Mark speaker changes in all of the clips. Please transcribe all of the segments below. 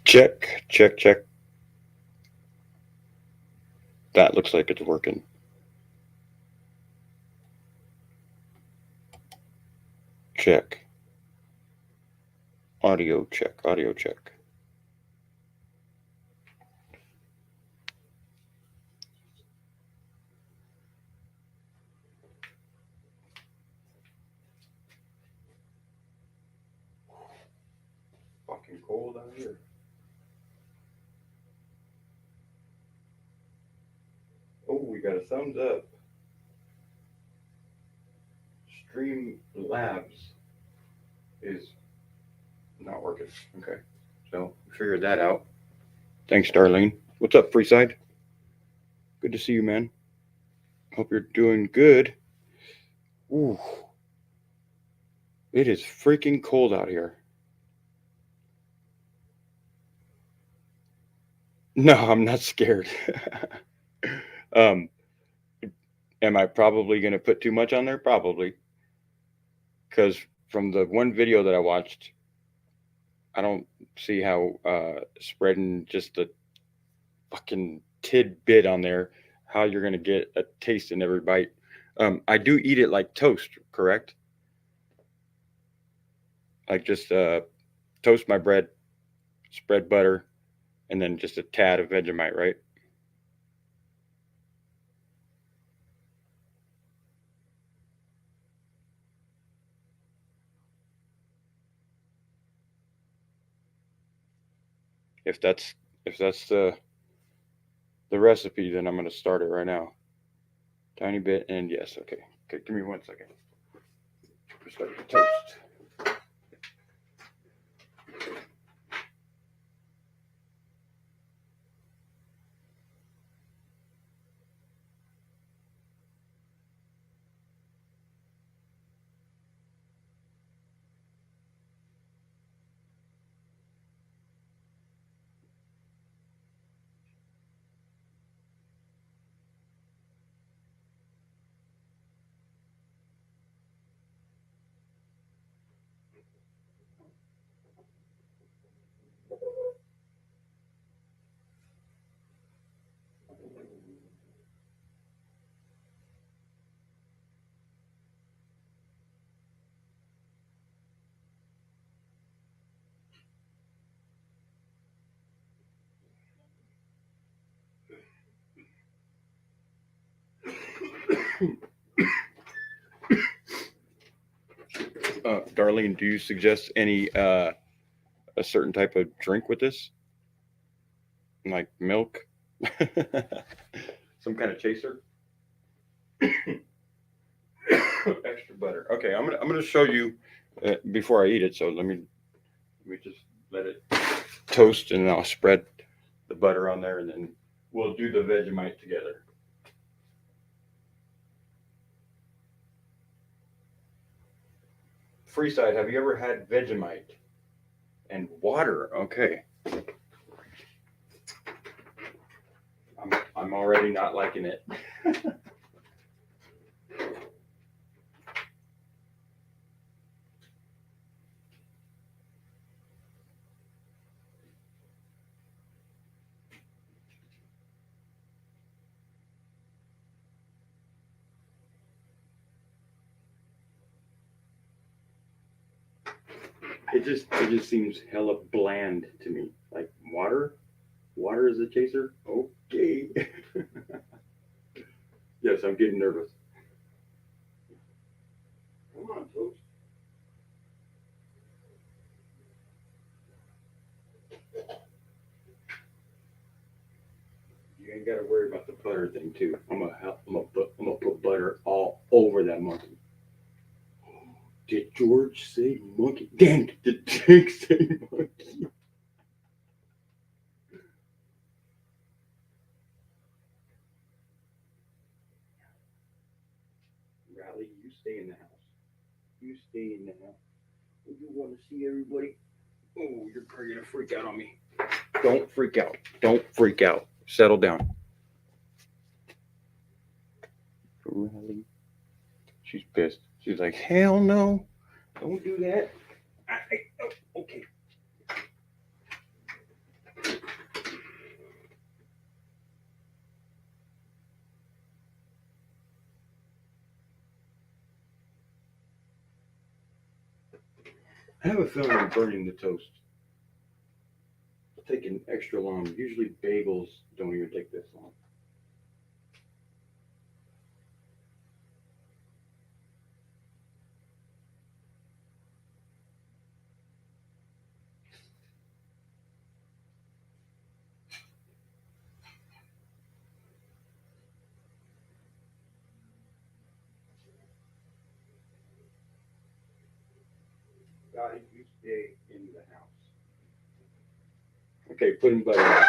Speaker 1: Check, check, check. That looks like it's working. Check. Audio check, audio check. Fucking cold out here. Oh, we got a thumbs up. Stream Labs is not working. Okay. So we figured that out. Thanks, Darlene. What's up, Freeside? Good to see you, man. Hope you're doing good. Ooh. It is freaking cold out here. No, I'm not scared. Am I probably going to put too much on there? Probably. Because from the one video that I watched, I don't see how spreading just a fucking tidbit on there, how you're going to get a taste in every bite. I do eat it like toast, correct? Like just toast my bread, spread butter, and then just a tad of Vegemite, right? If that's the recipe, then I'm going to start it right now. Tiny bit, and yes, okay. Okay, give me 1 second. Start the toast. Darlene, do you suggest any a certain type of drink with this, like milk, some kind of chaser? Extra butter. Okay, I'm gonna show you before I eat it. So let me just let it toast, and then I'll spread the butter on there, and then we'll do the Vegemite together. Freeside, have you ever had Vegemite and water? Okay. I'm already not liking it. It just seems hella bland to me. Like water is a chaser. Okay. Yes, I'm getting nervous. Come on, folks. You ain't got to worry about the butter thing too. I'm gonna put butter all over that monkey. Did George say monkey? Dank, did Dank say monkey? Riley, you stay in the house. You stay in the house. You want to see everybody? Oh, you're gonna freak out on me. Don't freak out. Don't freak out. Settle down. Riley. She's pissed. She's like, hell no. Don't do that. Oh, okay. I have a feeling I'm burning the toast. It's taking extra long. Usually bagels don't even take this long. God, you stay in the house. Okay, putting butter on.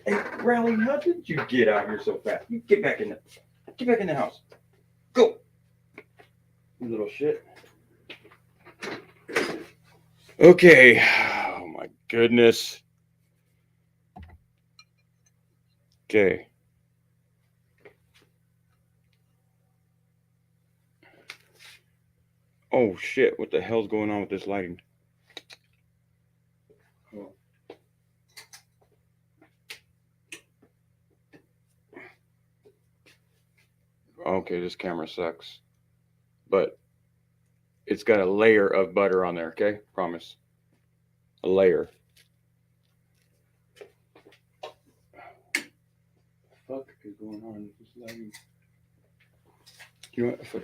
Speaker 1: Hey, Rally, how did you get out here so fast? You get back in the house. Go. You little shit. Okay. Oh my goodness. Okay. Oh shit, what the hell's going on with this lighting? Oh. Okay, this camera sucks. But it's got a layer of butter on there, okay? Promise. A layer. What the fuck is going on with this lighting? Do you want if I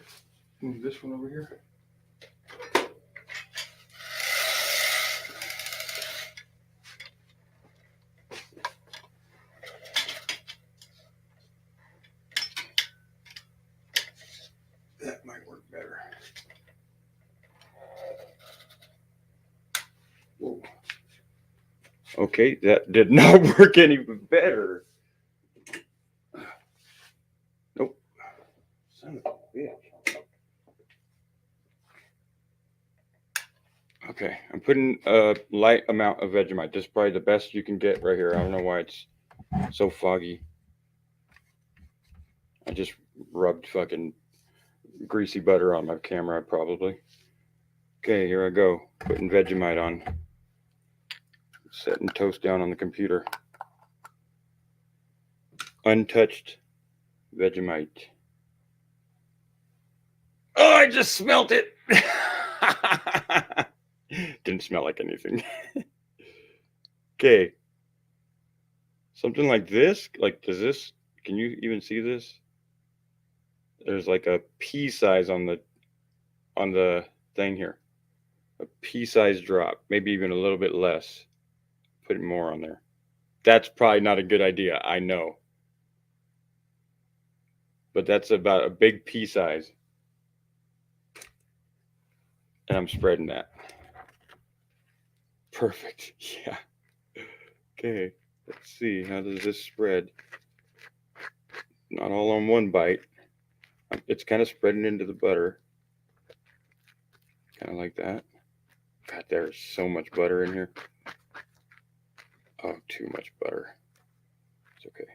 Speaker 1: move this one over here? That might work better. Whoa. Okay, that did not work any better. Nope. Son of a bitch. Okay, I'm putting a light amount of Vegemite. This is probably the best you can get right here. I don't know why it's so foggy. I just rubbed fucking greasy butter on my camera, probably. Okay, here I go. Putting Vegemite on. Setting toast down on the computer. Untouched Vegemite. Oh, I just smelt it. Didn't smell like anything. Okay. Something like this. Like, does this, can you even see this? There's like a pea size on the thing here. A pea size drop. Maybe even a little bit less. Putting more on there. That's probably not a good idea. I know. But that's about a big pea size. And I'm spreading that. Perfect. Yeah. Okay. Let's see. How does this spread? Not all on one bite. It's kind of spreading into the butter. Kind of like that. God, there's so much butter in here. Oh, too much butter. It's okay.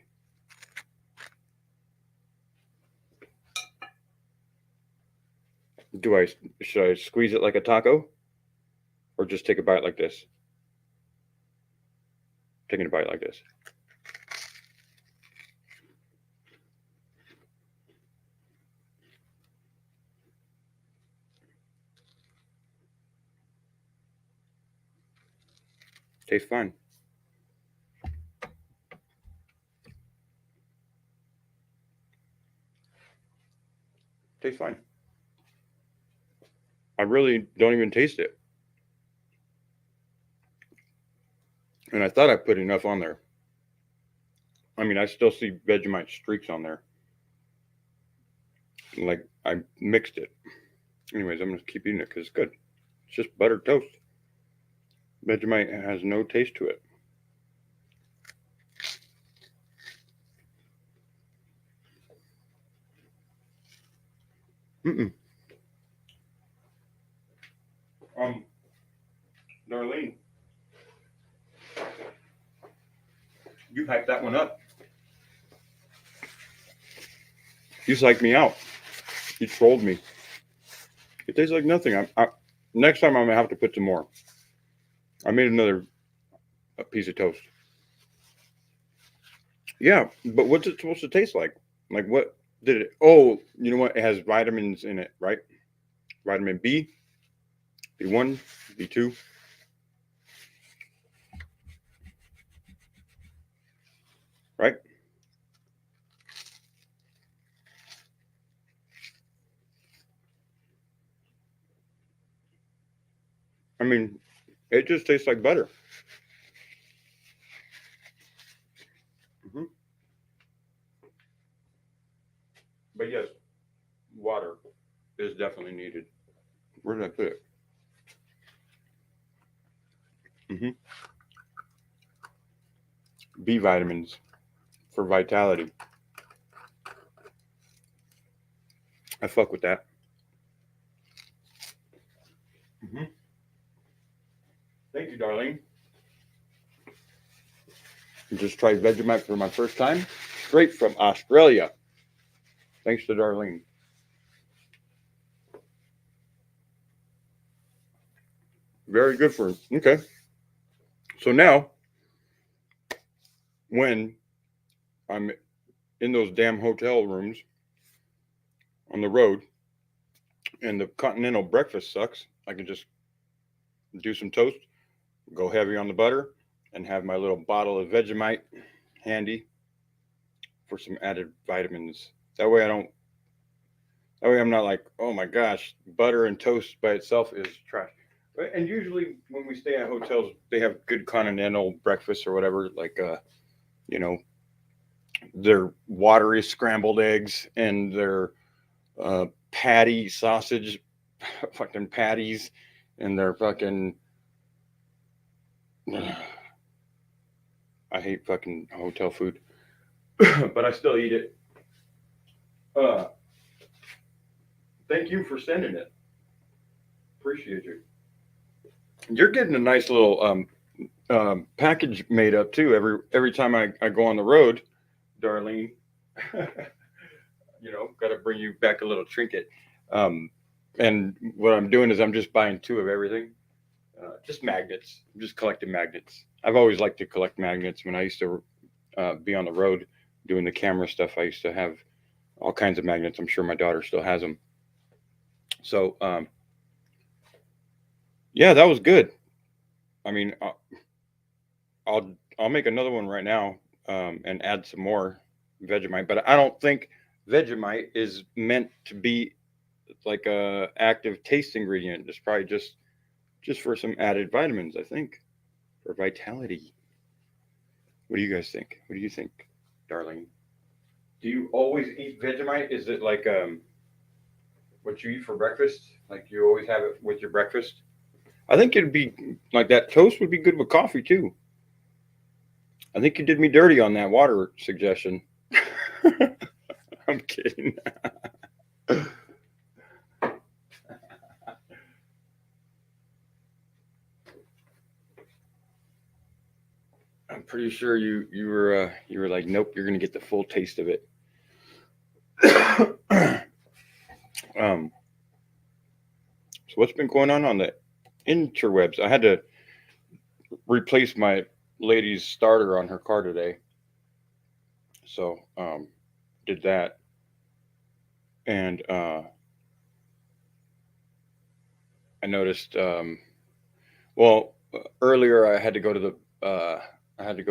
Speaker 1: Should I squeeze it like a taco? Or just take a bite like this? Taking a bite like this. Tastes fine. Tastes fine. I really don't even taste it. And I thought I put enough on there. I mean, I still see Vegemite streaks on there. Like, I mixed it. Anyways, I'm going to keep eating it because it's good. It's just buttered toast. Vegemite has no taste to it. Mm-mm. Darlene, you hyped that one up. You psyched me out. You trolled me. It tastes like nothing. Next time I'm gonna have to put some more. I made another piece of toast. Yeah, but what's it supposed to taste like? Like what did it? Oh, you know what? It has vitamins in it, right? Vitamin B, B1, B2, right? I mean, it just tastes like butter. Hmm. But yes, water is definitely needed. Where did I put it? Hmm. B vitamins for vitality. I fuck with that. Hmm. Thank you, darling. Just tried Vegemite for my first time, straight from Australia. Thanks to Darlene. Very good for okay. So now, when I'm in those damn hotel rooms on the road and the continental breakfast sucks, I can just do some toast, go heavy on the butter, and have my little bottle of Vegemite handy for some added vitamins. That way I don't. That way I'm not like, oh my gosh, butter and toast by itself is trash. And usually when we stay at hotels, they have good continental breakfast or whatever, like you know, their watery scrambled eggs and their patty sausage, fucking patties, and their fucking. I hate fucking hotel food, but I still eat it. Uh, Thank you for sending it. Appreciate you. You're getting a nice little package made up too. Every time I go on the road, Darlene, got to bring you back a little trinket. Um, and what I'm doing is I'm just buying two of everything, just magnets. I'm just collecting magnets. I've always liked to collect magnets. When I used to be on the road doing the camera stuff, I used to have all kinds of magnets. I'm sure my daughter still has them. So yeah, that was good. I mean, I'll I'll make another one right now and add some more Vegemite. But I don't think Vegemite is meant to be like a active taste ingredient. It's probably just for some added vitamins. I think for vitality. What do you guys think? What do you think, darling? Do you always eat Vegemite? Is it like what you eat for breakfast? Like you always have it with your breakfast? I think it'd be like that toast would be good with coffee too. I think you did me dirty on that water suggestion. I'm kidding. I'm pretty sure you were like, nope, you're gonna get the full taste of it. um, so what's been going on the interwebs? I had to replace my lady's starter on her car today, so did that, and I noticed. Well, earlier I had to go to the I had to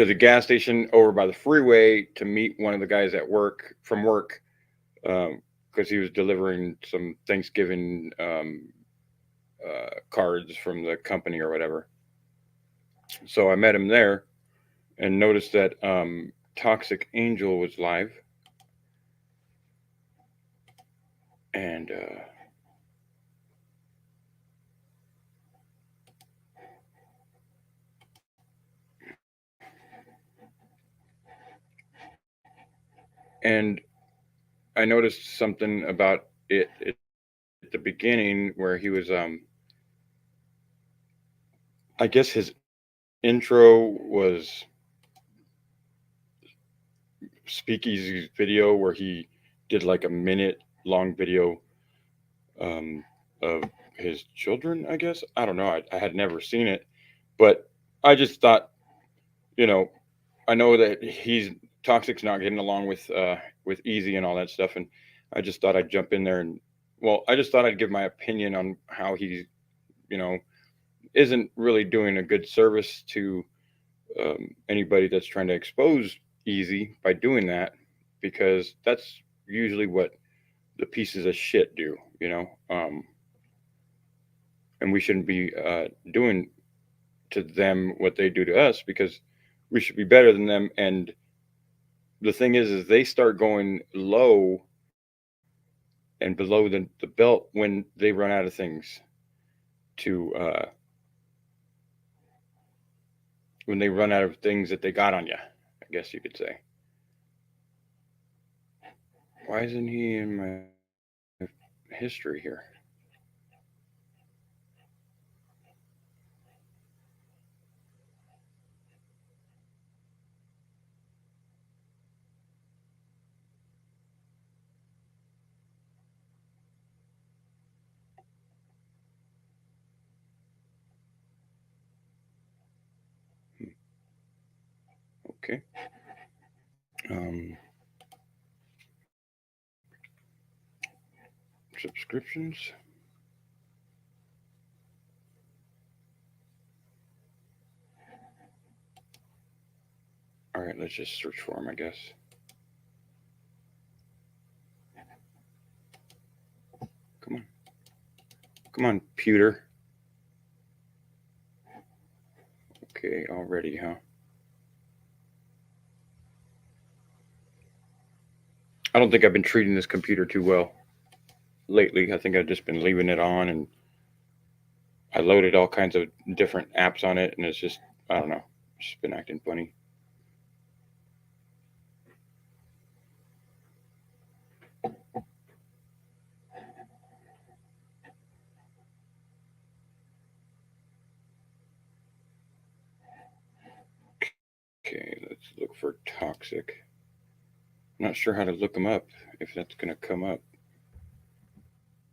Speaker 1: the gas station over by the freeway to meet one of the guys at work from work because he was delivering some Thanksgiving cards from the company or whatever. So I met him there and noticed that Toxic Angel was live, and And I noticed something about it at the beginning where he was, I guess his intro was Speakeasy's video where he did like a minute long video of his children, I guess. I don't know. I had never seen it, but I just thought, you know, I know that he's Toxic's not getting along with Easy and all that stuff, and I just thought I'd jump in there and, well, I just thought I'd give my opinion on how he, you know, isn't really doing a good service to anybody that's trying to expose Easy by doing that, because that's usually what the pieces of shit do, you know. And we shouldn't be doing to them what they do to us, because we should be better than them. And the thing is they start going low and below the belt when they run out of things to when they run out of things that they got on you, I guess you could say. Why isn't he in my history here? Okay. Subscriptions. All right, let's just search for him, I guess. Come on. Come on, pewter. Okay, already, huh? I don't think I've been treating this computer too well lately. I think I've just been leaving it on, and I loaded all kinds of different apps on it, and it's just, I don't know, it's just been acting funny. Okay, let's look for Toxic. I'm not sure how to look him up, if that's going to come up.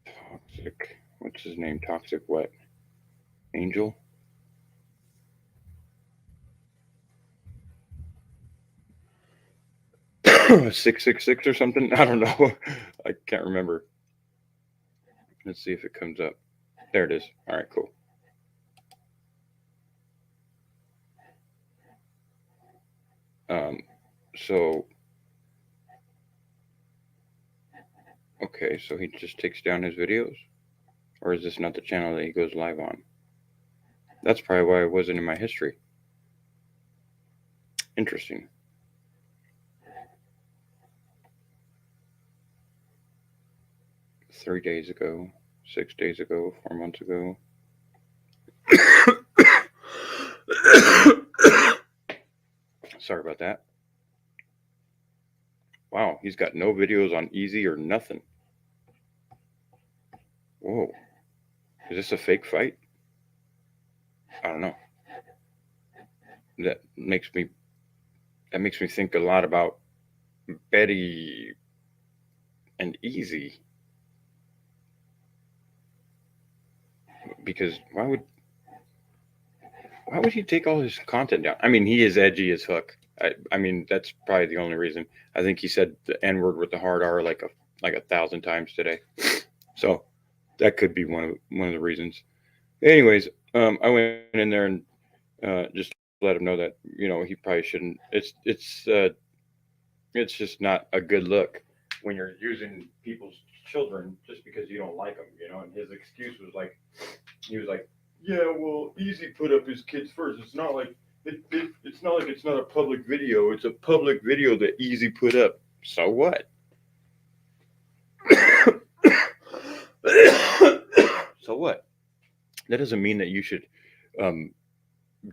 Speaker 1: Toxic. What's his name? Toxic what? Angel? 666 or something? I don't know. I can't remember. Let's see if it comes up. There it is. All right, cool. So, okay, so he just takes down his videos? Or is this not the channel that he goes live on? That's probably why it wasn't in my history. Interesting. Three days ago, 6 days ago, 4 months ago. Sorry about that. Wow, he's got no videos on Easy or nothing. Whoa. Is this a fake fight? I don't know. That makes me think a lot about Betty and Easy. Because why would he take all his content down? I mean, he is edgy as fuck. I mean, that's probably the only reason. I think he said the N word with the hard R like 1,000 times today. So that could be one of the reasons. Anyways, I went in there and just let him know that, you know, he probably shouldn't. It's just not a good look when you're using people's children just because you don't like them, you know. And his excuse was like, he was like, yeah, well, Easy put up his kids first. It's not like it's not like it's not a public video. It's a public video that Easy put up. So what? So what? That doesn't mean that you should,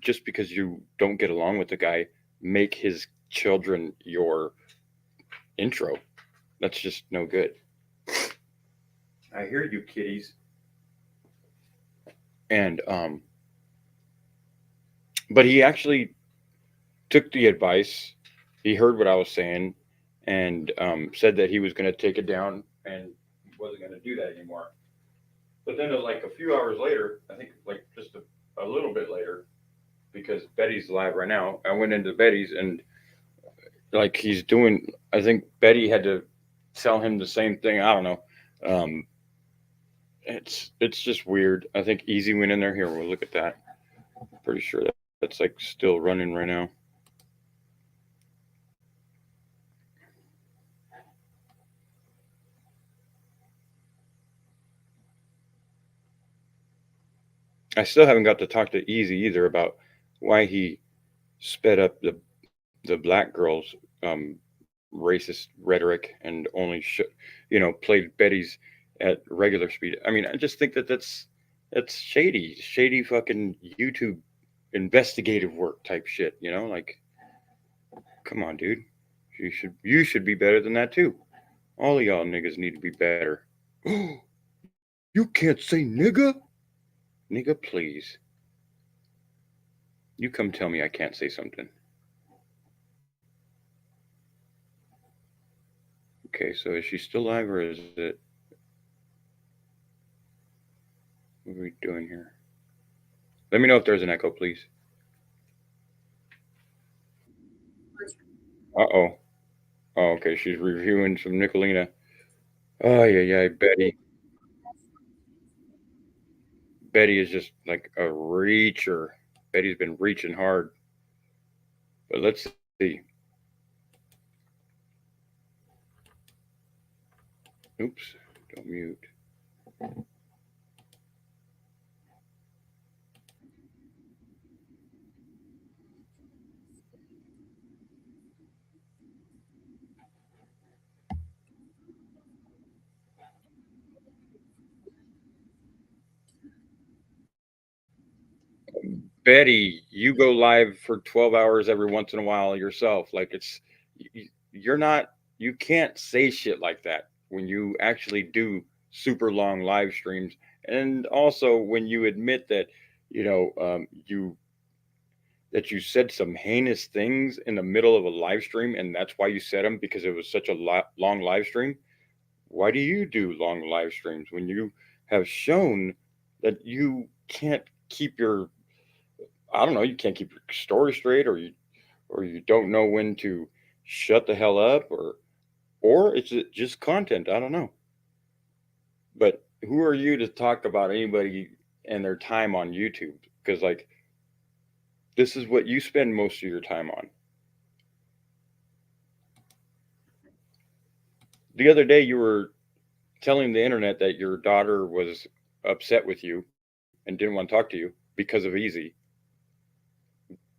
Speaker 1: just because you don't get along with the guy, make his children your intro. That's just no good. I hear you, kitties. And but he actually took the advice. He heard what I was saying, and said that he was going to take it down and wasn't going to do that anymore. But then, like a few hours later, I think like just a little bit later, because Betty's live right now, I went into Betty's and like he's doing. I think Betty had to tell him the same thing. I don't know. Um, it's just weird. I think Easy went in there. Here, we'll look at that. Pretty sure that's like still running right now. I still haven't got to talk to Easy either about why he sped up the black girls' racist rhetoric and only played Betty's at regular speed. I mean, I just think that's shady fucking YouTube investigative work type shit. Like, come on, dude, you should be better than that too. All of y'all niggas need to be better. You can't say nigga, nigga, please. You come tell me I can't say something. Okay, so is she still live or is it? What are we doing here? Let me know if there's an echo, please. Uh-oh. Oh, okay, she's reviewing some Nicolina. Oh, yeah, Betty. Betty is just like a reacher. Betty's been reaching hard. But let's see. Oops, don't mute. Betty, you go live for 12 hours every once in a while yourself. Like you're not, you can't say shit like that when you actually do super long live streams. And also when you admit that, you said some heinous things in the middle of a live stream and that's why you said them because it was such a long live stream. Why do you do long live streams when you have shown that you can't keep your I don't know, you can't keep your story straight or you don't know when to shut the hell up or it's just content, I don't know. But who are you to talk about anybody and their time on YouTube? Because like this is what you spend most of your time on. The other day you were telling the internet that your daughter was upset with you and didn't want to talk to you because of Easy,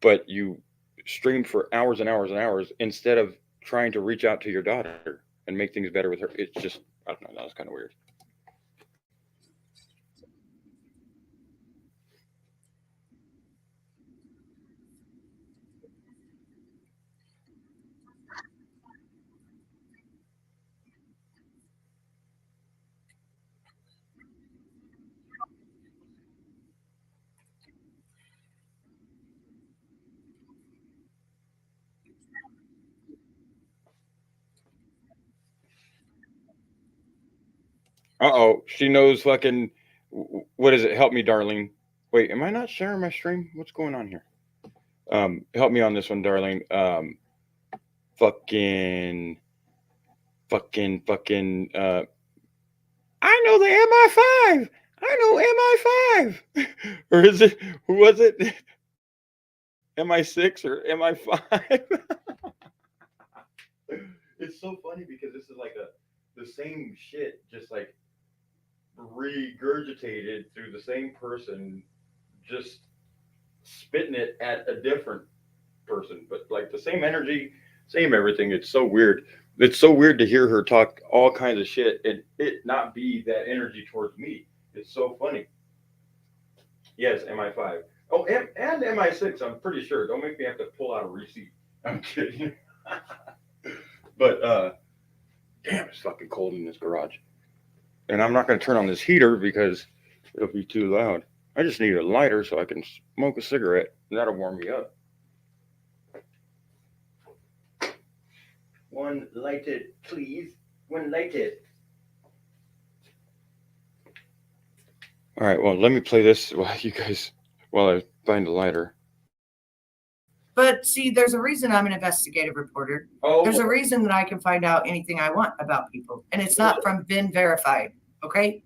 Speaker 1: but you streamed for hours and hours and hours instead of trying to reach out to your daughter and make things better with her. It's just, I don't know, that was kind of weird. Uh-oh, she knows fucking, what is it? Help me, darling. Wait, am I not sharing my stream? What's going on here? Help me on this one, darling. Fucking, fucking, I know the MI5. I know MI5. Or is it, who was it? MI6 or MI5? It's so funny because this is like the same shit, just like regurgitated through the same person, just spitting it at a different person, but like the same energy, same everything. It's so weird. It's so weird to hear her talk all kinds of shit and it not be that energy towards me. It's so funny. Yes, MI5. Oh, and MI6. I'm pretty sure. Don't make me have to pull out a receipt. I'm kidding. But Damn, it's fucking cold in this garage. And I'm not going to turn on this heater because it'll be too loud. I just need a lighter so I can smoke a cigarette. And that'll warm me up. One lighted, please. One lighted. All right, well, let me play this while I find a lighter.
Speaker 2: But see, there's a reason I'm an investigative reporter.
Speaker 1: Oh,
Speaker 2: there's a reason that I can find out anything I want about people. And it's not from been verified. Okay?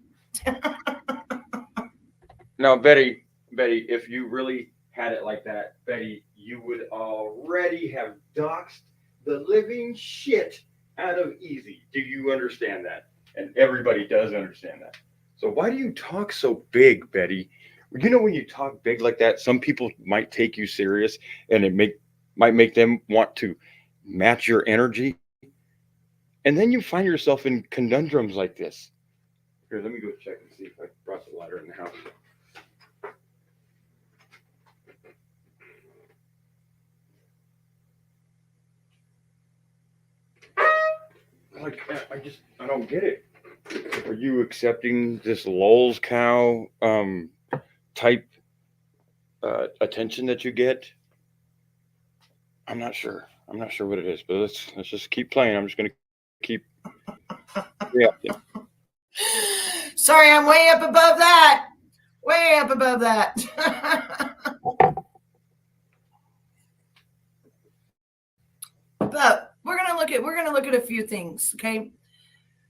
Speaker 1: Now, Betty, if you really had it like that, Betty, you would already have doxed the living shit out of Easy. Do you understand that? And everybody does understand that. So why do you talk so big, Betty? You know, when you talk big like that, some people might take you serious, and it might make them want to match your energy. And then you find yourself in conundrums like this. Here, let me go check and see if I brought the lighter in the house. Like, I don't get it. Are you accepting this lol's cow type attention that you get? I'm not sure. I'm not sure what it is, but let's just keep playing. I'm just gonna keep. Yeah.
Speaker 2: Sorry, I'm way up above that. Way up above that. But we're gonna look at a few things, okay?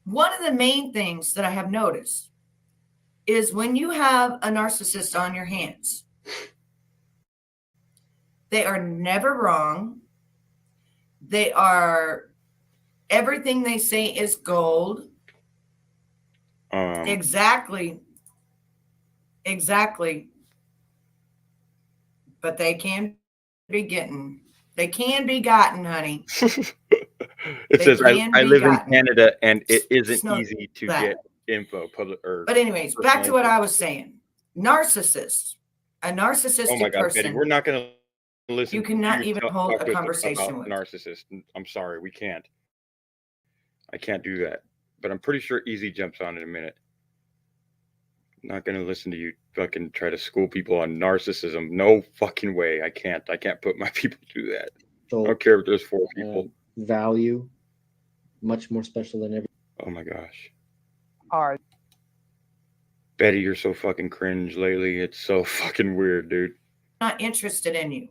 Speaker 2: One of the main things that I have noticed is when you have a narcissist on your hands, they are never wrong. They are, everything they say is gold. Exactly. But they can be gotten, honey.
Speaker 1: It says I live in Canada and it isn't easy to get info.
Speaker 2: But anyways, back to what I was saying. A narcissistic
Speaker 1: oh my God,
Speaker 2: person.
Speaker 1: Betty, we're not going to listen.
Speaker 2: You cannot even hold a conversation
Speaker 1: with a narcissist. I'm sorry, we can't. I can't do that. But I'm pretty sure Easy jumps on in a minute. I'm not going to listen to you fucking try to school people on narcissism. No fucking way. I can't put my people through that. So, I don't care if there's 4 people.
Speaker 3: Value, much more special than every.
Speaker 1: Oh my gosh.
Speaker 4: All right.
Speaker 1: Betty, you're so fucking cringe lately. It's so fucking weird, dude.
Speaker 2: Not interested in you.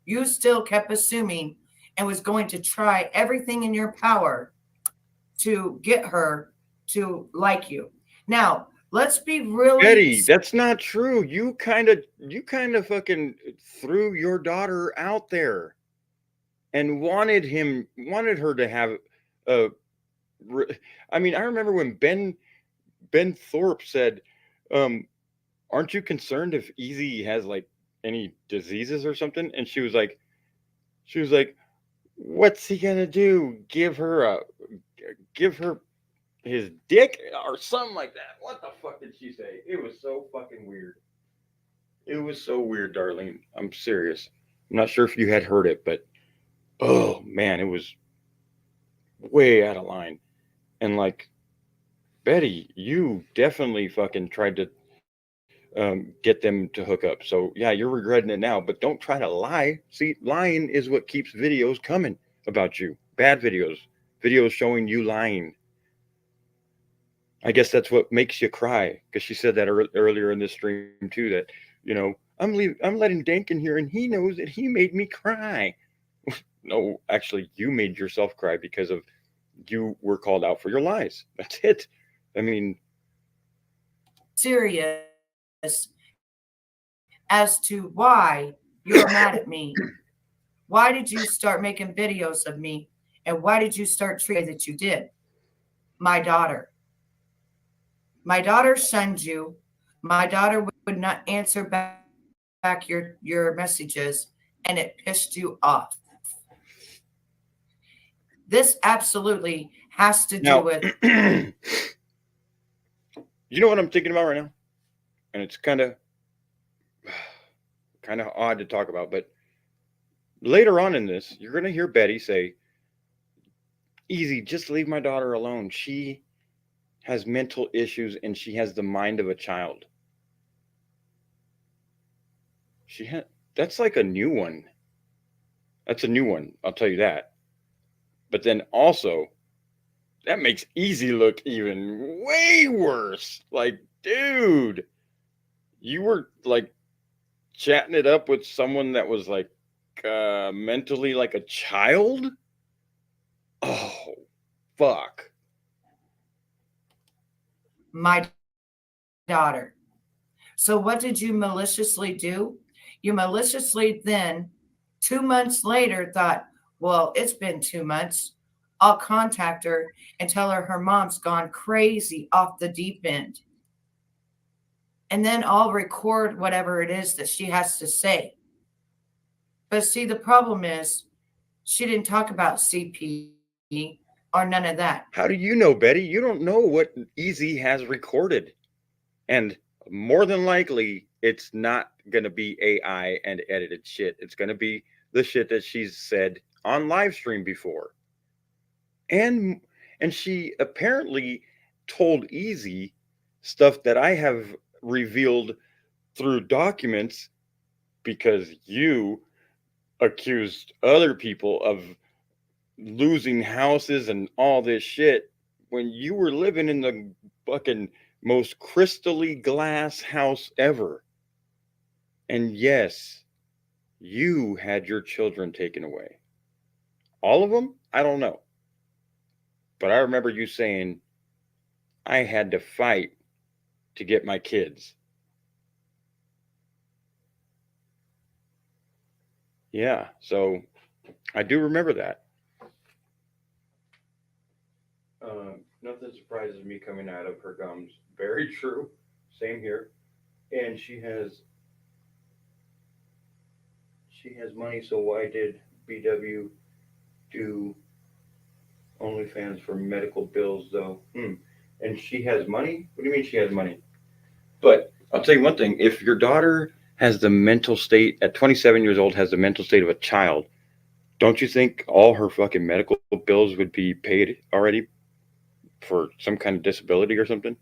Speaker 2: You still kept assuming and was going to try everything in your power to get her to like you. Now, let's be really
Speaker 1: Betty, that's not true. You kind of fucking threw your daughter out there and wanted her to have I mean, I remember when Ben Thorpe said, aren't you concerned if Easy has like any diseases or something? And she was like, what's he gonna do? Give her his dick or something like that. What the fuck did she say? It was so fucking weird. It was so weird, Darlene. I'm serious. I'm not sure if you had heard it, but oh man, it was way out of line. And like, Betty, you definitely fucking tried to get them to hook up. So yeah, you're regretting it now, but don't try to lie. See, lying is what keeps videos coming about you. Bad videos showing you lying. I guess that's what makes you cry, because she said that earlier in this stream too, that, you know, I'm letting Dank in here and he knows that he made me cry. No, actually, you made yourself cry because of you were called out for your lies. That's it. I mean,
Speaker 2: serious as to why you're mad at me. Why did you start making videos of me? And why did you start treating that you did? My daughter shunned you. My daughter would not answer back your messages, and it pissed you off. This absolutely has to do with.
Speaker 1: You know what I'm thinking about right now? And it's kind of odd to talk about, but later on in this, you're going to hear Betty say, Easy, just leave my daughter alone. She has mental issues and she has the mind of a child. That's like a new one. That's a new one, I'll tell you that. But then also, that makes Easy look even way worse. Like, dude, you were like chatting it up with someone that was like mentally like a child? Oh, fuck.
Speaker 2: My daughter. So what did you maliciously do? You maliciously then 2 months later thought, well, it's been 2 months. I'll contact her and tell her mom's gone crazy off the deep end. And then I'll record whatever it is that she has to say. But see, the problem is she didn't talk about CP or none of that.
Speaker 1: How do you know, Betty? You don't know what Easy has recorded. And more than likely, it's not going to be AI and edited shit. It's going to be the shit that she's said on live stream before. And she apparently told Easy stuff that I have revealed through documents because you accused other people of losing houses and all this shit when you were living in the fucking most crystally glass house ever. And yes, you had your children taken away. All of them? I don't know. But I remember you saying, I had to fight to get my kids. Yeah, so I do remember that. Nothing surprises me coming out of her gums. Very true. Same here. And she has money, so why did BW do OnlyFans for medical bills though? And she has money? What do you mean she has money? But I'll tell you one thing, if your daughter has the mental state at 27 years old, has the mental state of a child, don't you think all her fucking medical bills would be paid already for some kind of disability or something?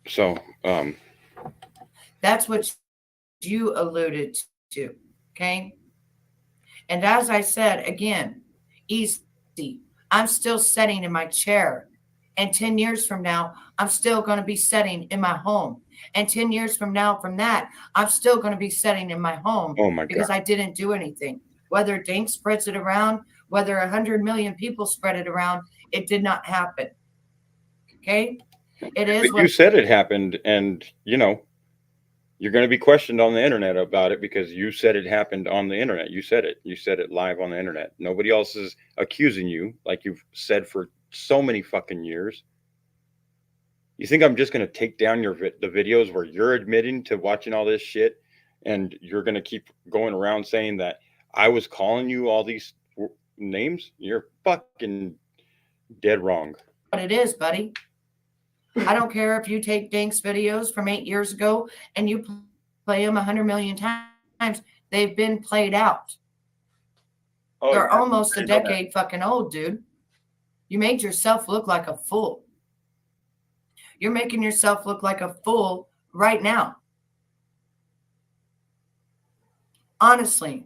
Speaker 1: So,
Speaker 2: That's what you alluded to. Okay. And as I said, again, easy. I'm still sitting in my chair. And 10 years from now, I'm still going to be sitting in my home. And 10 years from now, from that, I'm still going to be sitting in my home
Speaker 1: oh my God.
Speaker 2: because I didn't do anything. Whether Dank spreads it around, whether 100 million people spread it around, it did not happen. Okay? It is
Speaker 1: But
Speaker 2: what
Speaker 1: you said it happened, and you know, you're going to be questioned on the internet about it because you said it happened on the internet. You said it live on the internet. Nobody else is accusing you like you've said for so many fucking years. You think I'm just going to take down the videos where you're admitting to watching all this shit and you're going to keep going around saying that I was calling you all these names? You're fucking dead wrong.
Speaker 2: it is, buddy. I don't care if you take Dank's videos from 8 years ago and you play them 100 million times. They've been played out.
Speaker 1: Oh,
Speaker 2: They're
Speaker 1: yeah.
Speaker 2: almost a decade fucking old, dude. You made yourself look like a fool. You're making yourself look like a fool right now. Honestly,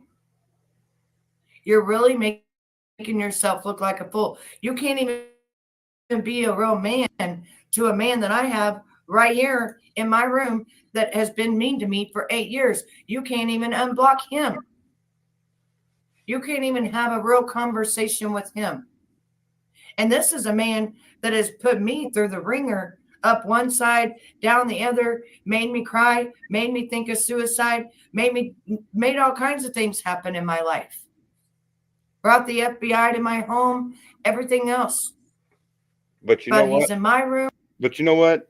Speaker 2: you're really making yourself look like a fool. You can't even be a real man to a man that I have right here in my room that has been mean to me for 8 years. You can't even unblock him. You can't even have a real conversation with him. And this is a man that has put me through the ringer, up one side, down the other, made me cry, made me think of suicide, made all kinds of things happen in my life. Brought the FBI to my home, everything else.
Speaker 1: But you know what?
Speaker 2: He's in my room.
Speaker 1: But you know what?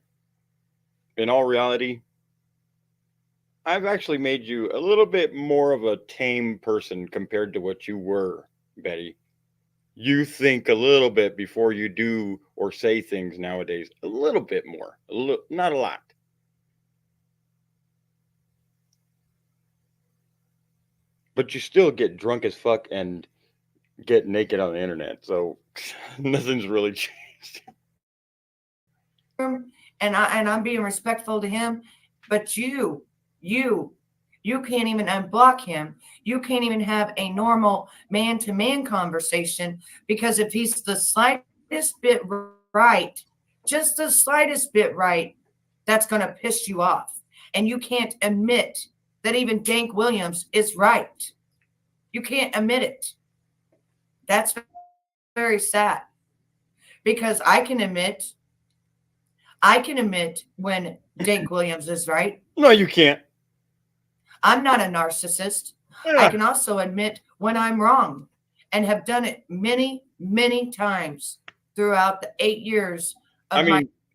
Speaker 1: In all reality, I've actually made you a little bit more of a tame person compared to what you were, Betty. you think a little bit before you do or say things nowadays. A little bit more. Not a lot. But you still get drunk as fuck and get naked on the internet. So nothing's really changed.
Speaker 2: And I'm being respectful to him, but you can't even unblock him. You can't even have a normal man-to-man conversation, because if he's the slightest bit right, just the slightest bit right, that's going to piss you off. And you can't admit that even Dank Williams is right. You can't admit it. That's very sad, because I can admit when Dank Williams is right.
Speaker 1: No, you can't.
Speaker 2: I'm not a narcissist.
Speaker 1: Yeah.
Speaker 2: I can also admit when I'm wrong, and have done it many, many times throughout the 8 years of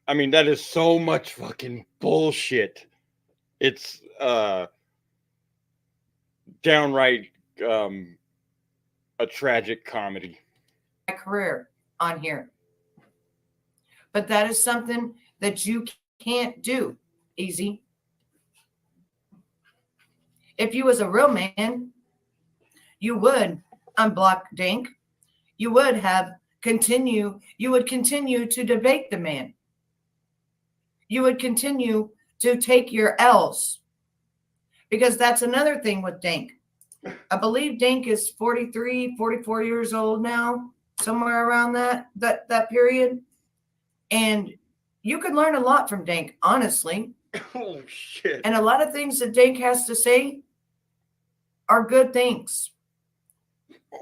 Speaker 1: I mean, that is so much fucking bullshit. It's downright a tragic comedy.
Speaker 2: my career on here. But that is something that you can't do easy. If you was a real man, you would unblock Dank. You would continue to debate the man. You would continue to take your L's, because that's another thing with Dank. I believe Dank is 43, 44 years old now, somewhere around that period. And you can learn a lot from Dank, honestly.
Speaker 1: Oh shit.
Speaker 2: And a lot of things that Dank has to say are good things.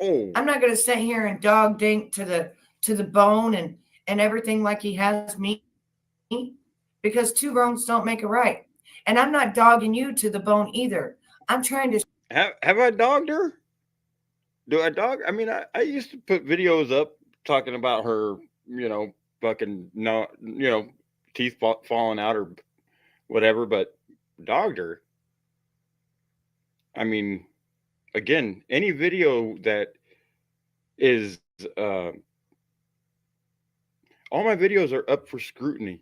Speaker 1: Oh.
Speaker 2: I'm not going to sit here and dog Dank to the bone and everything like he has me, because two wrongs don't make a right. And I'm not dogging you to the bone either. I'm trying to.
Speaker 1: Have I dogged her? Do I dog? I mean, I used to put videos up talking about her, fucking no, teeth falling out or whatever, but dogged her. I mean, again, any video that is all my videos are up for scrutiny,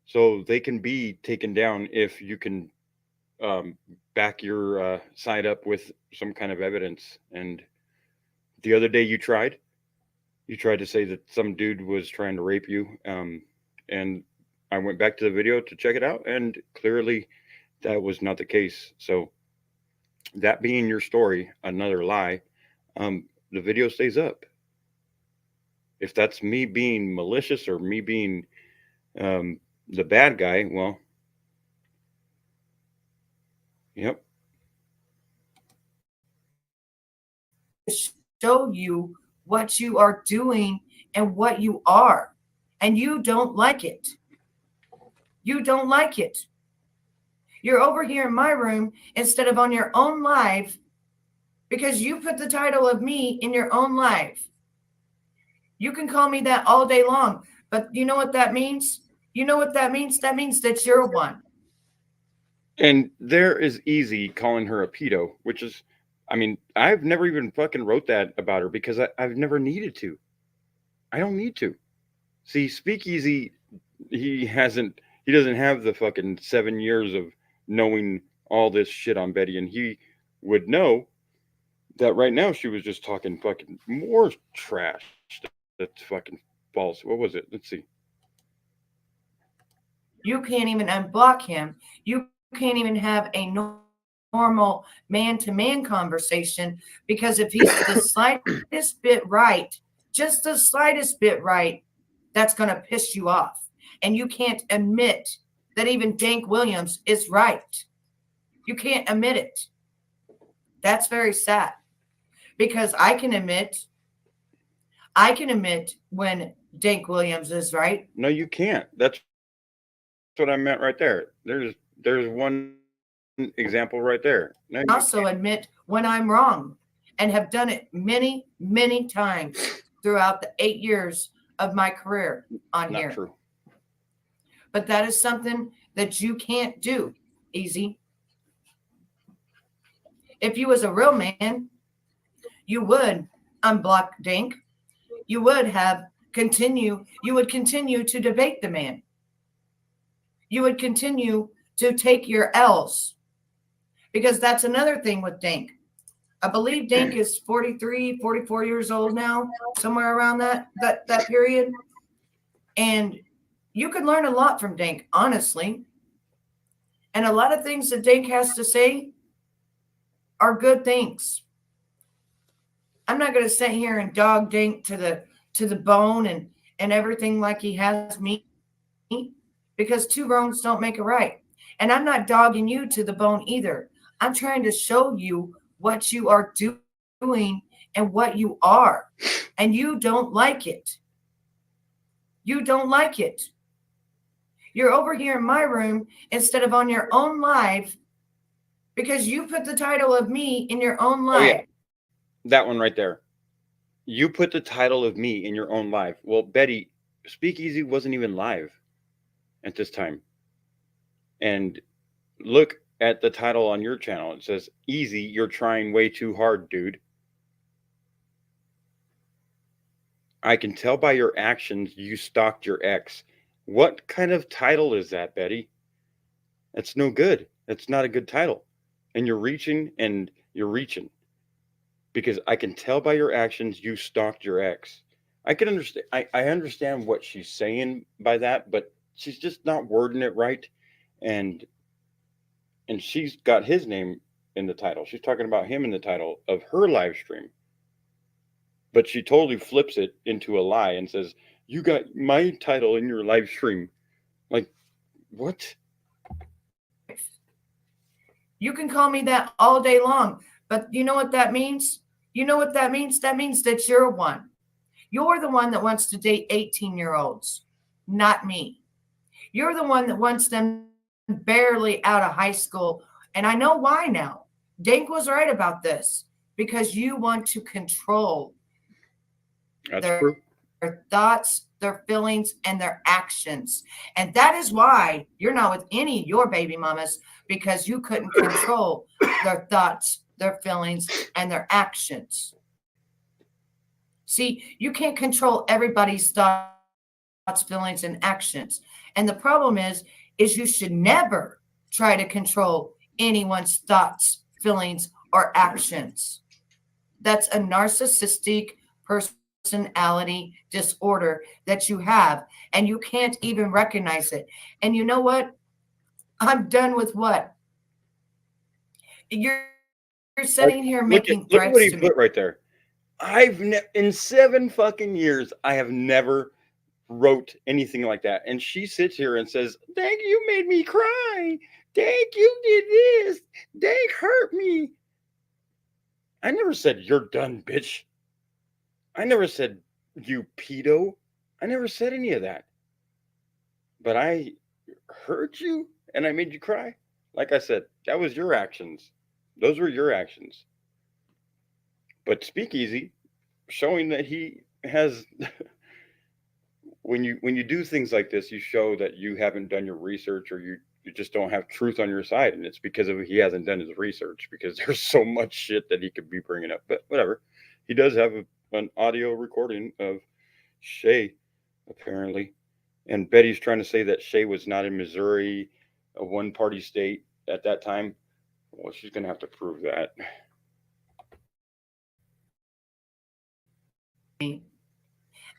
Speaker 1: so they can be taken down if you can back your side up with some kind of evidence. And the other day you tried to say that some dude was trying to rape you, and I went back to the video to check it out, and clearly that was not the case. So that being your story, another lie, the video stays up. If that's me being malicious or me being the bad guy, well, yep.
Speaker 2: Show you what you are doing and what you are, and you don't like it. You don't like it. You're over here in my room instead of on your own live, because you put the title of me in your own live. You can call me that all day long, but you know what that means? You know what that means? That means that you're one.
Speaker 1: And there is easy calling her a pedo, which is, I mean, I've never even fucking wrote that about her because I've never needed to. I don't need to. See, Speakeasy, he doesn't have the fucking 7 years of knowing all this shit on Betty, and he would know that right now she was just talking fucking more trash. That's fucking false. What was it? Let's see.
Speaker 2: You can't even unblock him. You can't even have a normal man-to-man conversation, because if he's the slightest bit right, just the slightest bit right, that's going to piss you off. And you can't admit that even Dank Williams is right. You can't admit it. That's very sad, because I can admit when Dank Williams is right.
Speaker 1: No, you can't. That's what I meant right there. There's one example right there. No,
Speaker 2: I also admit when I'm wrong, and have done it many, many times throughout the 8 years of my career on
Speaker 1: not
Speaker 2: here.
Speaker 1: true.
Speaker 2: But that is something that you can't do easy. If you was a real man, you would unblock Dank. you would continue to debate the man. You would continue to take your L's, because that's another thing with Dank. I believe Dank is 43, 44 years old now, somewhere around that period. And you can learn a lot from Dank, honestly. And a lot of things that Dank has to say are good things. I'm not going to sit here and dog Dank to the bone and everything like he has me, because two wrongs don't make a right. And I'm not dogging you to the bone either. I'm trying to show you what you are doing and what you are. And you don't like it. You don't like it. You're over here in my room instead of on your own live, because you put the title of me in your own live.
Speaker 1: Oh, yeah. That one right there. You put the title of me in your own live. Well, Betty, Speakeasy wasn't even live at this time. And look at the title on your channel. It says, "Easy, you're trying way too hard, dude." I can tell by your actions you stalked your ex. What kind of title is that, Betty? That's no good. That's not a good title. And you're reaching and you're reaching. Because I can tell by your actions you stalked your ex. I can understand. I understand what she's saying by that, but she's just not wording it right. And she's got his name in the title. She's talking about him in the title of her live stream. But she totally flips it into a lie and says, "You got my title in your live stream." Like, what?
Speaker 2: You can call me that all day long, but you know what that means? You know what that means? That means that you're one. You're the one that wants to date 18-year-olds, not me. You're the one that wants them barely out of high school. And I know why now. Dank was right about this, because you want to control their thoughts, their feelings, and their actions. And that is why you're not with any of your baby mamas, because you couldn't control their thoughts, their feelings, and their actions. See, you can't control everybody's thoughts, feelings, and actions. And the problem is you should never try to control anyone's thoughts, feelings, or actions. That's a narcissistic personality disorder that you have, and you can't even recognize it. And you know what? I'm done with what? You're sitting here making threats.
Speaker 1: Look at what he
Speaker 2: to me.
Speaker 1: put right there. In 7 fucking years, I have never wrote anything like that. And she sits here and says, "Dank, you made me cry. Dank, you did this. Dank hurt me." I never said, "You're done, bitch." I never said, "You pedo." I never said any of that. But I hurt you and I made you cry. Like I said, that was your actions. Those were your actions. But Speakeasy, showing that he has when you do things like this, you show that you haven't done your research, or you just don't have truth on your side. And it's because he hasn't done his research, because there's so much shit that he could be bringing up. But whatever. He does have an audio recording of Shay, apparently. And Betty's trying to say that Shay was not in Missouri, a one-party state at that time. Well, she's going to have to prove that.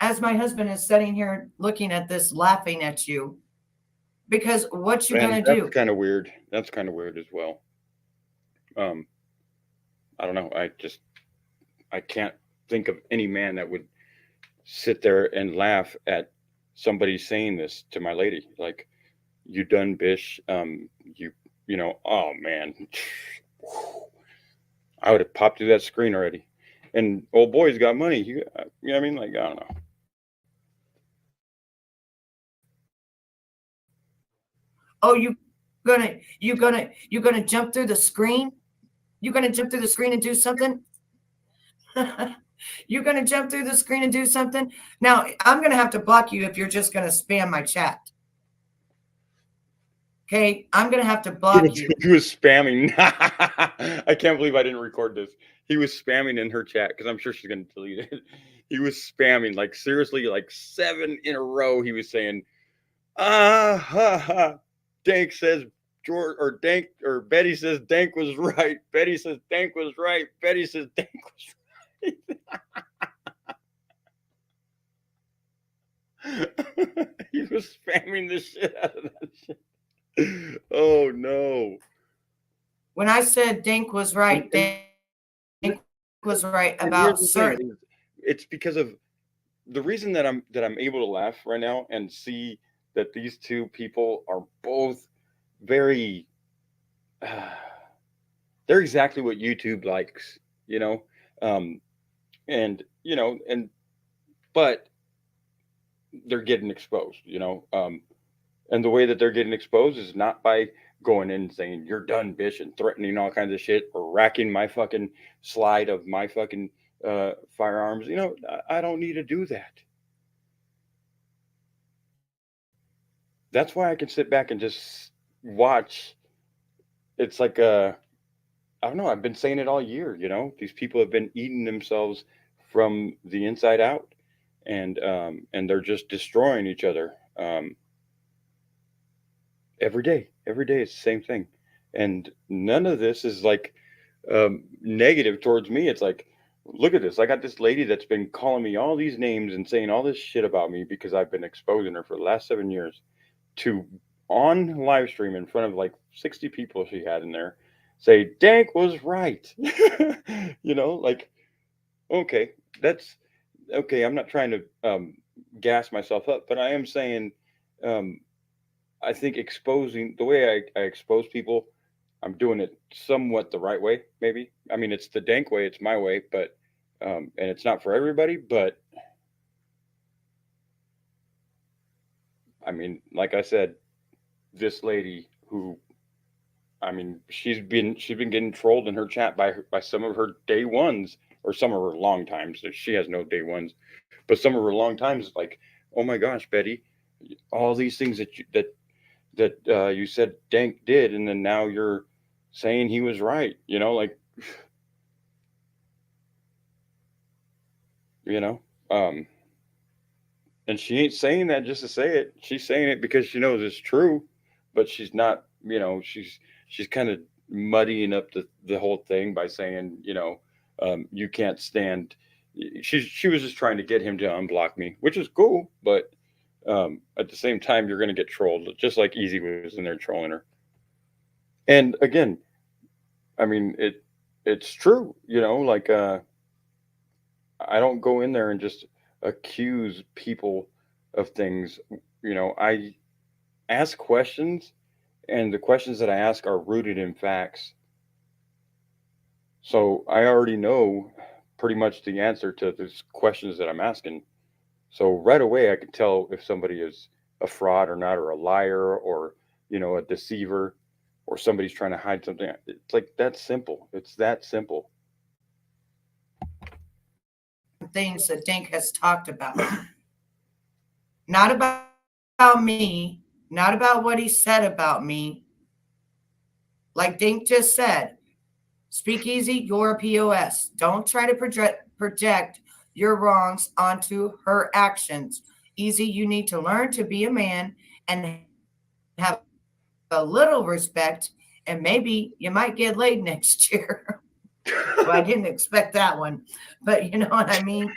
Speaker 2: As my husband is sitting here looking at this, laughing at you, because what you going to do?
Speaker 1: That's kind of weird. That's kind of weird as well. I don't know. I can't think of any man that would sit there and laugh at somebody saying this to my lady. Like, "You done, bish." You know, oh man. I would have popped through that screen already. And old boy's got money. You know what I mean? Like, I don't know.
Speaker 2: Oh, you gonna jump through the screen? You gonna jump through the screen and do something? You gonna jump through the screen and do something? Now, I'm gonna have to block you if you're just gonna spam my chat. Okay, I'm gonna have to block you.
Speaker 1: He was spamming. I can't believe I didn't record this. He was spamming in her chat, because I'm sure she's gonna delete it. He was spamming, like seriously, like 7 in a row. He was saying, ha ha. Dank says George or Dank or Betty says Dank was right. Betty says Dank was right. Betty says Dank was right. He was spamming the shit out of that shit. Oh no.
Speaker 2: When I said Dank was right, Dank was right
Speaker 1: And
Speaker 2: about
Speaker 1: here's the thing,
Speaker 2: certain.
Speaker 1: it's because of the reason that I'm able to laugh right now and see that these two people are both very they're exactly what YouTube likes, you know. And you know, and but they're getting exposed, you know. And the way that they're getting exposed is not by going in and saying you're done, bitch, and threatening all kinds of shit or racking my fucking slide of my fucking firearms. You know, I don't need to do that. That's why I can sit back and just watch. It's like I don't know. I've been saying it all year. You know, these people have been eating themselves from the inside out, and they're just destroying each other. Every day. Every day it's the same thing. And none of this is like negative towards me. It's like, look at this. I got this lady that's been calling me all these names and saying all this shit about me because I've been exposing her for the last 7 years to on live stream in front of like 60 people she had in there say Dank was right. You know, like, okay, that's okay. I'm not trying to gas myself up, but I am saying um, I think exposing the way I expose people, I'm doing it somewhat the right way, maybe. I mean, it's the Dank way, it's my way, but and it's not for everybody, but I mean, like I said, this lady who I mean, she's been getting trolled in her chat by some of her day ones or some of her long times. She has no day ones, but some of her long times like, "Oh my gosh, Betty, all these things that you said Dank did, and then now you're saying he was right." You know, like, you know, and she ain't saying that just to say it. She's saying it because she knows it's true, but she's not. You know, she's kind of muddying up the whole thing by saying, you know, you can't stand. She was just trying to get him to unblock me, which is cool, but at the same time, you're going to get trolled, just like Easy was in there trolling her. And again, I mean, it's true, you know, like I don't go in there and just accuse people of things. You know, I ask questions, and the questions that I ask are rooted in facts. So I already know pretty much the answer to these questions that I'm asking. So right away, I can tell if somebody is a fraud or not, or a liar, or you know, a deceiver, or somebody's trying to hide something. It's like that simple. It's that simple.
Speaker 2: Things that Dank has talked about. Not about me, not about what he said about me. Like Dank just said, speak easy, you're a POS. Don't try to project your wrongs onto her actions. Easy, you need to learn to be a man and have a little respect, and maybe you might get laid next year. Well, I didn't expect that one, but you know what I mean?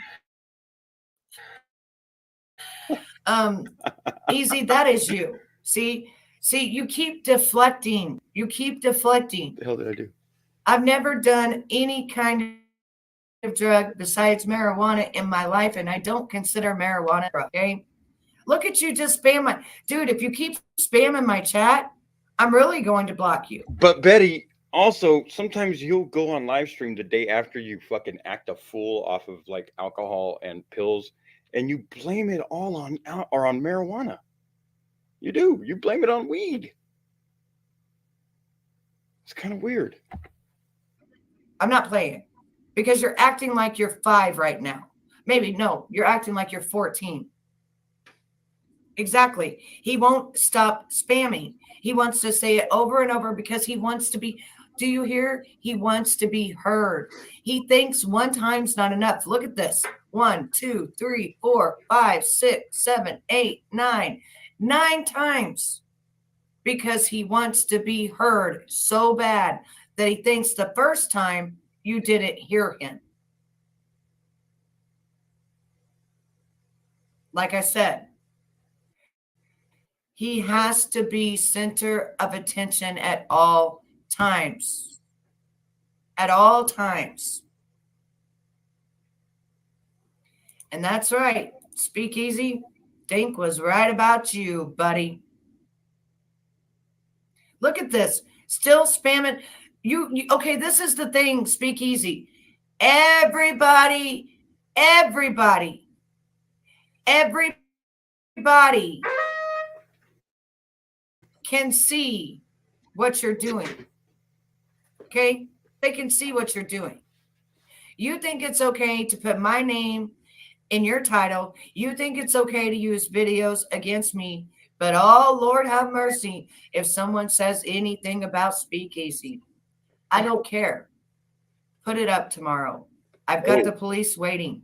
Speaker 2: Easy, that is you. See, you keep deflecting. You keep deflecting.
Speaker 1: What the hell did I do?
Speaker 2: I've never done any kind of drug besides marijuana in my life, and I don't consider marijuana, okay? Look at you just spam my dude. If you keep spamming my chat, I'm really going to block you.
Speaker 1: But Betty, also sometimes you'll go on live stream the day after you fucking act a fool off of like alcohol and pills, and you blame it all on marijuana. You do. You blame it on weed. It's kind of weird.
Speaker 2: I'm not playing because you're acting like you're 5 right now. Maybe no, you're acting like you're 14. Exactly. He won't stop spamming. He wants to say it over and over because he wants to be. Do you hear? He wants to be heard. He thinks one time's not enough. Look at this. 1, 2, 3, 4, 5, 6, 7, 8, 9. 9 times. Because he wants to be heard so bad that he thinks the first time you didn't hear him. Like I said, he has to be center of attention at all times. At all times. And that's right. Speakeasy, Dank was right about you, buddy. Look at this. Still spamming. Okay, this is the thing, Speakeasy. Everybody can see what you're doing. Okay? They can see what you're doing. You think it's okay to put my name in your title. You think it's okay to use videos against me. But oh, Lord have mercy, if someone says anything about Speakeasy, I don't care. Put it up tomorrow. I've got the police waiting.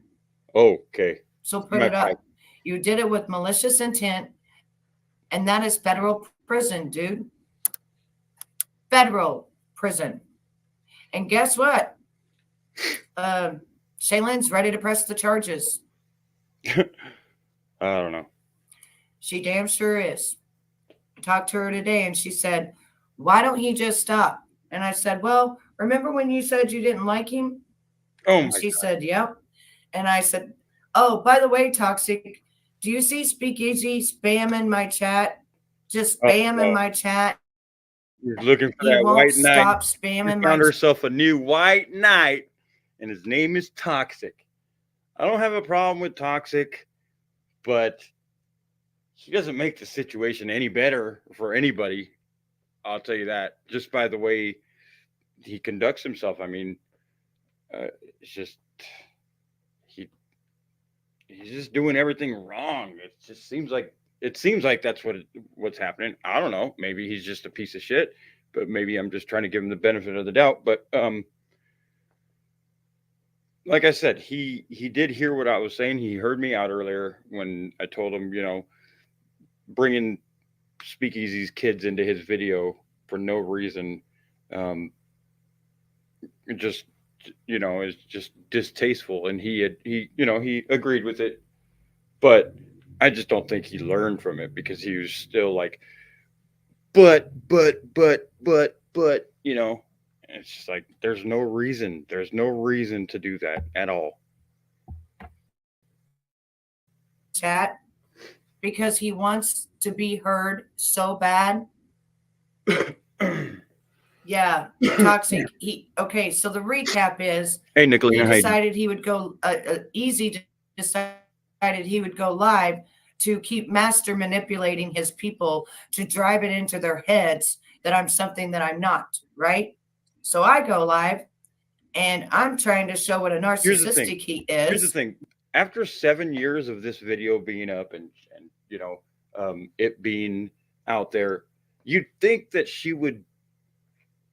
Speaker 1: Okay.
Speaker 2: So put it up. You did it with malicious intent, and that is federal prison, dude. Federal prison. And guess what? Shaylin's ready to press the charges.
Speaker 1: I don't know.
Speaker 2: She damn sure is. I talked to her today, and she said, why don't he just stop? And I said, well, remember when you said you didn't like him?
Speaker 1: Oh,
Speaker 2: and she said, yep. And I said, oh, by the way, Toxic, do you see Speakeasy spamming my chat? Just spamming my chat.
Speaker 1: He's looking for that white knight.
Speaker 2: Stop spamming.
Speaker 1: He found herself a new white knight, and his name is Toxic. I don't have a problem with Toxic, but he doesn't make the situation any better for anybody. I'll tell you that, just by the way he conducts himself. I mean, it's just he's just doing everything wrong. It just seems like that's what's happening. I don't know. Maybe he's just a piece of shit, but maybe I'm just trying to give him the benefit of the doubt. But like I said, he did hear what I was saying. He heard me out earlier when I told him, bringing Speakeasy's kids into his video for no reason, just is just distasteful. And he agreed with it, but I just don't think he learned from it, because he was still like, but it's just like, there's no reason to do that at all.
Speaker 2: Chat, because he wants to be heard so bad. Yeah, Toxic. Okay, so the recap is,
Speaker 1: hey, Nicolina,
Speaker 2: he decided he would go decided he would go live to keep master manipulating his people, to drive it into their heads that I'm something that I'm not, right? So I go live, and I'm trying to show what a narcissistic he is.
Speaker 1: Here's the thing. After 7 years of this video being up and it being out there, you'd think that she would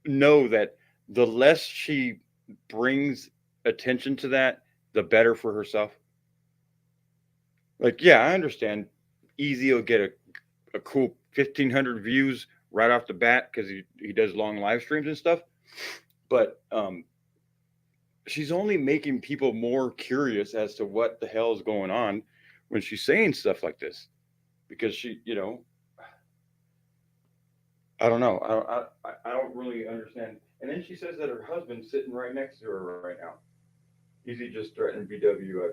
Speaker 1: know that the less she brings attention to that, the better for herself. Like, yeah, I understand. Easy will get a cool 1,500 views right off the bat because he does long live streams and stuff. But she's only making people more curious as to what the hell is going on when she's saying stuff like this. Because she, I don't know. I don't really understand. And then she says that her husband's sitting right next to her right now. Easy just threatened VW.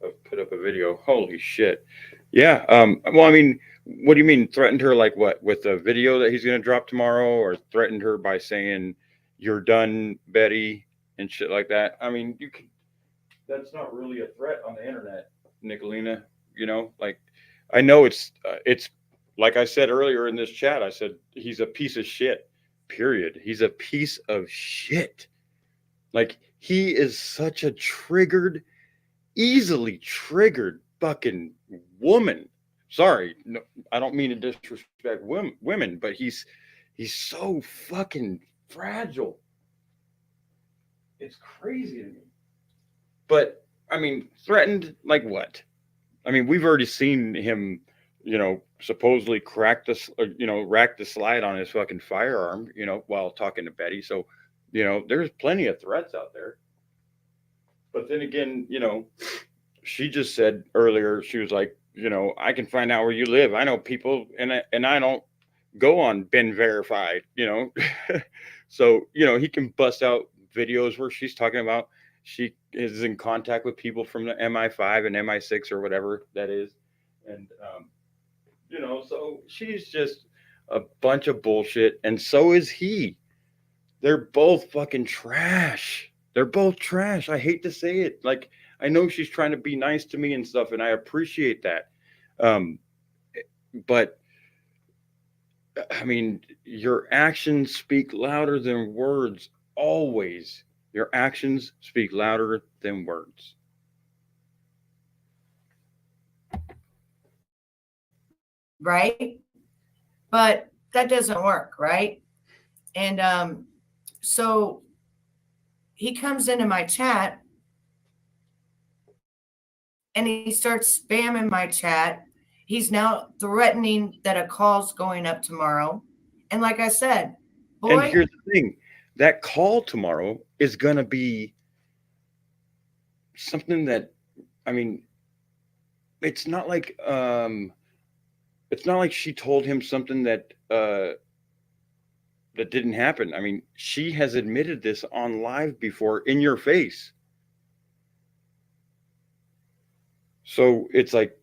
Speaker 1: I put up a video. Holy shit. Yeah. Well, I mean, what do you mean threatened her? Like what? With a video that he's going to drop tomorrow, or threatened her by saying, "You're done, Betty," and shit like that? I mean, that's not really a threat on the internet, Nicolina. Like, I know it's like I said earlier in this chat, I said, he's a piece of shit, period. He's a piece of shit. Like, he is such a easily triggered fucking woman. Sorry, no, I don't mean to disrespect women, but he's so fucking fragile. It's crazy to me. But I mean, threatened like what? I mean, we've already seen him, supposedly rack the slide on his fucking firearm, while talking to Betty. So, there's plenty of threats out there. But then again, she just said earlier, she was like, I can find out where you live. I know people, and I don't go on been verified, So, he can bust out videos where she's talking about she is in contact with people from the MI5 and MI6 or whatever that is. And, so she's just a bunch of bullshit. And so is he. They're both fucking trash. They're both trash. I hate to say it. Like, I know she's trying to be nice to me and stuff, and I appreciate that. But I mean, your actions speak louder than words. Always. Your actions speak louder than words.
Speaker 2: Right? But that doesn't work, right? And so he comes into my chat and he starts spamming my chat. He's now threatening that a call's going up tomorrow. And like I said, boy.
Speaker 1: And here's the thing, that call tomorrow is going to be something that, I mean, it's not like she told him something that didn't happen. I mean, she has admitted this on live before in your face. So it's like,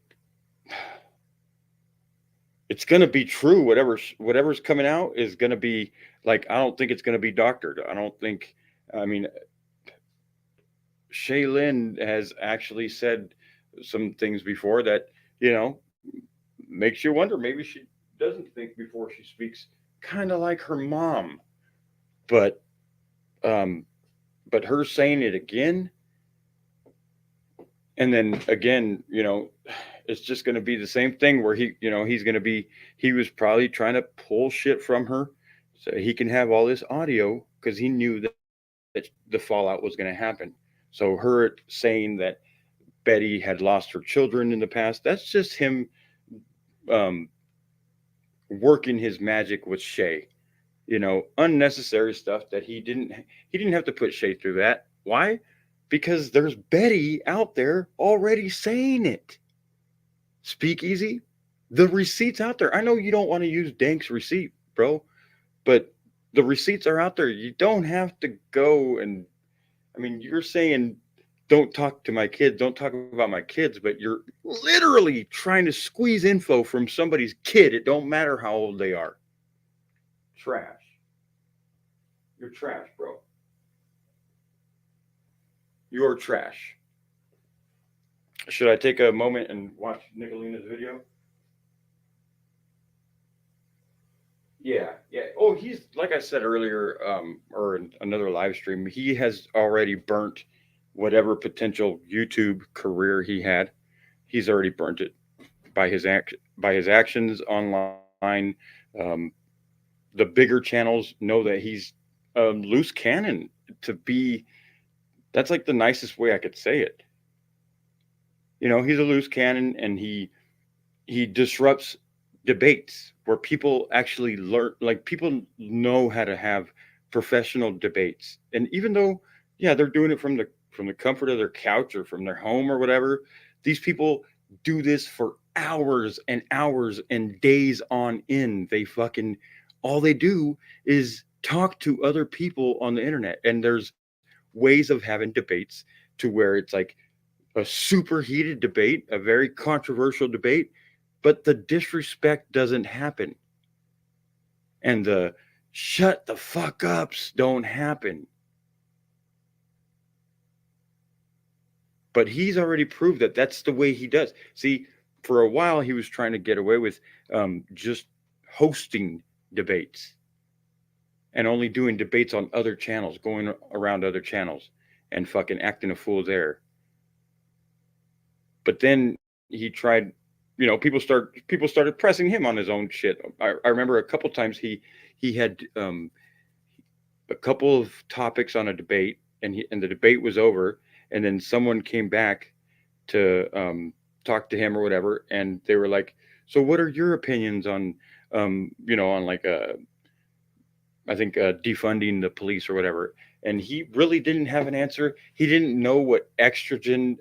Speaker 1: it's going to be true. Whatever's coming out is going to be like, I don't think it's going to be doctored. I mean, Shaylin has actually said some things before that, makes you wonder, maybe she doesn't think before she speaks, kind of like her mom. But her saying it again, and then again, it's just going to be the same thing where he was probably trying to pull shit from her so he can have all this audio because he knew that the fallout was going to happen. So her saying that Betty had lost her children in the past, that's just him working his magic with Shay. Unnecessary stuff that he didn't have to put Shay through that. Why? Because there's Betty out there already saying it. Speak easy. The receipt's out there. I know you don't want to use Dank's receipt, bro, but the receipts are out there. You don't have to go and, I mean, you're saying, don't talk to my kids, don't talk about my kids, but you're literally trying to squeeze info from somebody's kid. It don't matter how old they are. Trash. You're trash, bro. You're trash. Should I take a moment and watch Nicolina's video? Yeah. Oh, he's, like I said earlier, or in another live stream, he has already burnt whatever potential YouTube career he had. He's already burnt it by his actions online. The bigger channels know that he's a loose cannon to be. That's like the nicest way I could say it. He's a loose cannon, and he disrupts debates where people actually learn, like people know how to have professional debates. And even though, yeah, they're doing it from the comfort of their couch or from their home or whatever, these people do this for hours and hours and days on end. All they do is talk to other people on the internet. And there's ways of having debates to where it's like a super heated debate, a very controversial debate, but the disrespect doesn't happen. And the shut the fuck ups don't happen. But he's already proved that that's the way he does. See, for a while, he was trying to get away with just hosting debates and only doing debates on other channels, going around other channels and fucking acting a fool there. But then he tried, people started pressing him on his own shit. I remember a couple times he had a couple of topics on a debate, and the debate was over, and then someone came back to talk to him or whatever, and they were like, so what are your opinions on on like I think defunding the police or whatever? And he really didn't have an answer. He didn't know what exigent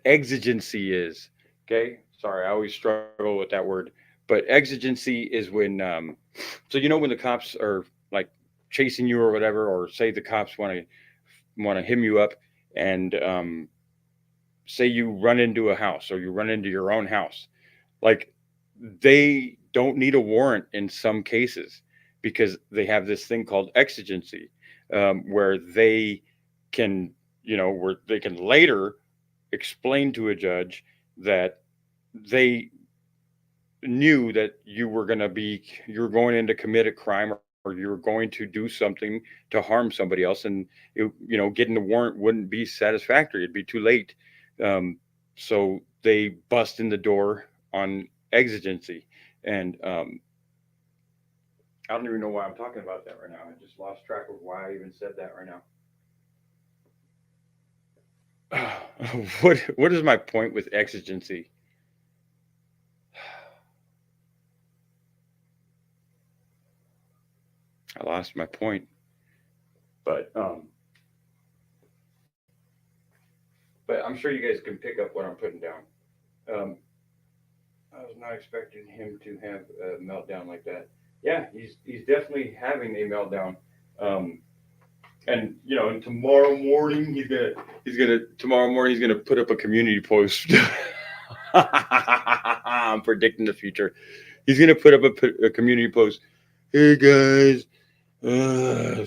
Speaker 1: exigency is. Okay, sorry, I always struggle with that word. But exigency is when so when the cops are like chasing you or whatever, or say the cops want to hem you up, and say you run into a house, or you run into your own house, like, they don't need a warrant in some cases, because they have this thing called exigency, where they can later explain to a judge that they knew that you're going in to commit a crime, or you're going to do something to harm somebody else, and getting a warrant wouldn't be satisfactory. It'd be too late. So they bust in the door on exigency. And I don't even know why I'm talking about that right now. I just lost track of why I even said that right now. What is my point with exigency? I lost my point. But I'm sure you guys can pick up what I'm putting down. I was not expecting him to have a meltdown like that. Yeah, he's definitely having a meltdown. And tomorrow morning he's gonna put up a community post. I'm predicting the future. He's gonna put up a community post. Hey guys,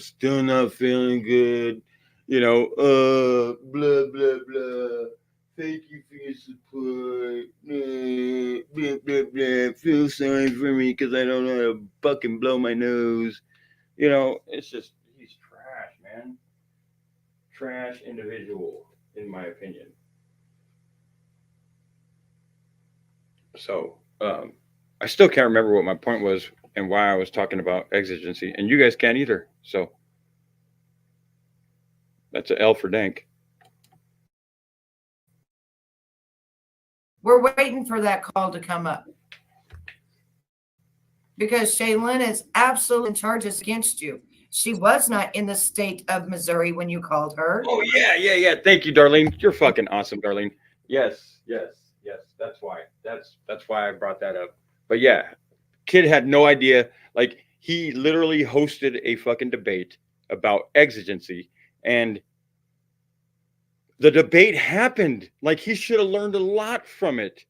Speaker 1: still not feeling good. Blah blah blah. Thank you for your support. Blah blah blah. Feel sorry for me because I don't know how to fucking blow my nose. It's just, he's trash, man. Trash individual, in my opinion. So, I still can't remember what my point was and why I was talking about exigency, and you guys can't either. So, that's an L for Dank.
Speaker 2: We're waiting for that call to come up, because Shaylin is absolutely in charges against you. She was not in the state of Missouri when you called her.
Speaker 1: Oh yeah. Thank you, Darlene. You're fucking awesome, Darlene. Yes. That's why. That's why I brought that up. But yeah, kid had no idea. Like, he literally hosted a fucking debate about exigency, and the debate happened. Like, he should have learned a lot from it.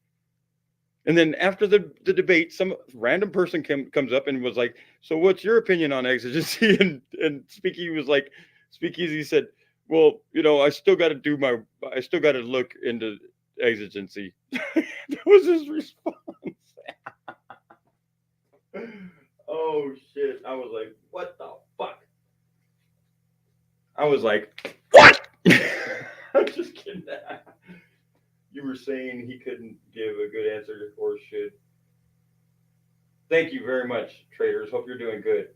Speaker 1: And then after the debate, some random person comes up and was like, so what's your opinion on exigency? And Speakeasy said, well, I still got to look into exigency. That was his response. Oh shit. I was like, what the fuck? I was like, what? I'm just kidding. You were saying he couldn't give a good answer, or should. Thank you very much, traders. Hope you're doing good.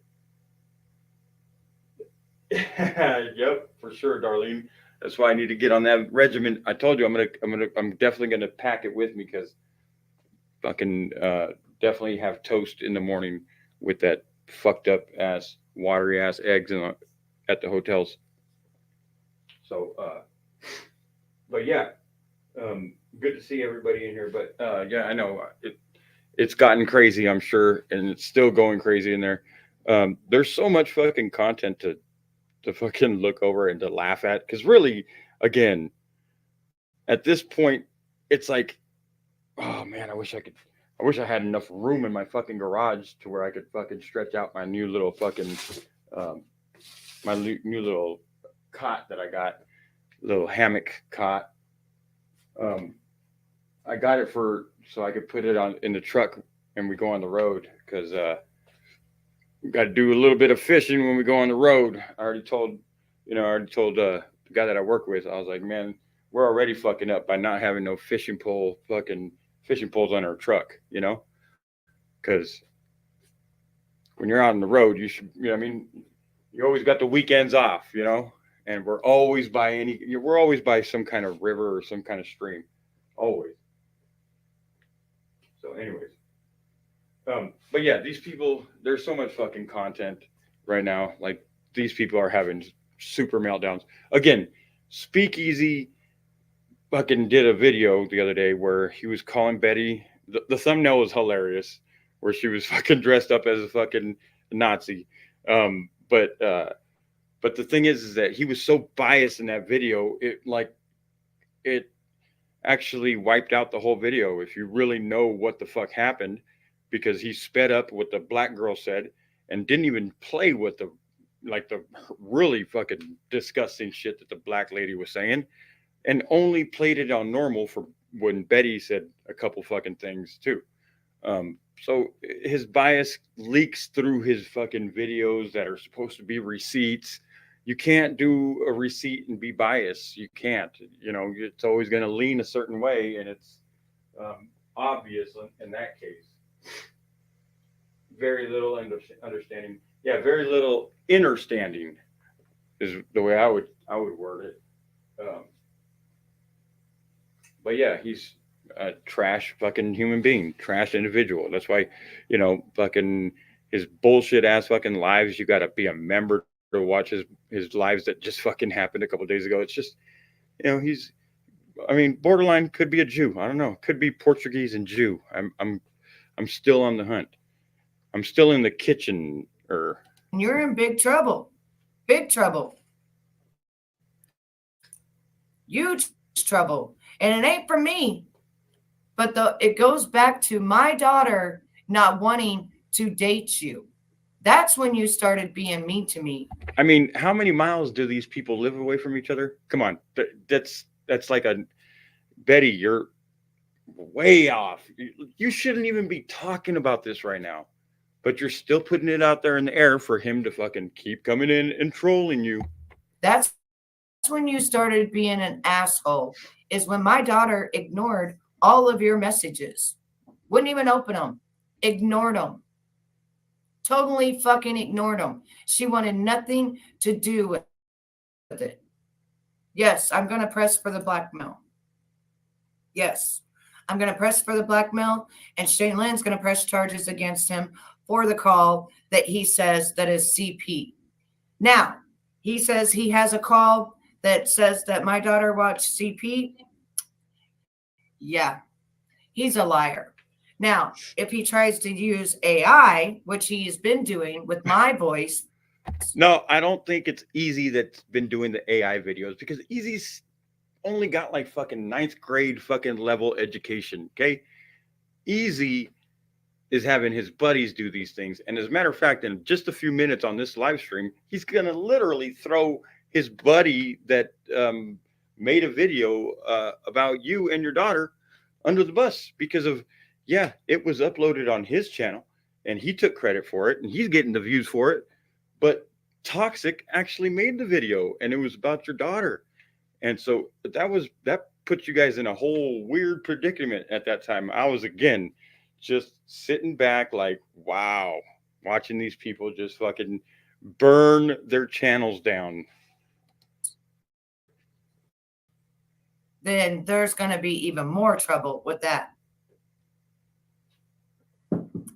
Speaker 1: Yep, for sure, Darlene. That's why I need to get on that regimen. I told you I'm definitely gonna pack it with me, because fucking definitely have toast in the morning with that fucked up ass watery ass eggs at the hotels. So but yeah. Good to see everybody in here, but yeah, I know it's gotten crazy, I'm sure, and it's still going crazy in there. There's so much fucking content to fucking look over and to laugh at, because really, again, at this point, it's like, oh man, I wish I had enough room in my fucking garage to where I could fucking stretch out my new little fucking new little cot that I got, little hammock cot. I got it so I could put it in the truck and we go on the road, because we got to do a little bit of fishing when we go on the road. I already told the guy that I work with, I was like, man, we're already fucking up by not having no fishing poles on our truck, because when you're out on the road, you should, you always got the weekends off, you know, and we're always by some kind of river or some kind of stream, always. So, anyways, but yeah, these people, there's so much fucking content right now. Like these people are having super meltdowns. Again, Speakeasy fucking did a video the other day where he was calling Betty. The thumbnail was hilarious, where she was fucking dressed up as a fucking Nazi. But the thing is that he was so biased in that video, it actually wiped out the whole video if you really know what the fuck happened, because he sped up what the black girl said and didn't even play with the really fucking disgusting shit that the black lady was saying, and only played it on normal for when Betty said a couple fucking things too. So his bias leaks through his fucking videos that are supposed to be receipts. You can't do a receipt and be biased. You can't. You know, it's always going to lean a certain way, and it's obvious in that case. Very little understanding. Yeah, very little understanding is the way I would word it. But yeah, he's a trash fucking human being, trash individual. That's why, you know, fucking his bullshit ass fucking lives. You got to be a member to watch his lives that just fucking happened a couple of days ago. It's just, you know, borderline could be a Jew. I don't know. Could be Portuguese and Jew. I'm still on the hunt. I'm still in the kitchen.
Speaker 2: You're in big trouble. Big trouble. Huge trouble. And it ain't for me. But it goes back to my daughter not wanting to date you. That's when you started being mean to me.
Speaker 1: I mean, how many miles do these people live away from each other? Come on. That's like Betty, you're way off. You shouldn't even be talking about this right now. But you're still putting it out there in the air for him to fucking keep coming in and trolling you.
Speaker 2: That's when you started being an asshole, is when my daughter ignored all of your messages. Wouldn't even open them. Ignored them. Totally fucking ignored them. She wanted nothing to do with it. Yes, I'm going to press for the blackmail. Yes, I'm going to press for the blackmail, and Shane Lynn's going to press charges against him for the call that he says that is CP. Now, he says he has a call that says that my daughter watched CP. Yeah, he's a liar. Now, if he tries to use AI, which he has been doing with my voice.
Speaker 1: No, I don't think it's Easy that's been doing the AI videos, because Easy's only got like fucking 9th grade fucking level education. Okay. Easy is having his buddies do these things. And as a matter of fact, in just a few minutes on this live stream, he's going to literally throw his buddy that made a video about you and your daughter under the bus because of, yeah, it was uploaded on his channel and he took credit for it and he's getting the views for it. But Toxic actually made the video and it was about your daughter. And so that put you guys in a whole weird predicament at that time. I was, again, just sitting back like, wow, watching these people just fucking burn their channels down.
Speaker 2: Then there's going to be even more trouble with that.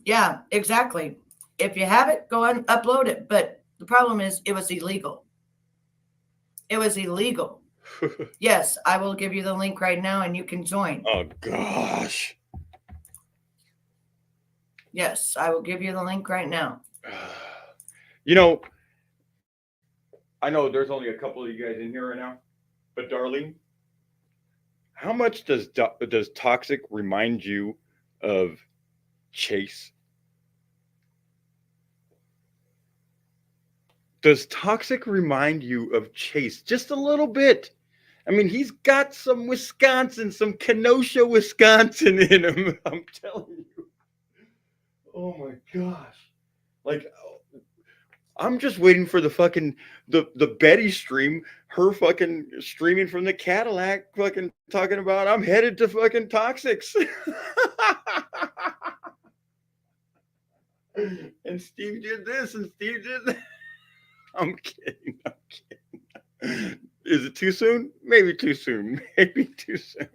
Speaker 2: Yeah, exactly. If you have it, go and upload it. But the problem is it was illegal. It was illegal. Yes, I will give you the link right now and you can join.
Speaker 1: Oh, gosh.
Speaker 2: Yes, I will give you the link right now.
Speaker 1: You know, I know there's only a couple of you guys in here right now, but Darlene, how much does Toxic remind you of Chase? Does Toxic remind you of Chase? Just a little bit. I mean, he's got some Kenosha, Wisconsin in him. I'm telling you. Oh my gosh. Like, I'm just waiting for the fucking, the Betty stream, her fucking streaming from the Cadillac, fucking talking about, I'm headed to fucking Toxics. And Steve did this and Steve did that. I'm kidding. I'm kidding. Is it too soon? Maybe too soon. Maybe too soon.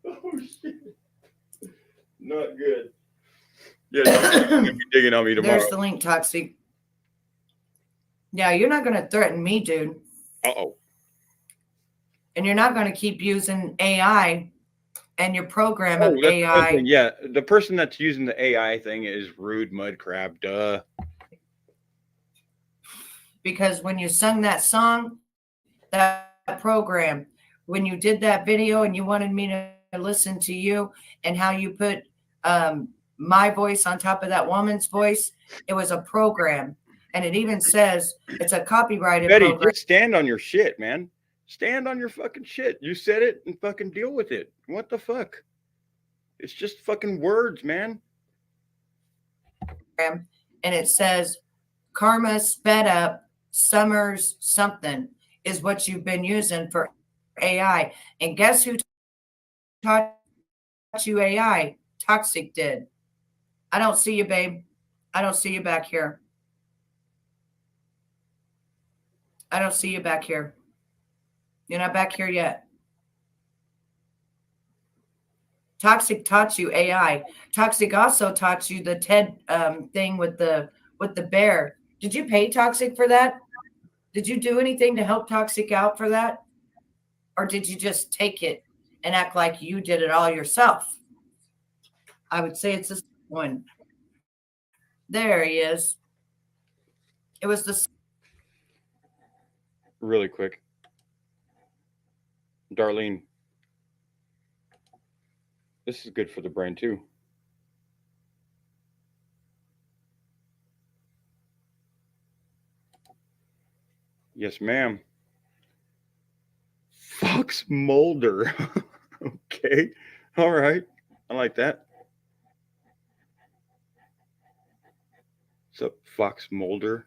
Speaker 1: Oh shit! Not good. Yeah, you're gonna be digging on me tomorrow.
Speaker 2: There's the link, Toxic. Yeah, you're not going to threaten me, dude.
Speaker 1: Uh-oh.
Speaker 2: And you're not going to keep using AI and your program of
Speaker 1: Oh, that's the other
Speaker 2: AI.
Speaker 1: thing. Yeah, the person that's using the AI thing is rude mud crab. Duh.
Speaker 2: Because when you sung that song, that program, when you did that video and you wanted me to listen to you and how you put my voice on top of that woman's voice, it was a program. And it even says it's a copyrighted
Speaker 1: Betty,
Speaker 2: program.
Speaker 1: just stand on your shit, man. Stand on your fucking shit. You said it and fucking deal with it. What the fuck? It's just fucking words, man.
Speaker 2: And it says karma sped up Summers something is what you've been using for AI. And guess who taught you AI? Toxic did. I don't see you, babe. I don't see you back here. I don't see you back here. You're not back here yet. Toxic taught you AI. Toxic also taught you the TED thing with the bear. Did you pay Toxic for that? Did you do anything to help Toxic out for that? Or did you just take it and act like you did it all yourself? I would say it's this one. There he is. It was the
Speaker 1: Really quick. Darlene, this is good for the brain too. Yes, ma'am. Fox Mulder. Okay. All right. I like that. So Fox Mulder.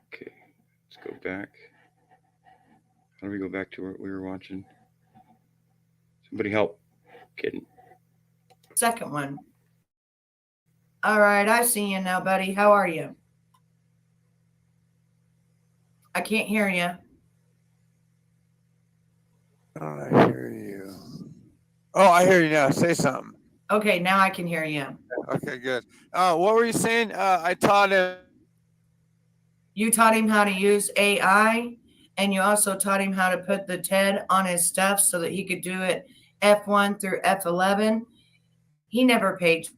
Speaker 1: Okay. Let's go back. How do we go back to what we were watching? Somebody help. Kidding.
Speaker 2: second one. All right, I see you now, buddy. How are you? I can't hear you.
Speaker 4: I hear you. Oh, I hear you now. Say something.
Speaker 2: Okay, now I can hear you.
Speaker 4: Okay, good. What were you saying? I taught him.
Speaker 2: You taught him how to use AI, and you also taught him how to put the TED on his stuff so that he could do it F1 through F11. He never paid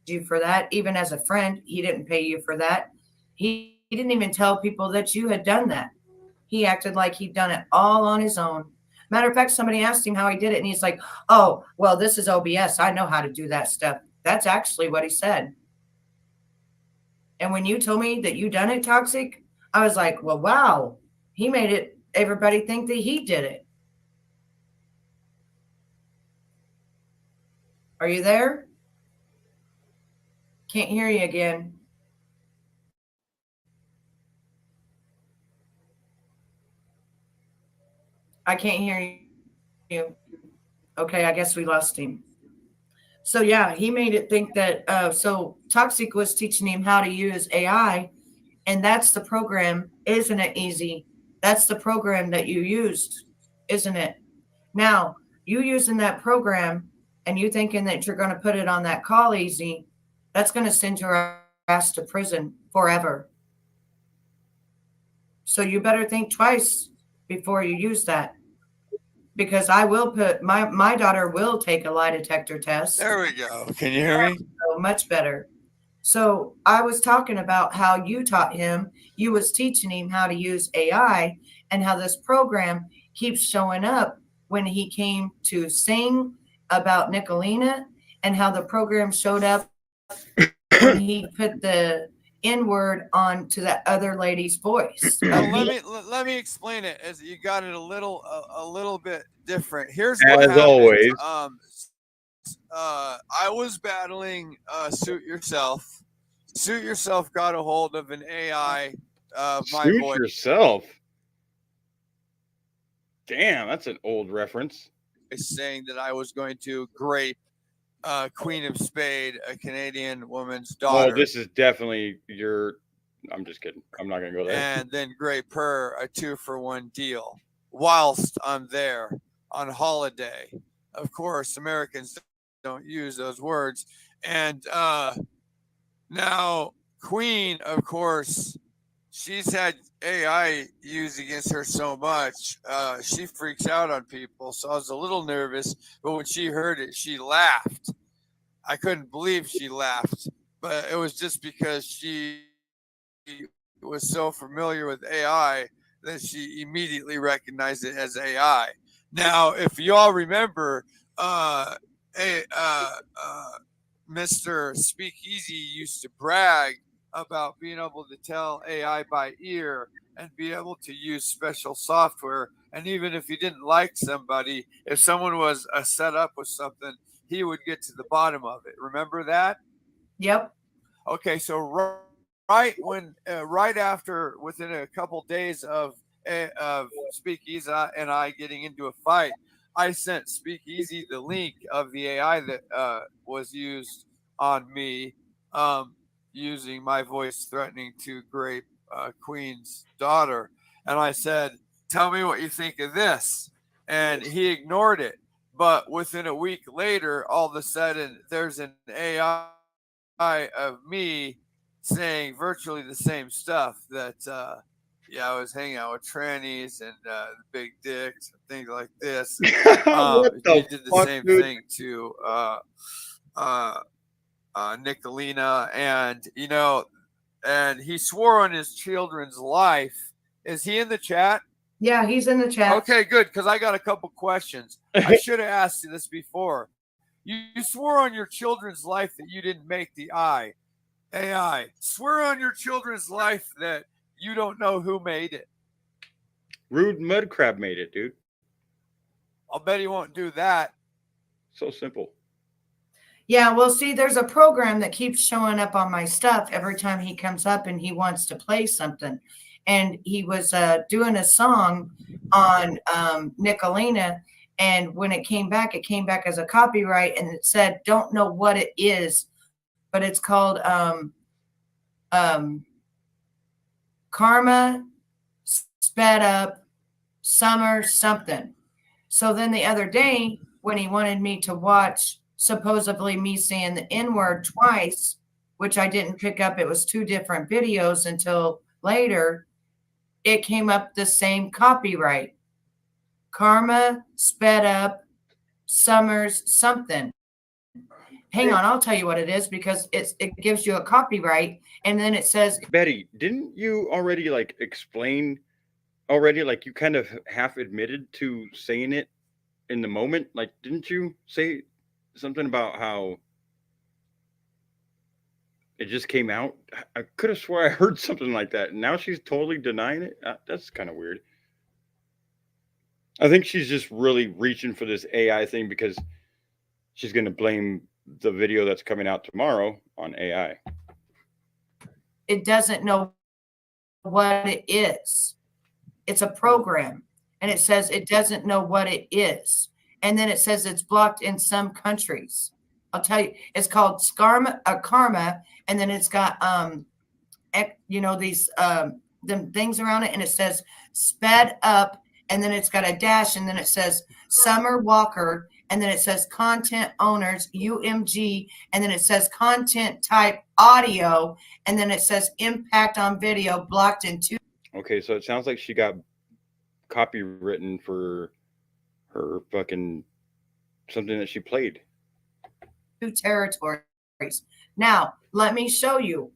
Speaker 2: you for that. Even as a friend, he didn't pay you for that. He didn't even tell people that you had done that. He acted like he'd done it all on his own. Matter of fact, somebody asked him how he did it, and he's like, oh, well, this is OBS. I know how to do that stuff. That's actually what he said. And when you told me that you done it, Toxic, I was like, well, wow. He made it everybody think that he did it. Are you there? Can't hear you again. I can't hear you. Okay, I guess we lost him. So yeah, he made it think that, so Toxic was teaching him how to use AI, and that's the program, isn't it, Easy? That's the program that you used, isn't it? Now, you using that program and you thinking that you're going to put it on that call, Easy, that's going to send your ass to prison forever. So you better think twice before you use that. Because I will put my daughter will take a lie detector test.
Speaker 4: There we go. Can you hear me?
Speaker 2: So much better. So I was talking about how you taught him, you was teaching him how to use AI and how this program keeps showing up when he came to sing about Nicolina and how the program showed up when he put the N-word onto that other lady's voice.
Speaker 4: Well, let me explain it as you got it a little bit different. Here's what
Speaker 1: As
Speaker 4: happened.
Speaker 1: always.
Speaker 4: I was battling Suit Yourself. Suit Yourself got a hold of an AI my
Speaker 1: Shoot
Speaker 4: voice
Speaker 1: yourself. Damn, that's an old reference.
Speaker 4: saying that I was going to grape Queen of Spade, a Canadian woman's
Speaker 1: Oh,
Speaker 4: daughter.
Speaker 1: this is definitely your. I'm just kidding. I'm not gonna go there.
Speaker 4: And then Grey Purr, a 2-for-1 deal. Whilst I'm there on holiday, of course, Americans don't use those words. And now Queen, of course, she's had AI used against her so much, she freaks out on people. So I was a little nervous, but when she heard it, she laughed. I couldn't believe she laughed, but it was just because she was so familiar with AI that she immediately recognized it as AI. Now, if you all remember, Mr. Speakeasy used to brag about being able to tell AI by ear and be able to use special software. And even if he didn't like somebody, if someone was set up with something, he would get to the bottom of it. Remember that?
Speaker 2: Yep.
Speaker 4: Okay, so right after, within a couple days of Speakeasy and I getting into a fight, I sent Speakeasy the link of the AI that was used on me, using my voice threatening to grape Queen's daughter, and I said, "Tell me what you think of this," and he ignored it. But within a week later, all of a sudden, there's an AI of me saying virtually the same stuff that I was hanging out with trannies and big dicks and things like this.
Speaker 1: What
Speaker 4: He
Speaker 1: the
Speaker 4: did the
Speaker 1: fuck,
Speaker 4: same
Speaker 1: dude?
Speaker 4: thing to Nicolina, and he swore on his children's life. Is he in the chat?
Speaker 2: Yeah, he's in the chat.
Speaker 4: Okay, good, because I got a couple questions. I should have asked you this before. You swore on your children's life that you didn't make the AI. Swear on your children's life that you don't know who made it.
Speaker 1: Rude Mudcrab made it, dude.
Speaker 4: I'll bet he won't do that.
Speaker 1: So simple.
Speaker 2: Yeah, well, see, there's a program that keeps showing up on my stuff every time he comes up and he wants to play something. And he was doing a song on Nicolina. And when it came back as a copyright, and it said, "Don't know what it is," but it's called Karma Sped Up Summer something. So then the other day, when he wanted me to watch supposedly me saying the N-word twice, which I didn't pick up, it was 2 different videos until later, it came up the same copyright. Karma Sped Up Summers something. Hang on, I'll tell you what it is, because it gives you a copyright, and then it says,
Speaker 1: Betty, didn't you already explain already? You kind of half admitted to saying it in the moment. Didn't you say something about how it just came out? I could have swore I heard something like that. And now she's totally denying it. That's kind of weird. I think she's just really reaching for this AI thing because she's going to blame the video that's coming out tomorrow on AI.
Speaker 2: it doesn't know what it is. It's a program, and it says it doesn't know what it is. And then it says it's blocked in some countries. I'll tell you, it's called Karma, and then it's got these them things around it, and it says sped up, and then it's got a dash, and then it says Summer Walker, and then it says content owners UMG, and then it says content type audio, and then it says impact on video blocked in 2.
Speaker 1: Okay, so it sounds like she got copywritten for her fucking something that she played.
Speaker 2: Territories. Now, let me show you,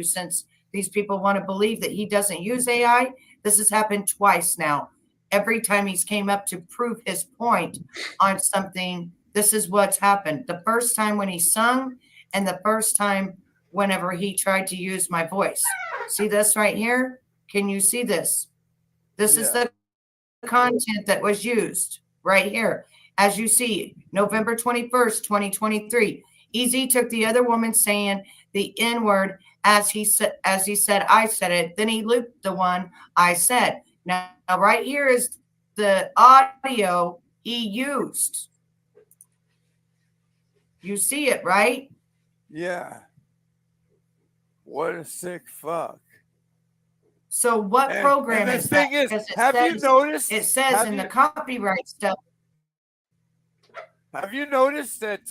Speaker 2: since these people want to believe that he doesn't use AI. This has happened twice now. Every time he's came up to prove his point on something, this is what's happened. The first time when he sung, and the first time whenever he tried to use my voice. See this right here? Can you see this? This is the content that was used right here. As you see, November 21st, 2023. Easy took the other woman saying the N-word as he said, I said it. Then he looped the one I said. Now right here is the audio he used. You see it, right?
Speaker 4: Yeah. What a sick fuck.
Speaker 2: So what program
Speaker 4: and
Speaker 2: is
Speaker 4: the thing
Speaker 2: that?
Speaker 4: is,
Speaker 2: Because it
Speaker 4: have you
Speaker 2: says-
Speaker 4: noticed?
Speaker 2: It says in the copyright stuff.
Speaker 4: Have you noticed that?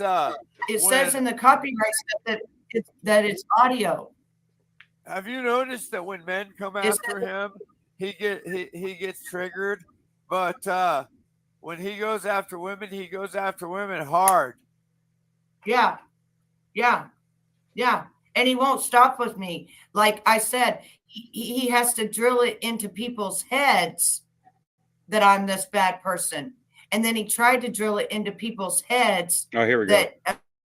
Speaker 2: It says in the copyright stuff that it's audio.
Speaker 4: Have you noticed that when men come
Speaker 2: Is
Speaker 4: after him, he gets triggered, but when he goes after women, he goes after women hard.
Speaker 2: Yeah. And he won't stop with me. Like I said, he has to drill it into people's heads that I'm this bad person. And then he tried to drill it into people's heads
Speaker 1: Oh, here we
Speaker 2: that,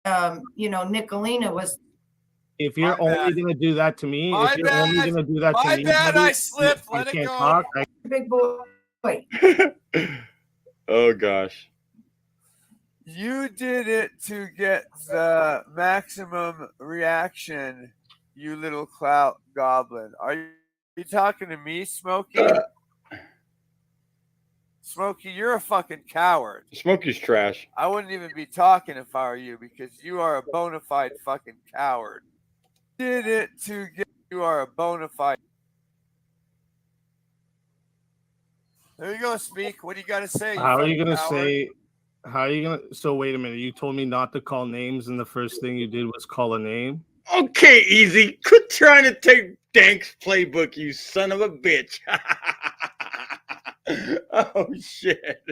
Speaker 2: Nicolina was.
Speaker 5: If you're only going to do that to me,
Speaker 4: My
Speaker 5: if you're only
Speaker 4: bad.
Speaker 5: going to do that to
Speaker 4: My
Speaker 5: me,
Speaker 4: bad,
Speaker 5: buddy,
Speaker 4: I slipped. Let it
Speaker 5: can't
Speaker 4: go.
Speaker 5: talk.
Speaker 2: Big boy.
Speaker 1: go. Oh gosh.
Speaker 4: You did it to get the maximum reaction, you little clout goblin. Are you talking to me, Smokey? Smokey, you're a fucking coward.
Speaker 1: Smokey's trash.
Speaker 4: I wouldn't even be talking if I were you because you are a bona fide fucking coward. Did it to get you are a bona fide. There you go, Speak. What do you got to say?
Speaker 5: How are you going to
Speaker 4: coward?
Speaker 5: say? How are you going to? So wait a minute. You told me not to call names, and the first thing you did was call a name.
Speaker 1: Okay, easy. Quit trying to take Dank's playbook, you son of a bitch. Oh shit.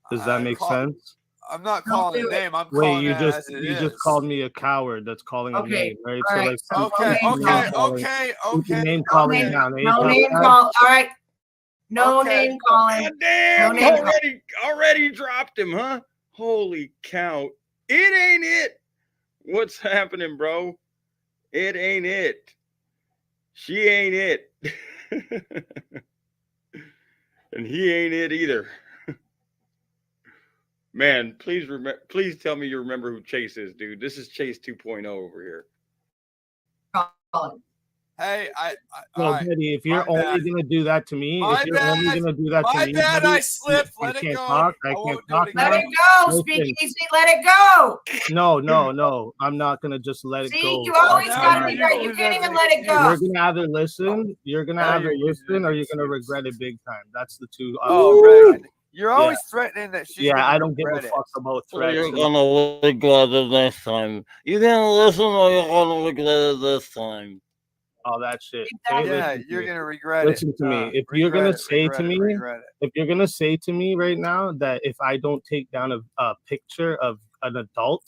Speaker 5: Does that make sense?
Speaker 4: I'm not calling a name. I'm
Speaker 5: Wait,
Speaker 4: calling
Speaker 5: you
Speaker 4: it
Speaker 5: just
Speaker 4: as it
Speaker 5: you
Speaker 4: is.
Speaker 5: just called me a coward. That's calling a
Speaker 2: Okay,
Speaker 5: name, right?
Speaker 2: all right,
Speaker 5: So
Speaker 4: Okay, okay.
Speaker 5: name calling
Speaker 2: name-
Speaker 5: now.
Speaker 2: No name call. All right. No
Speaker 4: Okay.
Speaker 2: name calling.
Speaker 1: God damn,
Speaker 2: No name
Speaker 1: already dropped him, huh? Holy cow. It ain't it. What's happening, bro? It ain't it. She ain't it. And he ain't it either. Man, please tell me you remember who Chase is, dude. This is Chase 2.0 over here.
Speaker 4: Hey,
Speaker 5: So,
Speaker 4: all right.
Speaker 5: Betty, if you're
Speaker 4: My
Speaker 5: only
Speaker 4: bad.
Speaker 5: going to do that to me,
Speaker 4: My
Speaker 5: if you're only
Speaker 4: bad.
Speaker 5: going to do that to
Speaker 4: My
Speaker 5: me,
Speaker 4: bad,
Speaker 5: buddy,
Speaker 4: I slipped.
Speaker 5: I
Speaker 4: Let it
Speaker 5: can't
Speaker 4: go.
Speaker 5: talk.
Speaker 4: I
Speaker 5: I
Speaker 4: won't
Speaker 5: can't
Speaker 4: do it
Speaker 5: talk
Speaker 4: again.
Speaker 2: Let
Speaker 5: now.
Speaker 2: it go.
Speaker 5: Listen.
Speaker 2: Speak easy. Let it go.
Speaker 5: No. I'm not going to just let it
Speaker 2: See,
Speaker 5: go.
Speaker 2: you always
Speaker 4: Now
Speaker 2: got to
Speaker 4: you
Speaker 2: be right.
Speaker 4: do
Speaker 2: You can't
Speaker 4: that
Speaker 2: even let it
Speaker 4: thing.
Speaker 2: go.
Speaker 5: You're going to either listen,
Speaker 4: Now you're using
Speaker 5: or
Speaker 4: an
Speaker 5: you're going to
Speaker 4: excuse.
Speaker 5: regret it big time. That's the two.
Speaker 4: Oh, right. You're always threatening that she's
Speaker 5: Yeah,
Speaker 4: gonna
Speaker 5: I don't give a
Speaker 4: regret it.
Speaker 5: fuck about
Speaker 6: So
Speaker 5: threats.
Speaker 6: you're gonna regret it next time. You're gonna listen or you're gonna regret it this time.
Speaker 5: All that shit.
Speaker 2: Exactly.
Speaker 5: Okay,
Speaker 4: Yeah,
Speaker 5: listen to
Speaker 4: you're
Speaker 5: me.
Speaker 4: gonna regret
Speaker 5: Listen
Speaker 4: it.
Speaker 5: to me. If you're
Speaker 4: Regret
Speaker 5: gonna
Speaker 4: it,
Speaker 5: say
Speaker 4: regret
Speaker 5: to
Speaker 4: it,
Speaker 5: me,
Speaker 4: regret it.
Speaker 5: if you're gonna say to me right now that if I don't take down a picture of an adult,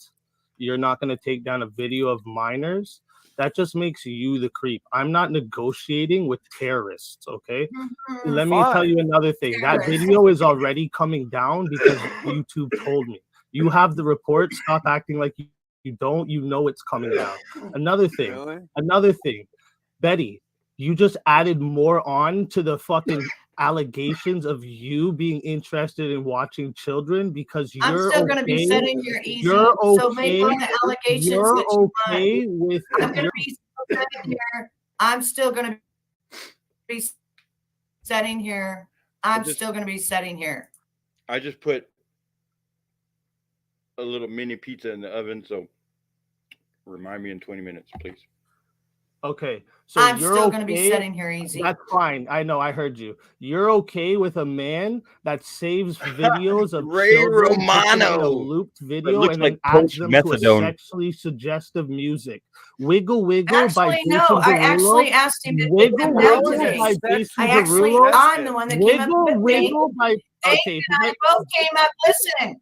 Speaker 5: you're not gonna take down a video of minors, that just makes you the creep. I'm not negotiating with terrorists, okay? Let me tell
Speaker 4: Fine.
Speaker 5: you another thing. That
Speaker 2: Terrorists.
Speaker 5: video is already coming down because YouTube told me. You have the report. Stop acting like you don't. You know it's coming down. Another thing. Betty, you just added more on to the fucking allegations of you being interested in watching children because you're
Speaker 2: I'm still going to be
Speaker 5: okay-
Speaker 2: sitting here easy.
Speaker 5: You're
Speaker 2: So make all
Speaker 5: okay.
Speaker 2: the allegations
Speaker 5: You're
Speaker 2: that you want.
Speaker 5: okay with
Speaker 2: I'm going to be sitting here. I'm still going to be sitting here. I'm still going to be sitting here.
Speaker 1: I just put a little mini pizza in the oven, so remind me in 20 minutes, please.
Speaker 5: Okay, so
Speaker 2: I'm
Speaker 5: you're
Speaker 2: still going to be
Speaker 5: okay?
Speaker 2: sitting here easy.
Speaker 5: That's fine. I know. I heard you. You're okay with a man that saves videos of
Speaker 1: Ray
Speaker 5: children taken in
Speaker 1: Romano.
Speaker 5: a looped video
Speaker 6: looks
Speaker 5: and then
Speaker 6: like
Speaker 5: adds
Speaker 6: Coach
Speaker 5: them to a
Speaker 6: Methadone.
Speaker 5: sexually suggestive music. Wiggle Wiggle by
Speaker 2: Actually,
Speaker 5: Jason
Speaker 2: no. I
Speaker 5: Derulo.
Speaker 2: actually asked him to take
Speaker 5: Wiggle
Speaker 2: them down
Speaker 5: Wiggle
Speaker 2: today.
Speaker 5: by Jason
Speaker 2: I actually,
Speaker 5: Derulo.
Speaker 2: I'm the one that came up
Speaker 5: Wiggle
Speaker 2: with me.
Speaker 5: Wiggle by.
Speaker 2: Dank
Speaker 5: Okay,
Speaker 2: and I both came up. Listen.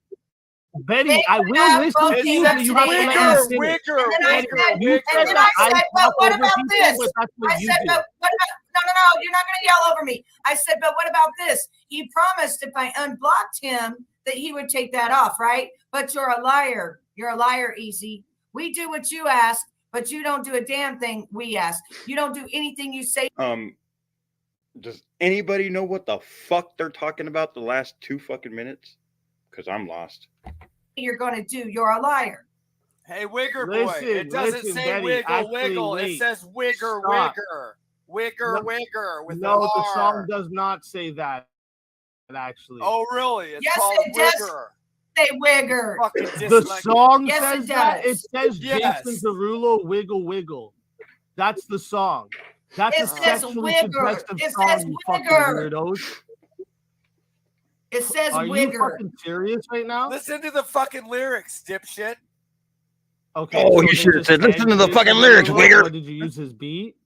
Speaker 5: Betty,
Speaker 2: Dank
Speaker 5: I
Speaker 2: and
Speaker 5: will
Speaker 2: I
Speaker 5: listen
Speaker 2: both
Speaker 5: to
Speaker 2: came
Speaker 5: you,
Speaker 2: up
Speaker 5: but you
Speaker 2: today
Speaker 5: have to
Speaker 2: and
Speaker 5: let
Speaker 2: asked.
Speaker 5: me finish.
Speaker 2: And then I said,
Speaker 5: You said that I
Speaker 2: but
Speaker 5: talk
Speaker 2: what
Speaker 5: over
Speaker 2: about
Speaker 5: people,
Speaker 2: this?
Speaker 5: but that's what
Speaker 2: I
Speaker 5: you
Speaker 2: said,
Speaker 5: do.
Speaker 2: but what about, no, you're not going to yell over me. I said, but what about this? He promised if I unblocked him that he would take that off, right? But you're a liar. You're a liar, Easy. We do what you ask, but you don't do a damn thing we ask. You don't do anything you say.
Speaker 1: Does anybody know what the fuck they're talking about the last 2 fucking minutes? Because I'm lost.
Speaker 2: You're going to do. You're a liar.
Speaker 4: Hey, Wigger boy.
Speaker 5: Listen,
Speaker 4: It doesn't
Speaker 5: listen,
Speaker 4: say
Speaker 5: Betty,
Speaker 4: wiggle,
Speaker 5: actually,
Speaker 4: wiggle. It
Speaker 5: wait.
Speaker 4: says wigger,
Speaker 5: Stop.
Speaker 4: wigger. Wigger,
Speaker 5: No,
Speaker 4: wigger with
Speaker 5: No,
Speaker 4: an
Speaker 5: the
Speaker 4: R.
Speaker 5: song does not say that, actually.
Speaker 4: Oh, really? It's
Speaker 2: Yes,
Speaker 4: called
Speaker 2: it does.
Speaker 4: wigger.
Speaker 2: say wigger.
Speaker 4: Fucking
Speaker 5: The
Speaker 4: dyslexic.
Speaker 5: song
Speaker 2: Yes,
Speaker 5: says
Speaker 2: it
Speaker 5: that. It
Speaker 2: does.
Speaker 5: says
Speaker 4: Yes.
Speaker 5: Jason Derulo wiggle wiggle. That's the song. That's
Speaker 2: It
Speaker 5: a
Speaker 2: says
Speaker 5: sexually
Speaker 2: wigger.
Speaker 5: suggestive
Speaker 2: It
Speaker 5: song,
Speaker 2: says
Speaker 5: you fucking
Speaker 2: wigger.
Speaker 5: weirdos.
Speaker 2: It says
Speaker 5: Are you
Speaker 2: wigger.
Speaker 5: fucking serious right now?
Speaker 4: Listen to the fucking lyrics, dipshit.
Speaker 5: Okay.
Speaker 6: Oh,
Speaker 5: so
Speaker 6: you
Speaker 5: they
Speaker 6: should have
Speaker 5: just
Speaker 6: said, listen
Speaker 5: tagged
Speaker 6: to the
Speaker 5: Jason
Speaker 6: fucking lyrics,
Speaker 5: Derulo,
Speaker 6: wigger.
Speaker 5: But did you use his beat?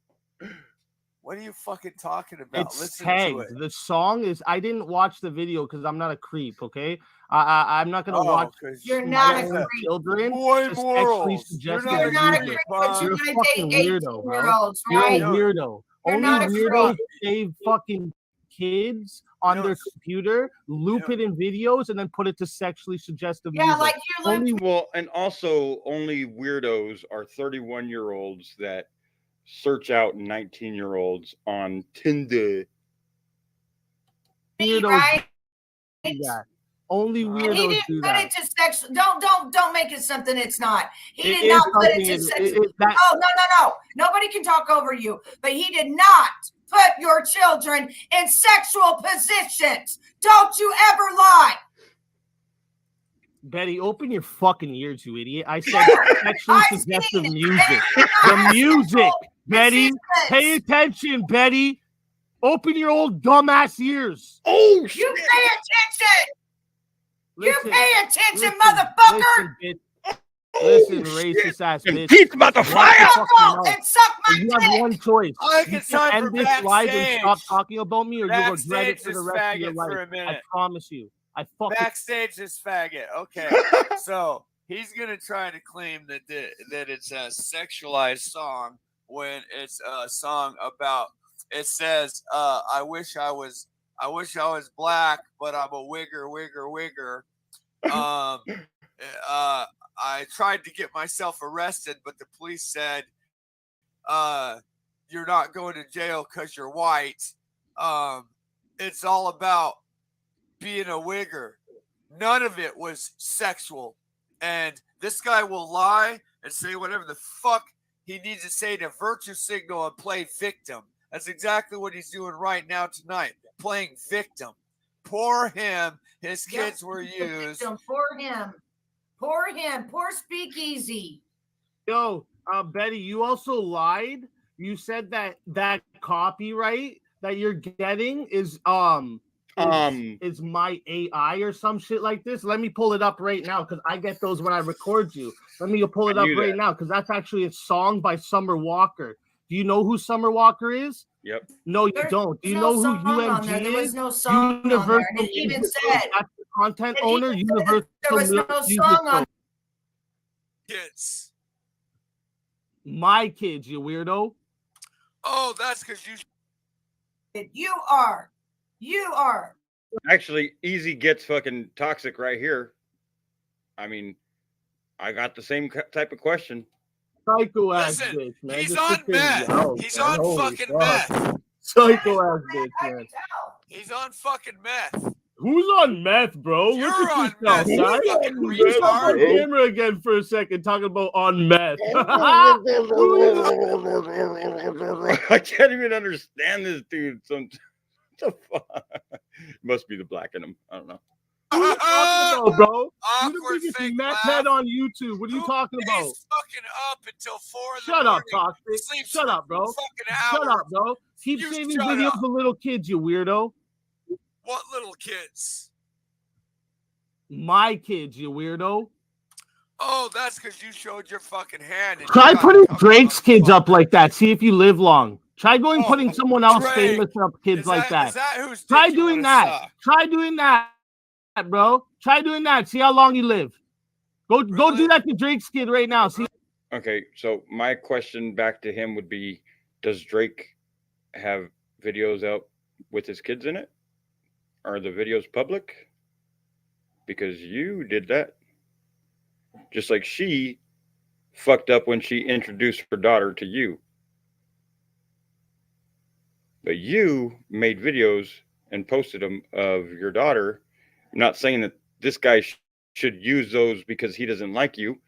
Speaker 4: What are you fucking talking about?
Speaker 5: It's
Speaker 4: Listen
Speaker 5: tagged.
Speaker 4: to it.
Speaker 5: The song is. I didn't watch the video because I'm not a creep. Okay. I'm not gonna watch.
Speaker 4: 'cause
Speaker 2: You're
Speaker 4: you
Speaker 2: not a
Speaker 4: guys
Speaker 5: my own
Speaker 4: have
Speaker 2: creep.
Speaker 5: children
Speaker 4: boy
Speaker 5: to sexually
Speaker 4: morals.
Speaker 5: suggest
Speaker 4: You're not
Speaker 2: You're
Speaker 4: a
Speaker 2: not a
Speaker 4: creep,
Speaker 2: creep, but
Speaker 5: You're
Speaker 2: you're
Speaker 5: a
Speaker 2: gonna
Speaker 5: fucking
Speaker 2: date
Speaker 5: weirdo, bro.
Speaker 2: 18-year-olds,
Speaker 5: You're
Speaker 2: right?
Speaker 5: a weirdo.
Speaker 2: You're
Speaker 5: Only
Speaker 2: not a
Speaker 5: weirdos
Speaker 2: creep.
Speaker 5: save fucking kids on
Speaker 4: You
Speaker 5: their
Speaker 4: don't-
Speaker 5: computer, loop
Speaker 4: you
Speaker 5: it in videos, and then put it to sexually suggestive
Speaker 2: Yeah,
Speaker 5: music.
Speaker 2: like you look.
Speaker 5: Only
Speaker 1: Well, and also only weirdos are 31-year-olds that search out 19-year-olds on Tinder.
Speaker 2: Me,
Speaker 5: weirdos
Speaker 2: right?
Speaker 5: do that. Only
Speaker 2: And he
Speaker 5: weirdos
Speaker 2: didn't
Speaker 5: do
Speaker 2: put
Speaker 5: that.
Speaker 2: it to sex. Don't make it something it's not. He
Speaker 5: It
Speaker 2: did
Speaker 5: is
Speaker 2: not put it
Speaker 5: something.
Speaker 2: to sex.
Speaker 5: That,
Speaker 2: Oh no. Nobody can talk over you. But he did not put your children in sexual positions. Don't you ever lie.
Speaker 5: Betty, open your fucking ears, you idiot. I said
Speaker 2: No,
Speaker 5: sexually
Speaker 2: I've
Speaker 5: suggestive
Speaker 2: seen it.
Speaker 5: music.
Speaker 2: And you
Speaker 5: The
Speaker 2: don't have
Speaker 5: music,
Speaker 2: sexual
Speaker 5: Betty.
Speaker 2: positions.
Speaker 5: Pay attention, Betty. Open your old dumbass ears.
Speaker 1: Oh,
Speaker 2: You
Speaker 1: shit.
Speaker 2: pay attention.
Speaker 5: Listen,
Speaker 2: You pay attention,
Speaker 5: listen,
Speaker 2: motherfucker.
Speaker 5: Listen, bitch. Listen,
Speaker 1: Oh,
Speaker 5: racist
Speaker 1: shit.
Speaker 5: ass
Speaker 1: And
Speaker 5: bitch.
Speaker 1: Pete's about to
Speaker 5: Watch
Speaker 1: fire.
Speaker 5: your
Speaker 2: Suck
Speaker 5: fucking
Speaker 2: off
Speaker 5: mouth.
Speaker 2: and suck my
Speaker 5: You have
Speaker 2: dick.
Speaker 5: one choice.
Speaker 4: I think
Speaker 5: You
Speaker 4: it's
Speaker 5: can
Speaker 4: time
Speaker 5: end
Speaker 4: for
Speaker 5: this live and
Speaker 4: backstage.
Speaker 5: stop talking about me, or you'll regret it
Speaker 4: Backstage
Speaker 5: for the
Speaker 4: is
Speaker 5: rest of your
Speaker 4: faggot
Speaker 5: life.
Speaker 4: for a
Speaker 5: I
Speaker 4: minute.
Speaker 5: promise you. I fucking
Speaker 4: Backstage is faggot. Okay, so he's gonna try to claim that that it's a sexualized song when it's a song about. It says, "I wish I was black, but I'm a wigger." I tried to get myself arrested, but the police said, "You're not going to jail because you're white." It's all about being a wigger. None of it was sexual. And this guy will lie and say whatever the fuck he needs to say to virtue signal and play victim. That's exactly what he's doing right now tonight, playing victim. Poor him. His kids were used.
Speaker 2: Poor him. Poor Speakeasy.
Speaker 5: Yo, Betty, you also lied. You said that copyright that you're getting is my AI or some shit like this. Let me pull it up right now because I get those when I record you. Let me pull it up right now because that's actually a song by Summer Walker. Do you know who Summer Walker is?
Speaker 1: Yep.
Speaker 5: No, you don't. Do you know who UMG is?
Speaker 2: There was no song on there. And it even said
Speaker 5: that's the content owner. Universal
Speaker 2: there was no
Speaker 5: Music
Speaker 2: song on.
Speaker 4: Kids.
Speaker 5: My kids, you weirdo.
Speaker 4: Oh, that's because
Speaker 2: You are.
Speaker 1: Actually, Easy gets fucking toxic right here. I mean, I got the same type of question.
Speaker 5: Psycho ass
Speaker 4: Listen,
Speaker 5: bitch, man.
Speaker 4: he's
Speaker 5: Just
Speaker 4: on
Speaker 5: continue.
Speaker 4: meth.
Speaker 5: Oh,
Speaker 4: He's
Speaker 5: man.
Speaker 4: on
Speaker 5: Holy
Speaker 4: fucking
Speaker 5: fuck.
Speaker 4: meth.
Speaker 5: Psycho ass bitch, man.
Speaker 4: He's on fucking meth.
Speaker 5: Who's on meth, bro?
Speaker 4: You're
Speaker 5: Look
Speaker 4: on
Speaker 5: at yourself,
Speaker 4: meth,
Speaker 5: guys.
Speaker 4: you fucking
Speaker 5: Look up on
Speaker 4: retard.
Speaker 5: camera again for a second, talking about on meth.
Speaker 1: I can't even understand this dude. What the fuck? Must be the black in him. I don't know.
Speaker 5: What are you talking about, bro? You the
Speaker 4: Awkward
Speaker 5: biggest
Speaker 4: fake
Speaker 5: meth
Speaker 4: laugh.
Speaker 5: head on YouTube. What are you
Speaker 4: Who
Speaker 5: talking about?
Speaker 4: stays fucking up until 4 in the
Speaker 5: Shut
Speaker 4: morning.
Speaker 5: up, Toxic.
Speaker 4: Sleeps
Speaker 5: Shut
Speaker 4: for
Speaker 5: up, bro.
Speaker 4: fucking
Speaker 5: Shut
Speaker 4: hours.
Speaker 5: up, bro. Keep
Speaker 4: You
Speaker 5: saving
Speaker 4: shut
Speaker 5: videos
Speaker 4: up.
Speaker 5: of little kids, you weirdo.
Speaker 4: What little kids?
Speaker 5: My kids, you weirdo.
Speaker 4: Oh, that's because you showed your fucking hand. And
Speaker 5: Try
Speaker 4: you got
Speaker 5: putting
Speaker 4: covered
Speaker 5: Drake's
Speaker 4: on
Speaker 5: kids up
Speaker 4: fucking-
Speaker 5: like that. See if you live long. Try going
Speaker 4: Oh,
Speaker 5: putting someone else
Speaker 4: Drake.
Speaker 5: famous up kids
Speaker 4: Is
Speaker 5: like that.
Speaker 4: Is that who's
Speaker 5: Try doing that. Try doing that, bro. Try doing that. See how long you live. Go
Speaker 4: Really?
Speaker 5: do that to Drake's kid right now. See.
Speaker 1: Okay, so my question back to him would be, does Drake have videos out with his kids in it? Are the videos public? Because you did that. Just like she fucked up when she introduced her daughter to you. But you made videos and posted them of your daughter. I'm not saying that this guy should use those because he doesn't like you. I'm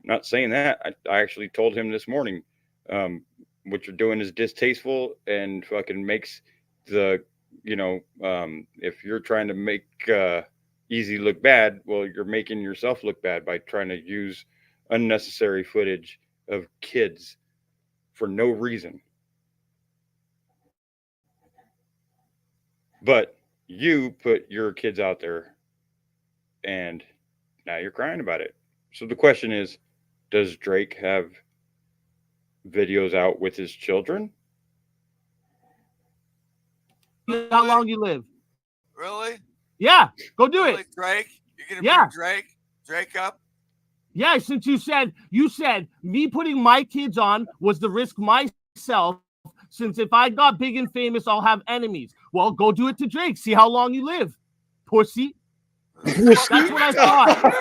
Speaker 1: not saying that. I actually told him this morning, what you're doing is distasteful and fucking makes the, if you're trying to make, Easy look bad. Well, you're making yourself look bad by trying to use unnecessary footage of kids for no reason. But you put your kids out there and now you're crying about it. So the question is, does Drake have videos out with his children?
Speaker 5: How long you live?
Speaker 4: Really?
Speaker 5: Yeah, go do
Speaker 4: Really,
Speaker 5: it.
Speaker 4: Drake? You're gonna
Speaker 5: Yeah.
Speaker 4: bring Drake up?
Speaker 5: Yeah, since you said me putting my kids on was the risk myself. Since if I got big and famous, I'll have enemies. Well, go do it to Drake. See how long you live, pussy. That's what I thought.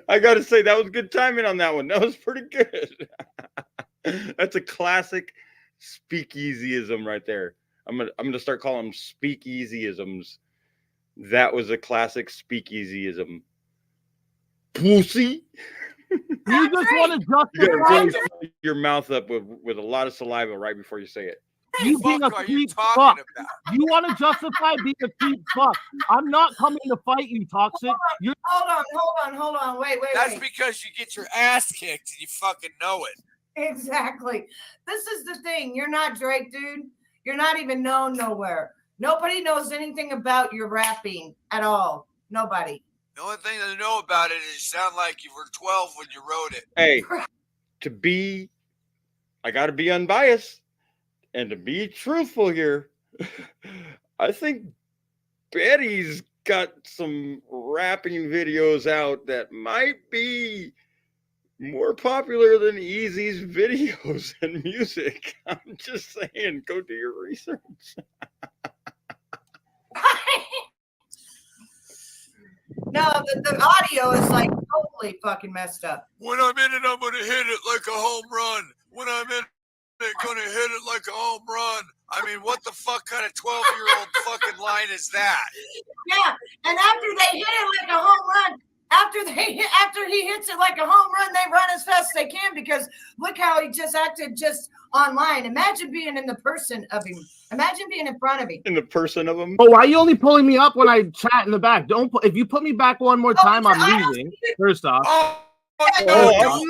Speaker 1: I gotta say that was good timing on that one. That was pretty good. That's a classic speakeasyism right there. I'm gonna start calling them speakeasyisms. That was a classic speakeasyism. Pussy.
Speaker 5: You just want to
Speaker 1: You gotta
Speaker 5: justify
Speaker 1: really fill your mouth up with a lot of saliva right before you say it.
Speaker 5: you being a
Speaker 4: Fuck are you
Speaker 5: creep
Speaker 4: talking
Speaker 5: fuck.
Speaker 4: about?
Speaker 5: You want to justify being a creep fuck. I'm not coming to fight you, toxic. You're
Speaker 2: Hold on. Wait.
Speaker 4: That's because you get your ass kicked and you fucking know it.
Speaker 2: Exactly. This is the thing. You're not Drake, dude. You're not even known nowhere. Nobody knows anything about your rapping at all. Nobody.
Speaker 4: The only thing they know about it is you sound like you were 12 when you wrote it.
Speaker 1: Hey, I gotta be unbiased and to be truthful here. I think Betty's got some rapping videos out that might be more popular than Easy's videos and music. I'm just saying, go do your research.
Speaker 2: No, the audio is like totally fucking messed up.
Speaker 4: When I'm in it, I'm going to hit it like a home run. When I'm in it, going to hit it like a home run. I mean, what the fuck kind of 12-year-old fucking line is that?
Speaker 2: Yeah, and after they hit it like a home run, after he hits it like a home run, they run as fast as they can because look how he just acted just online. Imagine being in the person of him. Imagine being in front of him.
Speaker 1: In the person of him.
Speaker 5: Oh, why are you only pulling me up when I chat in the back? If you put me back one more time, I'm leaving. First off.
Speaker 1: I'm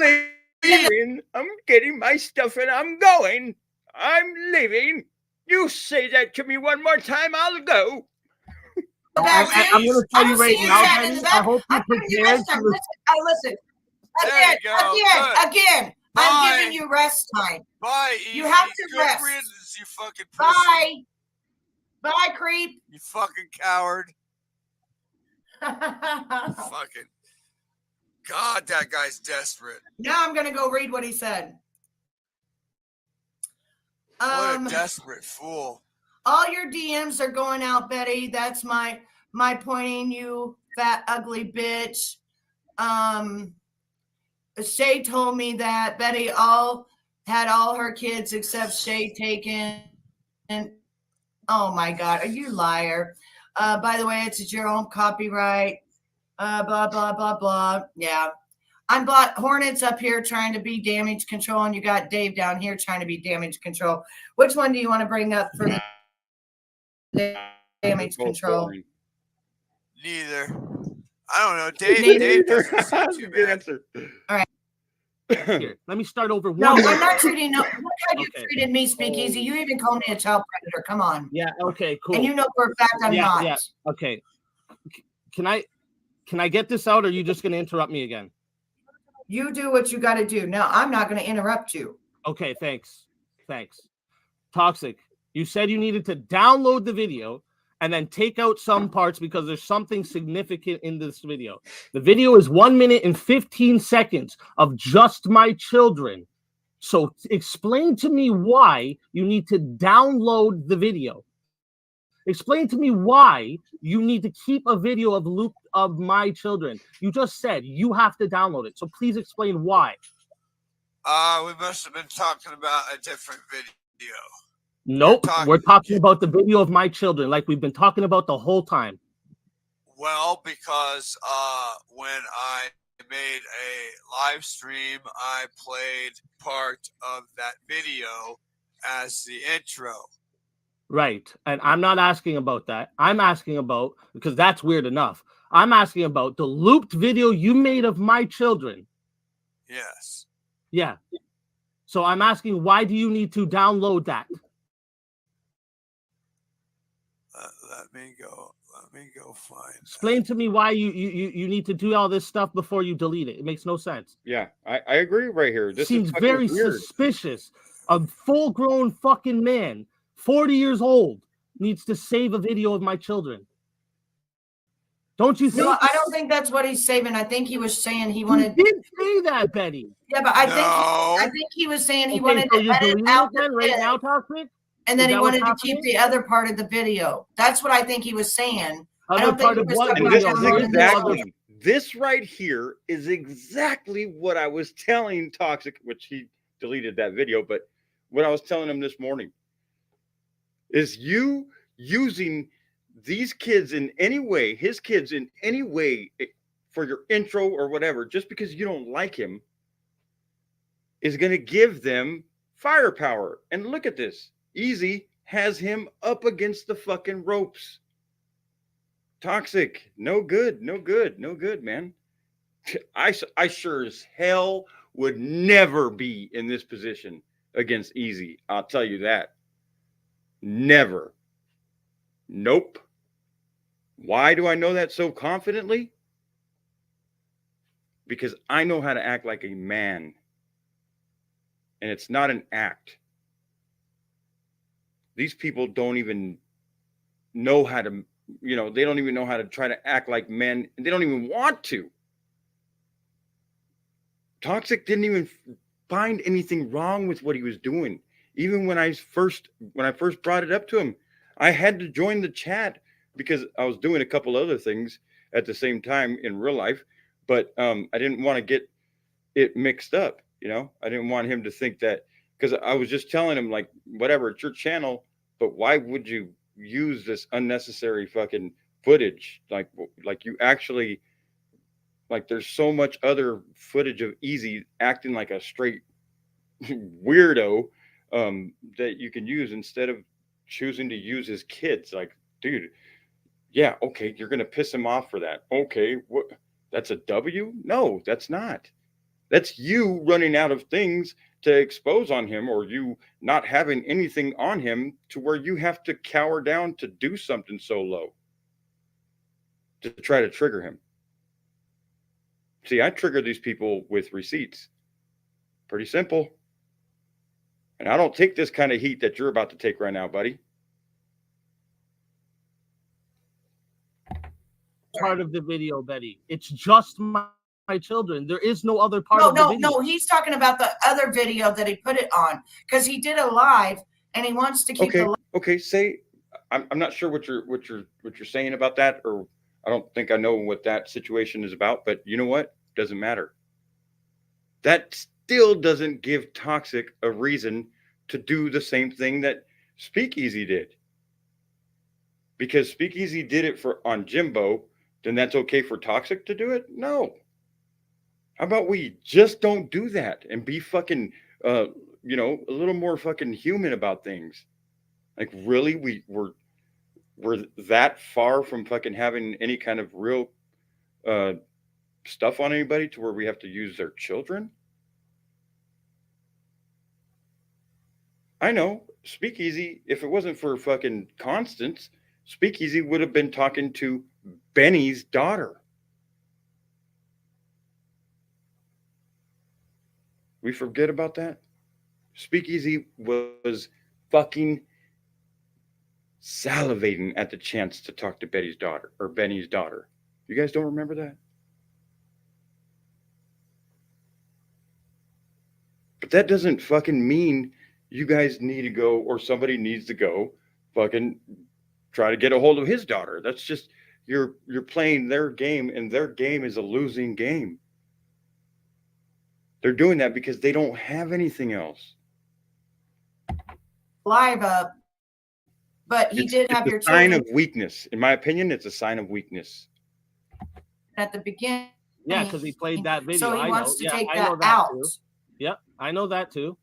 Speaker 1: leaving. I'm getting my stuff and I'm going. I'm leaving. You say that to me one more time, I'll go.
Speaker 5: I'm going to tell you right now, Benny, I hope you're prepared to
Speaker 2: listen. Again.
Speaker 4: Bye.
Speaker 2: I'm giving you rest time.
Speaker 4: Bye,
Speaker 2: You have to
Speaker 4: Good
Speaker 2: rest.
Speaker 4: riddance, you fucking pussy.
Speaker 2: Bye, creep.
Speaker 4: You fucking coward.
Speaker 2: Now
Speaker 4: Fucking. God, that guy's desperate.
Speaker 2: I'm going to go read what he said.
Speaker 4: What a desperate fool.
Speaker 2: All your DMs are going out, Betty. That's my pointing, you fat, ugly bitch. Shay told me that Betty had all her kids except Shay taken. And oh my God, are you liar? By the way, it's your own copyright. Blah, blah, blah, blah. Yeah. I'm Hornets up here trying to be damage control, and you got Dave down here trying to be damage control. Which one do you want to bring up for the damage control?
Speaker 4: Neither. I don't know. Dave doesn't seem
Speaker 1: That's a
Speaker 4: too
Speaker 1: good
Speaker 4: bad.
Speaker 1: answer.
Speaker 2: All right.
Speaker 5: Here, let me start over.
Speaker 2: No,
Speaker 5: one more
Speaker 2: I'm not
Speaker 5: time.
Speaker 2: treating. Look how you
Speaker 5: Okay.
Speaker 2: treated me, Speakeasy. You even called me a child predator. Come on.
Speaker 5: Yeah. Okay. Cool.
Speaker 2: And you know for a fact I'm not.
Speaker 5: Yeah. Okay. Can I get this out, or are you just going to interrupt me again?
Speaker 2: You do what you got to do. No, I'm not going to interrupt you.
Speaker 5: Okay. Thanks. Toxic. You said you needed to download the video and then take out some parts because there's something significant in this video. The video is 1 minute and 15 seconds of just my children. So explain to me why you need to download the video. Explain to me why you need to keep a video of my children. You just said you have to download it. So please explain why.
Speaker 4: We must have been talking about a different video.
Speaker 5: Nope. We're talking about the video of my children like we've been talking about the whole time.
Speaker 4: Well, because when I made a live stream, I played part of that video as the intro.
Speaker 5: Right. And I'm not asking about that. I'm asking about, because that's weird enough. I'm asking about the looped video you made of my children.
Speaker 4: Yes.
Speaker 5: Yeah. So I'm asking, why do you need to download that?
Speaker 4: Let me go. Let me go find.
Speaker 5: Explain to me why you need to do all this stuff before you delete it. It makes no sense.
Speaker 1: Yeah, I agree right here. This
Speaker 5: Seems
Speaker 1: is fucking
Speaker 5: very
Speaker 1: weird.
Speaker 5: suspicious. A full-grown fucking man, 40 years old, needs to save a video of my children. Don't you think?
Speaker 2: No, I don't think that's what he's saving. I think he was saying he
Speaker 5: You
Speaker 2: wanted.
Speaker 5: did say that, Betty.
Speaker 2: Yeah, but I
Speaker 4: No.
Speaker 2: think he was saying he
Speaker 5: Okay,
Speaker 2: wanted
Speaker 5: so
Speaker 2: to
Speaker 5: you're
Speaker 2: edit
Speaker 5: deleting
Speaker 2: out
Speaker 5: it then
Speaker 2: the
Speaker 5: right
Speaker 2: bit,
Speaker 5: now, Toxic?
Speaker 2: and then
Speaker 5: Is
Speaker 2: he
Speaker 5: that what's
Speaker 2: wanted to keep
Speaker 5: happening?
Speaker 2: the other part of the video. That's what I think he was saying. I
Speaker 5: Other
Speaker 2: don't think
Speaker 5: part
Speaker 2: he
Speaker 5: of
Speaker 2: was
Speaker 5: what
Speaker 2: talking
Speaker 1: And
Speaker 2: about
Speaker 1: this
Speaker 5: video?
Speaker 1: is
Speaker 2: downloading
Speaker 5: There is no
Speaker 2: the
Speaker 5: other.
Speaker 1: exactly, this right here is exactly what I was telling Toxic, which he deleted that video, but what I was telling him this morning is you using these kids in any way, his kids in any way for your intro or whatever, just because you don't like him, is going to give them firepower. And look at this. Easy has him up against the fucking ropes. Toxic, no good, no good, no good, man. I sure as hell would never be in this position against Easy. I'll tell you that. Never. Nope. Why do I know that so confidently? Because I know how to act like a man. And it's not an act. These people don't even know how to, they don't even know how to try to act like men. And they don't even want to. Toxic didn't even find anything wrong with what he was doing. Even when I first brought it up to him, I had to join the chat because I was doing a couple other things at the same time in real life, but I didn't want to get it mixed up. I didn't want him to think that, because I was just telling him, like, whatever, it's your channel, but why would you use this unnecessary fucking footage? Like you actually, like, there's so much other footage of Easy acting like a straight weirdo that you can use instead of choosing to use his kids. Like, dude, yeah, okay, you're gonna piss him off for that. Okay, what? That's a W? No, that's not. That's you running out of things to expose on him, or you not having anything on him to where you have to cower down to do something so low to try to trigger him. See, I trigger these people with receipts. Pretty simple. And I don't take this kind of heat that you're about to take right now, buddy.
Speaker 5: Part of the video, Betty. It's just my children. There is no other part of the video.
Speaker 2: No. He's talking about the other video that he put it on because he did a live and he wants to keep the.
Speaker 1: Okay. Say, I'm not sure what you're saying about that, or I don't think I know what that situation is about. But you know what? Doesn't matter. That still doesn't give Toxic a reason to do the same thing that Speakeasy did. Because Speakeasy did it on Jimbo, then that's okay for Toxic to do it? No. How about we just don't do that and be fucking, a little more fucking human about things? Like, really, we're that far from fucking having any kind of real stuff on anybody to where we have to use their children? I know Speakeasy, if it wasn't for fucking Constance, Speakeasy would have been talking to Benny's daughter. We forget about that. Speakeasy was fucking salivating at the chance to talk to Benny's daughter. You guys don't remember that? But that doesn't fucking mean you guys need to go, or somebody needs to go fucking try to get a hold of his daughter. That's just, you're playing their game, and their game is a losing game. They're doing that because they don't have anything else.
Speaker 2: Live up, but he did have your
Speaker 1: It's a sign
Speaker 2: children
Speaker 1: of weakness. In my opinion, it's a sign of weakness.
Speaker 2: at the beginning.
Speaker 5: Yeah, because he played that video.
Speaker 2: So he wants to take
Speaker 5: I know
Speaker 2: that out.
Speaker 5: Too. Yep, I know that too.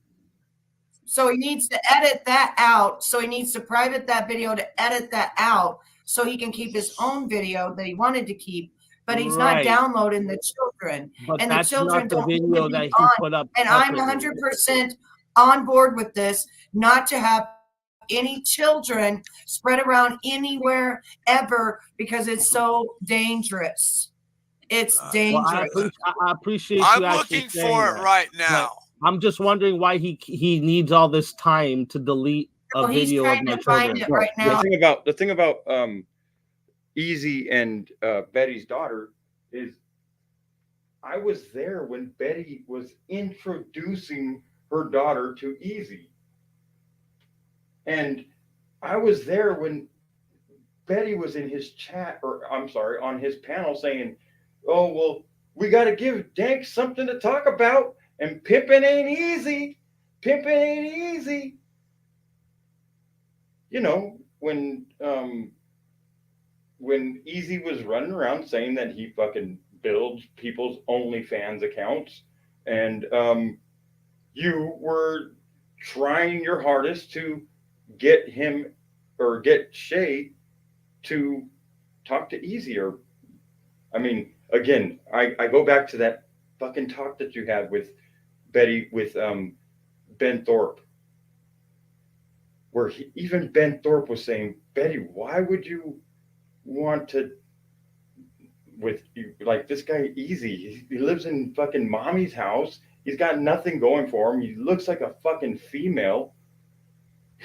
Speaker 2: So he needs to edit that out. So he needs to private that video to edit that out so he can keep his own video that he wanted to keep, but he's not
Speaker 5: Right.
Speaker 2: downloading the children.
Speaker 5: But
Speaker 2: And the
Speaker 5: that's
Speaker 2: children
Speaker 5: not the
Speaker 2: don't need to
Speaker 5: video
Speaker 2: be
Speaker 5: that he
Speaker 2: on.
Speaker 5: put up.
Speaker 2: And I'm
Speaker 5: separately.
Speaker 2: 100% on board with this, not to have any children spread around anywhere ever because it's so dangerous. It's
Speaker 5: Well,
Speaker 2: dangerous.
Speaker 5: I appreciate you
Speaker 4: I'm
Speaker 5: actually
Speaker 4: looking
Speaker 5: saying
Speaker 4: for it
Speaker 5: that.
Speaker 4: right
Speaker 5: But
Speaker 4: now.
Speaker 5: I'm just wondering why he needs all this time to delete a
Speaker 2: So he's
Speaker 5: video of
Speaker 2: trying
Speaker 5: my
Speaker 2: to find
Speaker 5: children.
Speaker 2: it right
Speaker 1: The
Speaker 2: now.
Speaker 1: thing about Easy and Betty's daughter is I was there when Betty was introducing her daughter to Easy. And I was there when Betty was in his chat, or I'm sorry, on his panel saying, oh, well, we got to give Dank something to talk about, and pimping ain't easy. Pimping ain't easy. You know, when Easy was running around saying that he fucking builds people's OnlyFans accounts, and you were trying your hardest to get him or get Shay to talk to Easy. Or, I mean, again, I go back to that fucking talk that you had with Betty, with Ben Thorpe, where even Ben Thorpe was saying, Betty, why would you want to, with like this guy Easy? He lives in fucking mommy's house. He's got nothing going for him. He looks like a fucking female.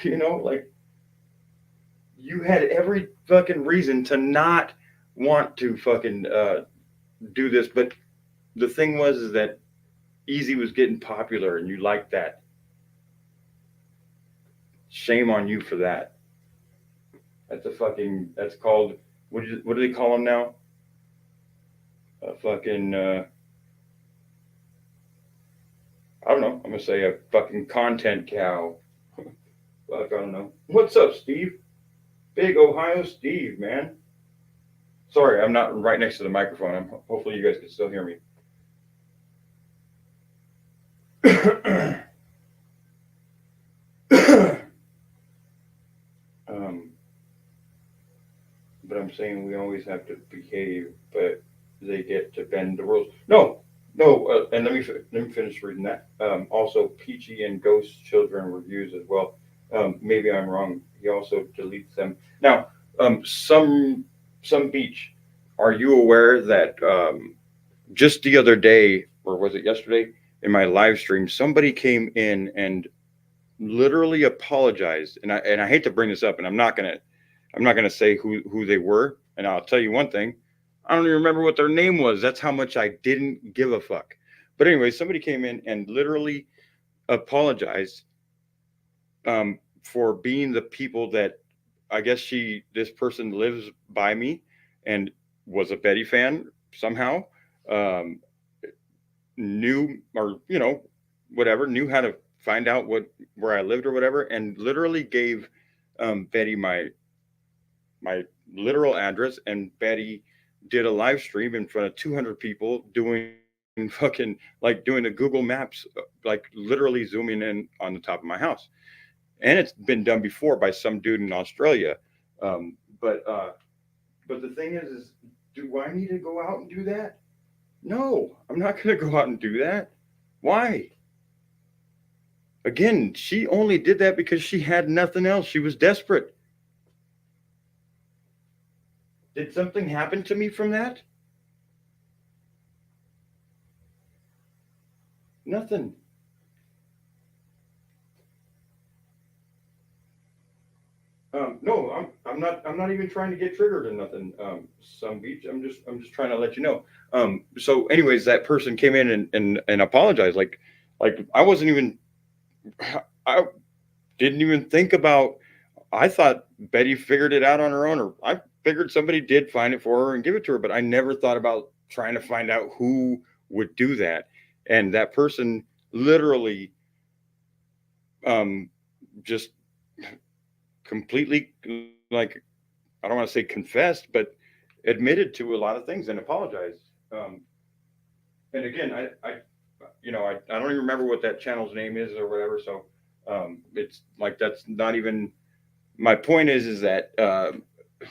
Speaker 1: You know, like, you had every fucking reason to not want to fucking do this. But the thing was is that Easy was getting popular and you liked that. Shame on you for that. That's called, what do they call them now? A fucking, I don't know. I'm going to say a fucking content cow. Fuck, I don't know. What's up, Steve? Big Ohio Steve, man. Sorry, I'm not right next to the microphone. Hopefully you guys can still hear me. But I'm saying we always have to behave, but they get to bend the rules. No. And let me finish reading that. Also, Peachy and Ghost Children reviews as well. Maybe I'm wrong. He also deletes them. Now, some beach. Are you aware that just the other day, or was it yesterday, in my live stream, somebody came in and literally apologized, and I hate to bring this up, and I'm not gonna say who they were, and I'll tell you one thing, I don't even remember what their name was. That's how much I didn't give a fuck. But anyway, somebody came in and literally apologized for being the people that, I guess this person lives by me and was a Betty fan somehow, knew, or whatever, knew how to find out where I lived or whatever, and literally gave Betty my literal address, and Betty did a live stream in front of 200 people doing fucking, like, doing the Google Maps, like literally zooming in on the top of my house. And it's been done before by some dude in Australia. But the thing is do I need to go out and do that? No, I'm not going to go out and do that. Why? Again, she only did that because she had nothing else. She was desperate. Did something happen to me from that? Nothing. No, I'm not even trying to get triggered or nothing. Some beach. I'm just trying to let you know. So anyways, that person came in and apologized. Like I wasn't even, I didn't even think about, I thought Betty figured it out on her own, or I figured somebody did find it for her and give it to her, but I never thought about trying to find out who would do that. And that person literally just completely, like, I don't want to say confessed, but admitted to a lot of things and apologized. And again, I don't even remember what that channel's name is or whatever. So It's like, that's not even my point. Is that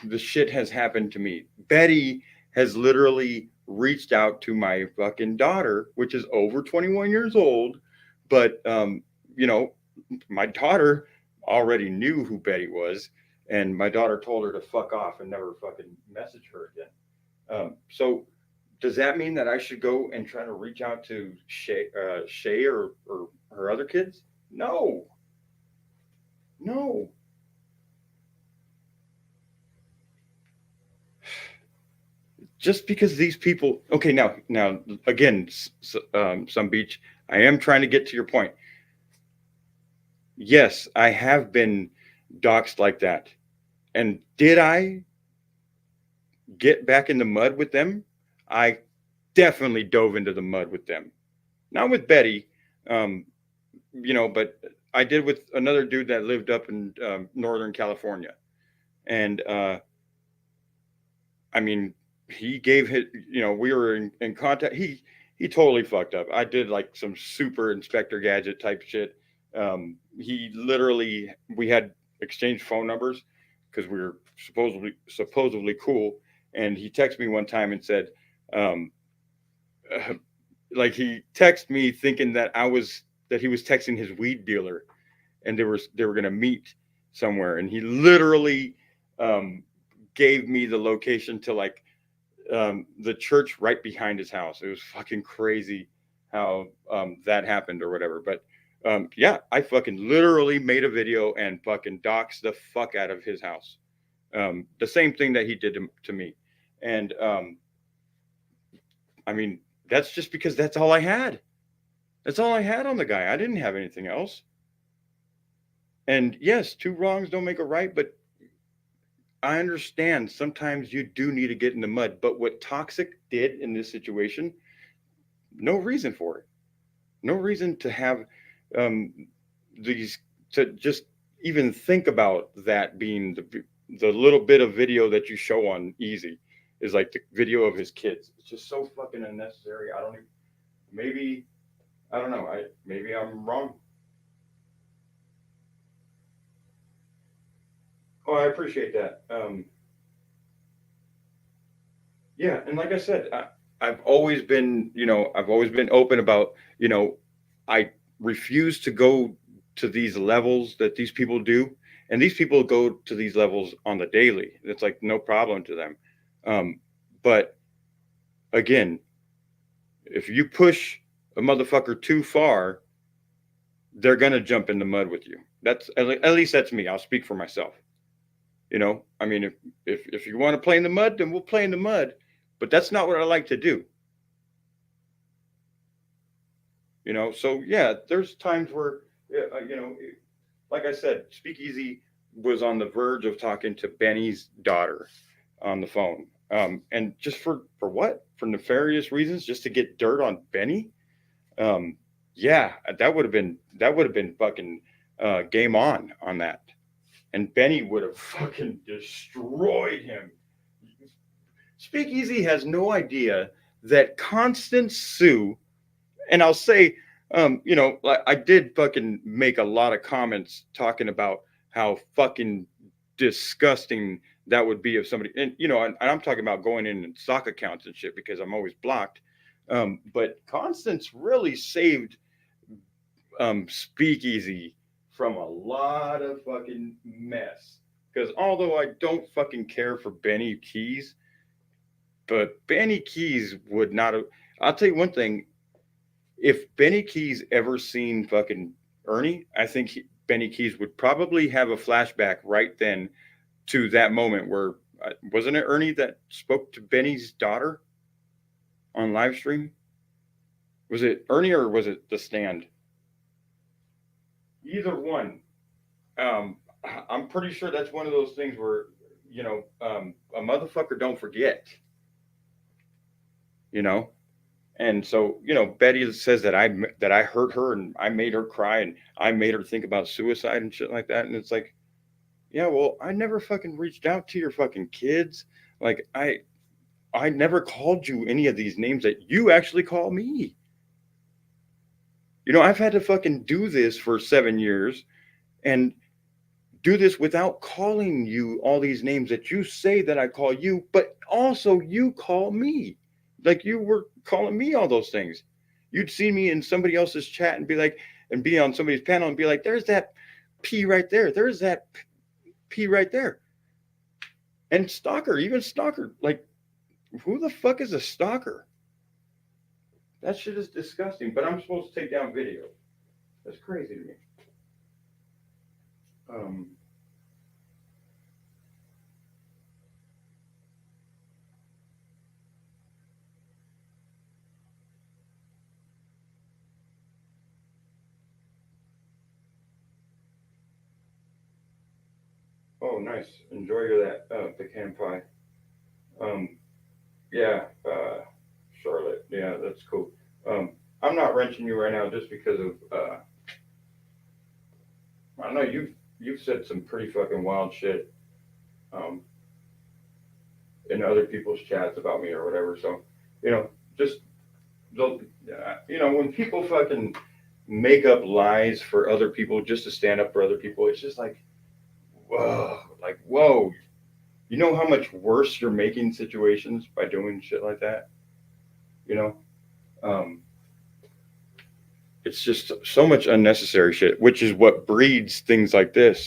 Speaker 1: the shit has happened to me. Betty has literally reached out to my fucking daughter, which is over 21 years old. But, you know, my daughter already knew who Betty was. And my daughter told her to fuck off and never fucking message her again. So does that mean that I should go and try to reach out to Shay or her other kids? No. No. Just because these people, okay, now again, some beach, I am trying to get to your point. Yes, I have been doxxed like that. And did I get back in the mud with them? I definitely dove into the mud with them. Not with Betty, you know, but I did with another dude that lived up in Northern California. And I mean, he gave his, you know, we were in contact. He totally fucked up. I did like some super Inspector Gadget type shit. He literally, we had exchanged phone numbers because we were supposedly cool. And he texted me one time and said, like, he texted me thinking that he was texting his weed dealer, and they were going to meet somewhere. And he literally gave me the location to like the church right behind his house. It was fucking crazy how that happened or whatever. But yeah, I fucking literally made a video and fucking doxed the fuck out of his house. The same thing that he did to me. And I mean, that's just because that's all I had. That's all I had on the guy. I didn't have anything else. And yes, two wrongs don't make a right, but I understand sometimes you do need to get in the mud. But what Toxic did in this situation, no reason for it. No reason to have to just even think about that being the little bit of video that you show on Easy is like the video of his kids. It's just so fucking unnecessary. I don't know. Maybe I'm wrong. Oh, I appreciate that. Yeah, and like I said, I've always been open about, you know, I refuse to go to these levels that these people do, and these people go to these levels on the daily. It's like no problem to them. But again, if you push a motherfucker too far, they're gonna jump in the mud with you. That's at least that's me. I'll speak for myself. You know, I mean, if you want to play in the mud, then we'll play in the mud. But that's not what I like to do. You know, so yeah, there's times where, you know, like I said, Speakeasy was on the verge of talking to Benny's daughter on the phone. And just for what? For nefarious reasons, just to get dirt on Benny. Yeah, that would have been fucking game on that. And Benny would have fucking destroyed him. Speakeasy has no idea that Constance Sue, and I'll say, you know, I did fucking make a lot of comments talking about how fucking disgusting that would be if somebody, and you know, and I'm talking about going in stock accounts and shit because I'm always blocked. But Constance really saved Speakeasy from a lot of fucking mess. Because although I don't fucking care for Benny Keys, but Benny Keys would not have. I'll tell you one thing. If Benny Keys ever seen fucking Ernie, I think Benny Keys would probably have a flashback right then to that moment where, wasn't it Ernie that spoke to Benny's daughter on live stream? Was it Ernie or was it The Stand? Either one. I'm pretty sure that's one of those things where, you know, a motherfucker don't forget. You know? And so, you know, Betty says that I hurt her and I made her cry and I made her think about suicide and shit like that. And it's like, yeah, well, I never fucking reached out to your fucking kids. Like, I never called you any of these names that you actually call me. You know, I've had to fucking do this for 7 years and do this without calling you all these names that you say that I call you, but also you call me. Like you were calling me all those things. You'd see me in somebody else's chat and be like, and be on somebody's panel and be like, there's that P right there. There's that P right there. And stalker, even stalker, like, who the fuck is a stalker? That shit is disgusting, but I'm supposed to take down video. That's crazy to me. Oh, nice. Enjoy that pecan pie. Yeah, Charlotte. Yeah, that's cool. I'm not wrenching you right now just because of I don't know, you've said some pretty fucking wild shit in other people's chats about me or whatever. So, you know, just you know, when people fucking make up lies for other people just to stand up for other people, it's just like, whoa. You know how much worse you're making situations by doing shit like that? You know? It's just so much unnecessary shit, which is what breeds things like this.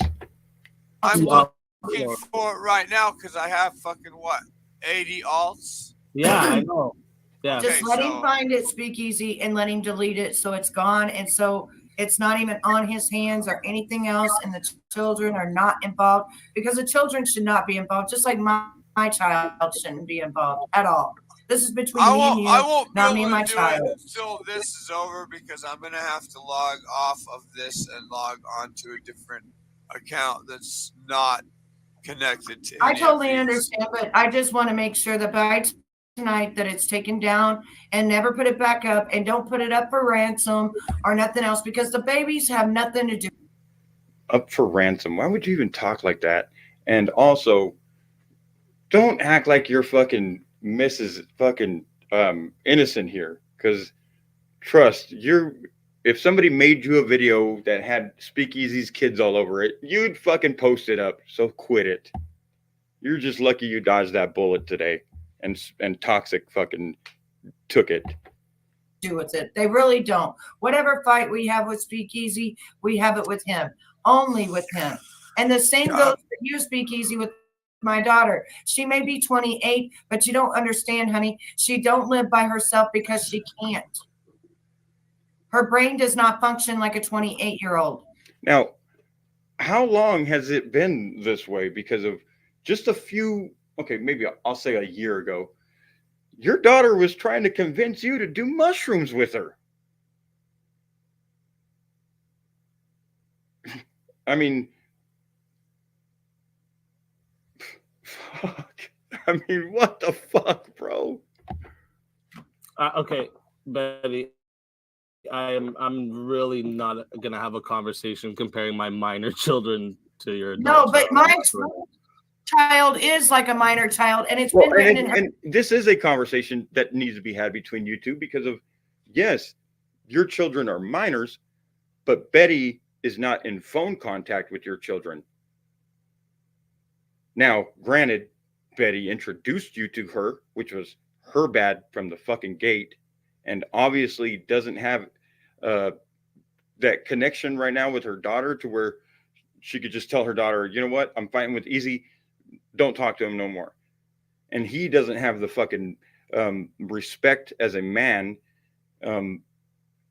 Speaker 4: I'm looking for it right now because I have fucking what, 80 alts?
Speaker 5: Yeah, I know. Yeah.
Speaker 2: Just let him find it, Speakeasy, and let him delete it so it's gone. And so it's not even on his hands or anything else. And the children are not involved because the children should not be involved, just like my child shouldn't be involved at all. This is between me and you, not me and my child.
Speaker 4: Until this is over because I'm going to have to log off of this and log on to a different account that's not connected to
Speaker 2: I totally understand, but I just want to make sure that by tonight that it's taken down and never put it back up, and don't put it up for ransom or nothing else because the babies have nothing to do.
Speaker 1: Up for ransom? Why would you even talk like that? And also, don't act like you're fucking Mrs. fucking innocent here, because trust, if somebody made you a video that had Speakeasy's kids all over it, you'd fucking post it up. So quit it. You're just lucky you dodged that bullet today, and Toxic fucking took it.
Speaker 2: Do with it. They really don't. Whatever fight we have with Speakeasy, we have it with him. Only with him. And the same goes for you, Speakeasy, with my daughter. She may be 28, but you don't understand, honey. She don't live by herself because she can't. Her brain does not function like a 28-year-old.
Speaker 1: Now, how long has it been this way? Because of just a few, okay, maybe I'll say a year ago, your daughter was trying to convince you to do mushrooms with her. I mean, fuck. I mean, what the fuck, bro?
Speaker 5: Okay, Betty, I'm really not gonna have a conversation comparing my minor children to your adult
Speaker 2: No, but
Speaker 5: child.
Speaker 2: my child is like a minor child, and it's been written in her.
Speaker 1: And this is a conversation that needs to be had between you two because of, yes, your children are minors, but Betty is not in phone contact with your children. Now, granted, Betty introduced you to her, which was her bad from the fucking gate, and obviously doesn't have that connection right now with her daughter to where she could just tell her daughter, you know what, I'm fighting with Easy, don't talk to him no more. And he doesn't have the fucking respect as a man and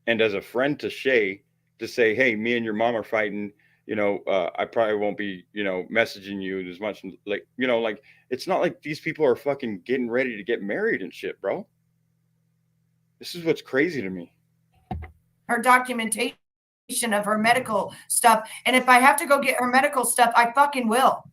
Speaker 1: as a friend to Shay to say, hey, me and your mom are fighting, you know, I probably won't be, you know, messaging you as much. Like, you know, like, it's not like these people are fucking getting ready to get married and shit, bro. This is what's crazy to me.
Speaker 2: Her documentation of her medical stuff. And if I have to go get her medical stuff, I fucking will.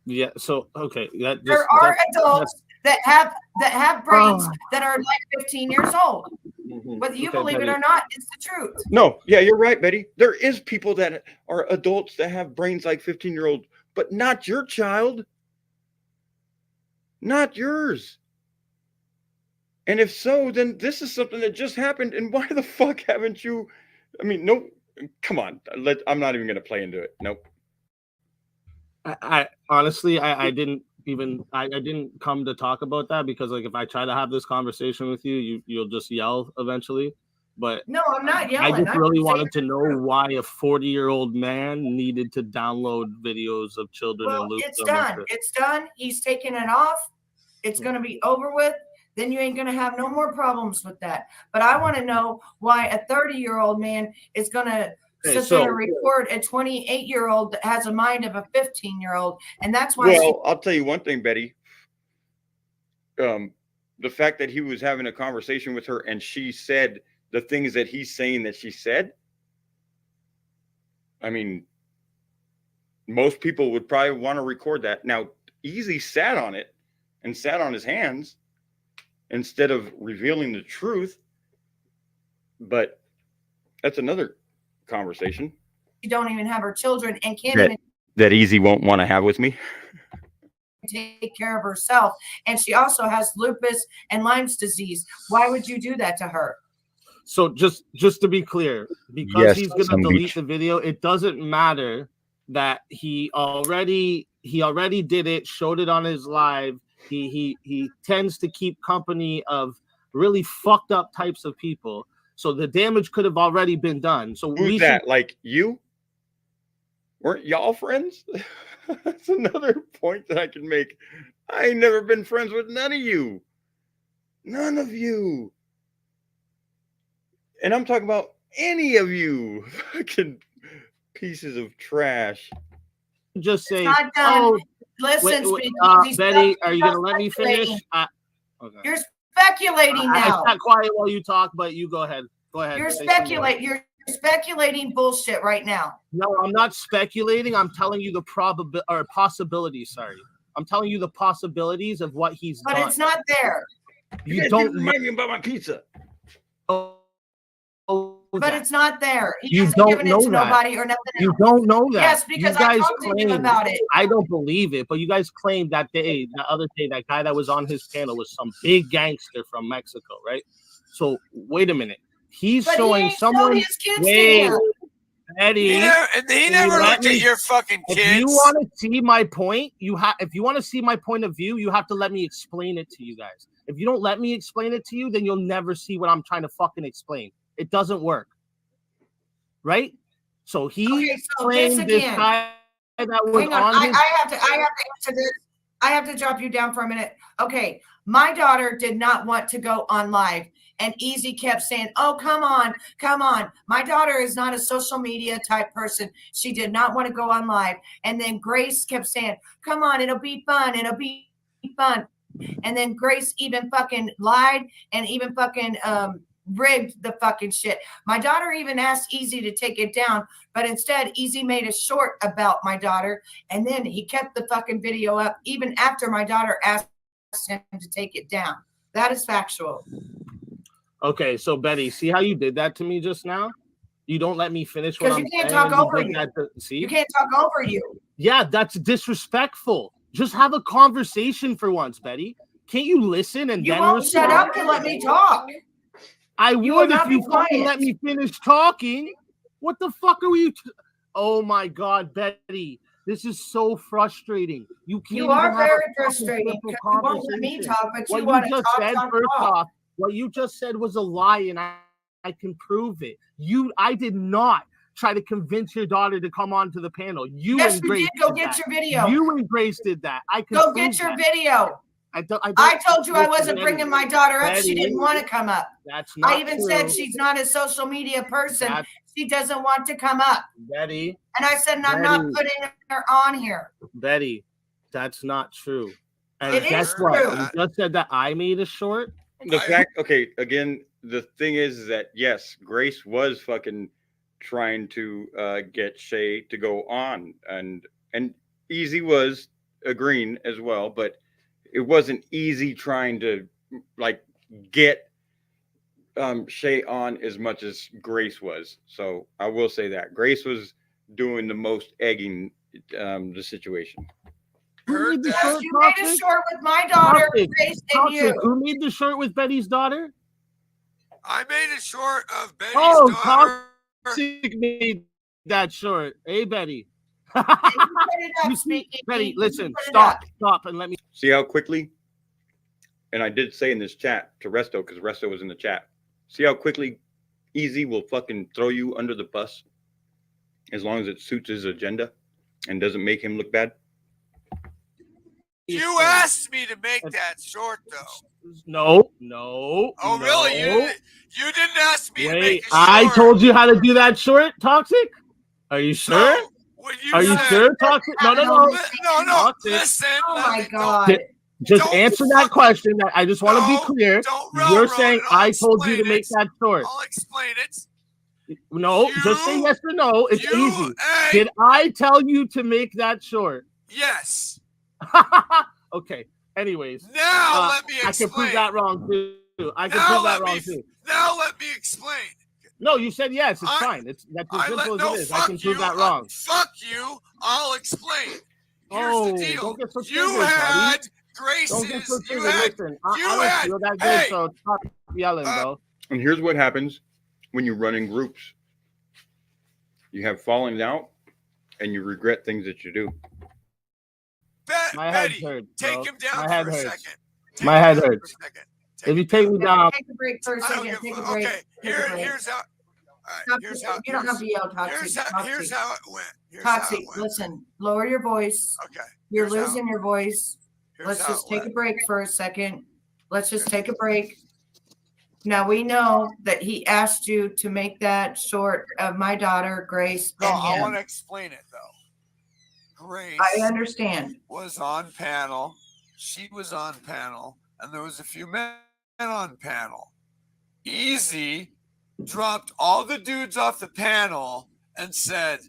Speaker 5: Yeah, so okay.
Speaker 2: There are adults that have brains that are like 15 years old. Whether you believe it or not, it's the truth.
Speaker 1: No, yeah, you're right, Betty. There is people that are adults that have brains like 15-year-olds, but not your child. Not yours. And if so, then this is something that just happened. And why the fuck haven't you I mean, no, come on. I'm not even going to play into it. Nope.
Speaker 5: I honestly, I didn't come to talk about that because like if I try to have this conversation with you, you'll just yell eventually. But
Speaker 2: No, I'm not
Speaker 5: I
Speaker 2: yelling.
Speaker 5: just
Speaker 2: I'm
Speaker 5: really
Speaker 2: saying
Speaker 5: wanted to know why a 40-year-old man needed to download videos of children
Speaker 2: well,
Speaker 5: and loop
Speaker 2: it's
Speaker 5: them.
Speaker 2: done. It's done. He's taking it off. It's going to be over with. Then you ain't going to have no more problems with that. But I want to know why a 30-year-old man is going to sit there and record a 28-year-old that has a mind of a 15-year-old. And that's why.
Speaker 1: Well, I'll tell you one thing, Betty. The fact that he was having a conversation with her and she said the things that he's saying that she said, I mean, most people would probably want to record that. Now, Easy sat on it and sat on his hands instead of revealing the truth. But that's another conversation.
Speaker 2: She don't even have her children and can't even
Speaker 1: that Easy won't want to have with me.
Speaker 2: Take care of herself. And she also has lupus and Lyme's disease. Why would you do that to her?
Speaker 5: So just to be clear, because he's going to delete the video, it doesn't matter that he already did it, showed it on his live. He tends to keep company of really fucked up types of people. So the damage could have already been done. So
Speaker 1: who's that? Like you? Weren't y'all friends? That's another point that I can make. I ain't never been friends with none of you. None of you. And I'm talking about any of you. Fucking pieces of trash.
Speaker 5: Just say,
Speaker 2: oh, listen,
Speaker 5: Betty, are you going to let me finish?
Speaker 2: Okay. You're speculating now.
Speaker 5: I got quiet while you talk, but you go ahead. Go ahead.
Speaker 2: You're speculating bullshit right now.
Speaker 5: No, I'm not speculating. I'm telling you the possibilities. Sorry, I'm telling you the possibilities of what he's done.
Speaker 2: But it's not there.
Speaker 1: You don't remind me about my pizza.
Speaker 2: But it's not there.
Speaker 5: You don't know that.
Speaker 2: Nobody or nothing else.
Speaker 5: You don't know that.
Speaker 2: Yes, because I talked to him about it.
Speaker 5: I don't believe it, but you guys claimed that other day, that guy that was on his panel was some big gangster from Mexico, right? So wait a minute. He's showing someone. Wait, Eddie.
Speaker 4: He never looked at your fucking kids.
Speaker 5: If you want to see my point, if you want to see my point of view, you have to let me explain it to you guys. If you don't let me explain it to you, then you'll never see what I'm trying to fucking explain. It doesn't work, right? So he claimed this guy that was on.
Speaker 2: I have to answer this. I have to drop you down for a minute. Okay, my daughter did not want to go on live. And Easy kept saying, oh, come on. My daughter is not a social media type person. She did not want to go on live. And then Grace kept saying, come on, it'll be fun. And then Grace even fucking lied and even fucking rigged the fucking shit. My daughter even asked Easy to take it down, but instead Easy made a short about my daughter. And then he kept the fucking video up even after my daughter asked him to take it down. That is factual.
Speaker 5: Okay, so Betty, see how you did that to me just now? You don't let me finish what I'm saying.
Speaker 2: Because you can't talk over you. You can't talk over you.
Speaker 5: Yeah, that's disrespectful. Just have a conversation for once, Betty. Can't you listen and then
Speaker 2: won't shut up and let me talk?
Speaker 5: I would if you fucking let me finish talking. What the fuck are we? Oh my God, Betty. This is so frustrating. You
Speaker 2: are very frustrating because you won't let me talk, but you want to talk.
Speaker 5: What you just said was a lie, and I can prove it. I did not try to convince your daughter to come onto the panel.
Speaker 2: Yes, you did. Go get your video.
Speaker 5: You and Grace did that.
Speaker 2: Go get your video. I told you I wasn't bringing my daughter up. She didn't want to come up.
Speaker 5: That's not
Speaker 2: I even said she's not a social media person. She doesn't want to come up.
Speaker 5: Betty.
Speaker 2: And I said, I'm not putting her on here.
Speaker 5: Betty, that's not true. And
Speaker 2: it
Speaker 5: guess
Speaker 2: is
Speaker 5: what?
Speaker 2: true.
Speaker 5: You just said that I made a short.
Speaker 1: The fact, okay, again, the thing is that yes, Grace was fucking trying to get Shay to go on, and Easy was agreeing as well, but it wasn't easy trying to like get Shay on as much as Grace was. So I will say that Grace was doing the most egging the situation.
Speaker 2: You made a short with my daughter, Grace, and you.
Speaker 5: Who made the short with Betty's daughter?
Speaker 4: I made a short of Betty's daughter.
Speaker 5: made that short. Hey, Betty.
Speaker 2: And you put it up,
Speaker 5: You see,
Speaker 2: Speaky.
Speaker 5: Betty,
Speaker 2: You
Speaker 5: listen,
Speaker 2: put it
Speaker 5: stop,
Speaker 2: up.
Speaker 5: stop, and let me.
Speaker 1: See how quickly, and I did say in this chat to Resto, because Resto was in the chat, see how quickly Easy will fucking throw you under the bus as long as it suits his agenda and doesn't make him look bad?
Speaker 4: You asked me to make that short, though.
Speaker 5: No.
Speaker 4: Oh, really? You didn't ask me to make
Speaker 5: Wait,
Speaker 4: a short.
Speaker 5: I told you how to do that short, Toxic? Are you sure?
Speaker 4: So, when
Speaker 5: Are you
Speaker 4: said-
Speaker 5: sure, Toxic? No.
Speaker 4: No.
Speaker 5: Toxic.
Speaker 4: Listen.
Speaker 2: Oh
Speaker 4: let
Speaker 2: my
Speaker 4: me-
Speaker 2: God.
Speaker 5: Just
Speaker 4: Don't
Speaker 5: answer that
Speaker 4: fucking-
Speaker 5: question. I just want to be clear.
Speaker 4: Don't
Speaker 5: You're
Speaker 4: railroad
Speaker 5: saying
Speaker 4: it. I'll
Speaker 5: I told you to
Speaker 4: explain
Speaker 5: make
Speaker 4: it.
Speaker 5: that short.
Speaker 4: I'll explain it.
Speaker 5: No, just say yes or no. It's easy. Did I tell you to make that short?
Speaker 4: Yes.
Speaker 5: Okay. Anyways,
Speaker 4: Now let me explain.
Speaker 5: I can prove that wrong too.
Speaker 4: Now let me explain.
Speaker 5: No, you said yes. It's fine. That's as simple as it is. I can prove that wrong.
Speaker 4: Fuck you. I'll explain. Here's the deal.
Speaker 5: Don't get so
Speaker 4: you
Speaker 5: triggered,
Speaker 4: had
Speaker 5: buddy.
Speaker 4: graces.
Speaker 5: Don't get so
Speaker 4: You
Speaker 5: triggered.
Speaker 4: had.
Speaker 5: Listen,
Speaker 4: you
Speaker 5: I
Speaker 4: had.
Speaker 5: don't feel that good,
Speaker 4: Hey,
Speaker 5: so stop yelling, bro.
Speaker 1: And here's what happens when you run in groups. You have fallen out and you regret things that you do.
Speaker 5: My head
Speaker 4: Betty,
Speaker 5: hurts,
Speaker 4: take
Speaker 5: bro.
Speaker 4: him down
Speaker 5: My head
Speaker 4: for a
Speaker 5: hurts.
Speaker 4: second.
Speaker 5: My head
Speaker 4: him down
Speaker 5: hurts.
Speaker 4: for a second.
Speaker 5: If you take me down,
Speaker 2: Take a break for a
Speaker 4: I don't
Speaker 2: second.
Speaker 4: give
Speaker 2: Take
Speaker 4: a
Speaker 2: a break.
Speaker 4: Okay,
Speaker 2: Take a break.
Speaker 4: here's how. All right,
Speaker 2: Toxic,
Speaker 4: here's how.
Speaker 2: you don't have to yell, Toxic.
Speaker 4: Here's how it went. Here's how
Speaker 2: Toxic,
Speaker 4: it went.
Speaker 2: listen, lower your voice.
Speaker 4: Okay.
Speaker 2: You're
Speaker 4: here's how-
Speaker 2: losing your voice.
Speaker 4: here's
Speaker 2: Let's
Speaker 4: how
Speaker 2: just
Speaker 4: it
Speaker 2: take a
Speaker 4: went.
Speaker 2: break for a second. Let's just take a break. Now we know that he asked you to make that short of my daughter, Grace,
Speaker 4: No,
Speaker 2: and
Speaker 4: I
Speaker 2: him.
Speaker 4: want to explain it though. Grace
Speaker 2: I understand.
Speaker 4: was on panel. She was on panel, and there was a few men on panel. Easy dropped all the dudes off the panel and said,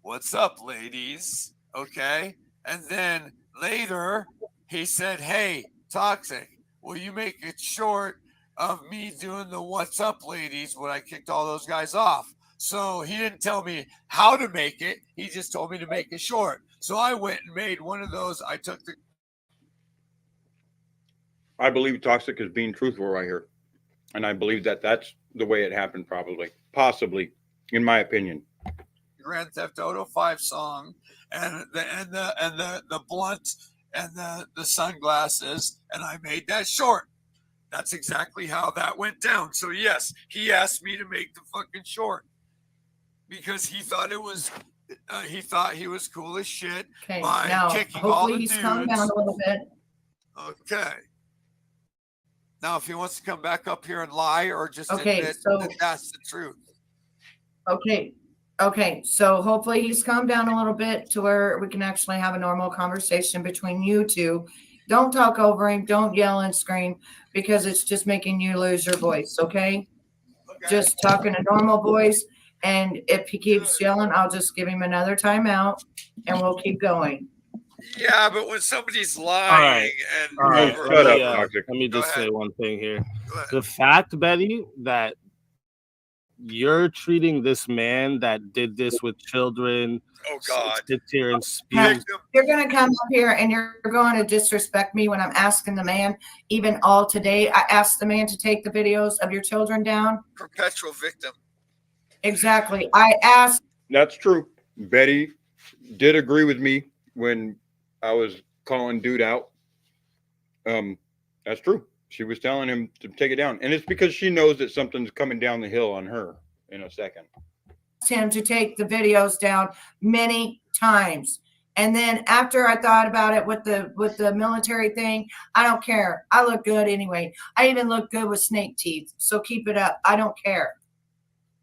Speaker 4: "What's up, ladies?" Okay, and then later he said, "Hey, Toxic, will you make it short of me doing the 'What's up, ladies' when I kicked all those guys off?" So he didn't tell me how to make it. He just told me to make it short. So I went and made one of those. I took the.
Speaker 1: I believe Toxic is being truthful right here. And I believe that that's the way it happened, possibly, in my opinion.
Speaker 4: Grand Theft Auto 5 song and the blunt and the sunglasses, and I made that short. That's exactly how that went down. So yes, he asked me to make the fucking short because he thought it was he thought he was cool as shit
Speaker 2: Okay,
Speaker 4: by
Speaker 2: now
Speaker 4: kicking all
Speaker 2: hopefully
Speaker 4: the
Speaker 2: he's calmed
Speaker 4: dudes.
Speaker 2: down a little bit.
Speaker 4: Okay. Now, if he wants to come back up here and lie or just
Speaker 2: Okay,
Speaker 4: admit
Speaker 2: so-
Speaker 4: that that's the truth.
Speaker 2: Okay, so hopefully he's calmed down a little bit to where we can actually have a normal conversation between you two. Don't talk over him, don't yell and scream, because it's just making you lose your voice, okay?
Speaker 4: Okay.
Speaker 2: Just talk in a normal voice, and if he keeps yelling, I'll just give him another timeout, and we'll keep going.
Speaker 4: Yeah, but when somebody's lying and
Speaker 5: All right,
Speaker 1: Shut up, Toxic.
Speaker 5: let me just
Speaker 4: Go
Speaker 5: say
Speaker 4: ahead.
Speaker 5: one thing here.
Speaker 4: Go ahead.
Speaker 5: The fact, Betty, that you're treating this man that did this with children,
Speaker 4: Oh God.
Speaker 5: sits here and spews.
Speaker 4: Victim.
Speaker 2: You're gonna come up here and you're going to disrespect me when I'm asking the man, even all today, I asked the man to take the videos of your children down.
Speaker 4: Perpetual victim.
Speaker 2: Exactly. I asked.
Speaker 1: That's true. Betty did agree with me when I was calling dude out. That's true. She was telling him to take it down. And it's because she knows that something's coming down the hill on her in a second.
Speaker 2: him to take the videos down many times. And then after I thought about it with the military thing, I don't care. I look good anyway. I even look good with snake teeth. So keep it up. I don't care.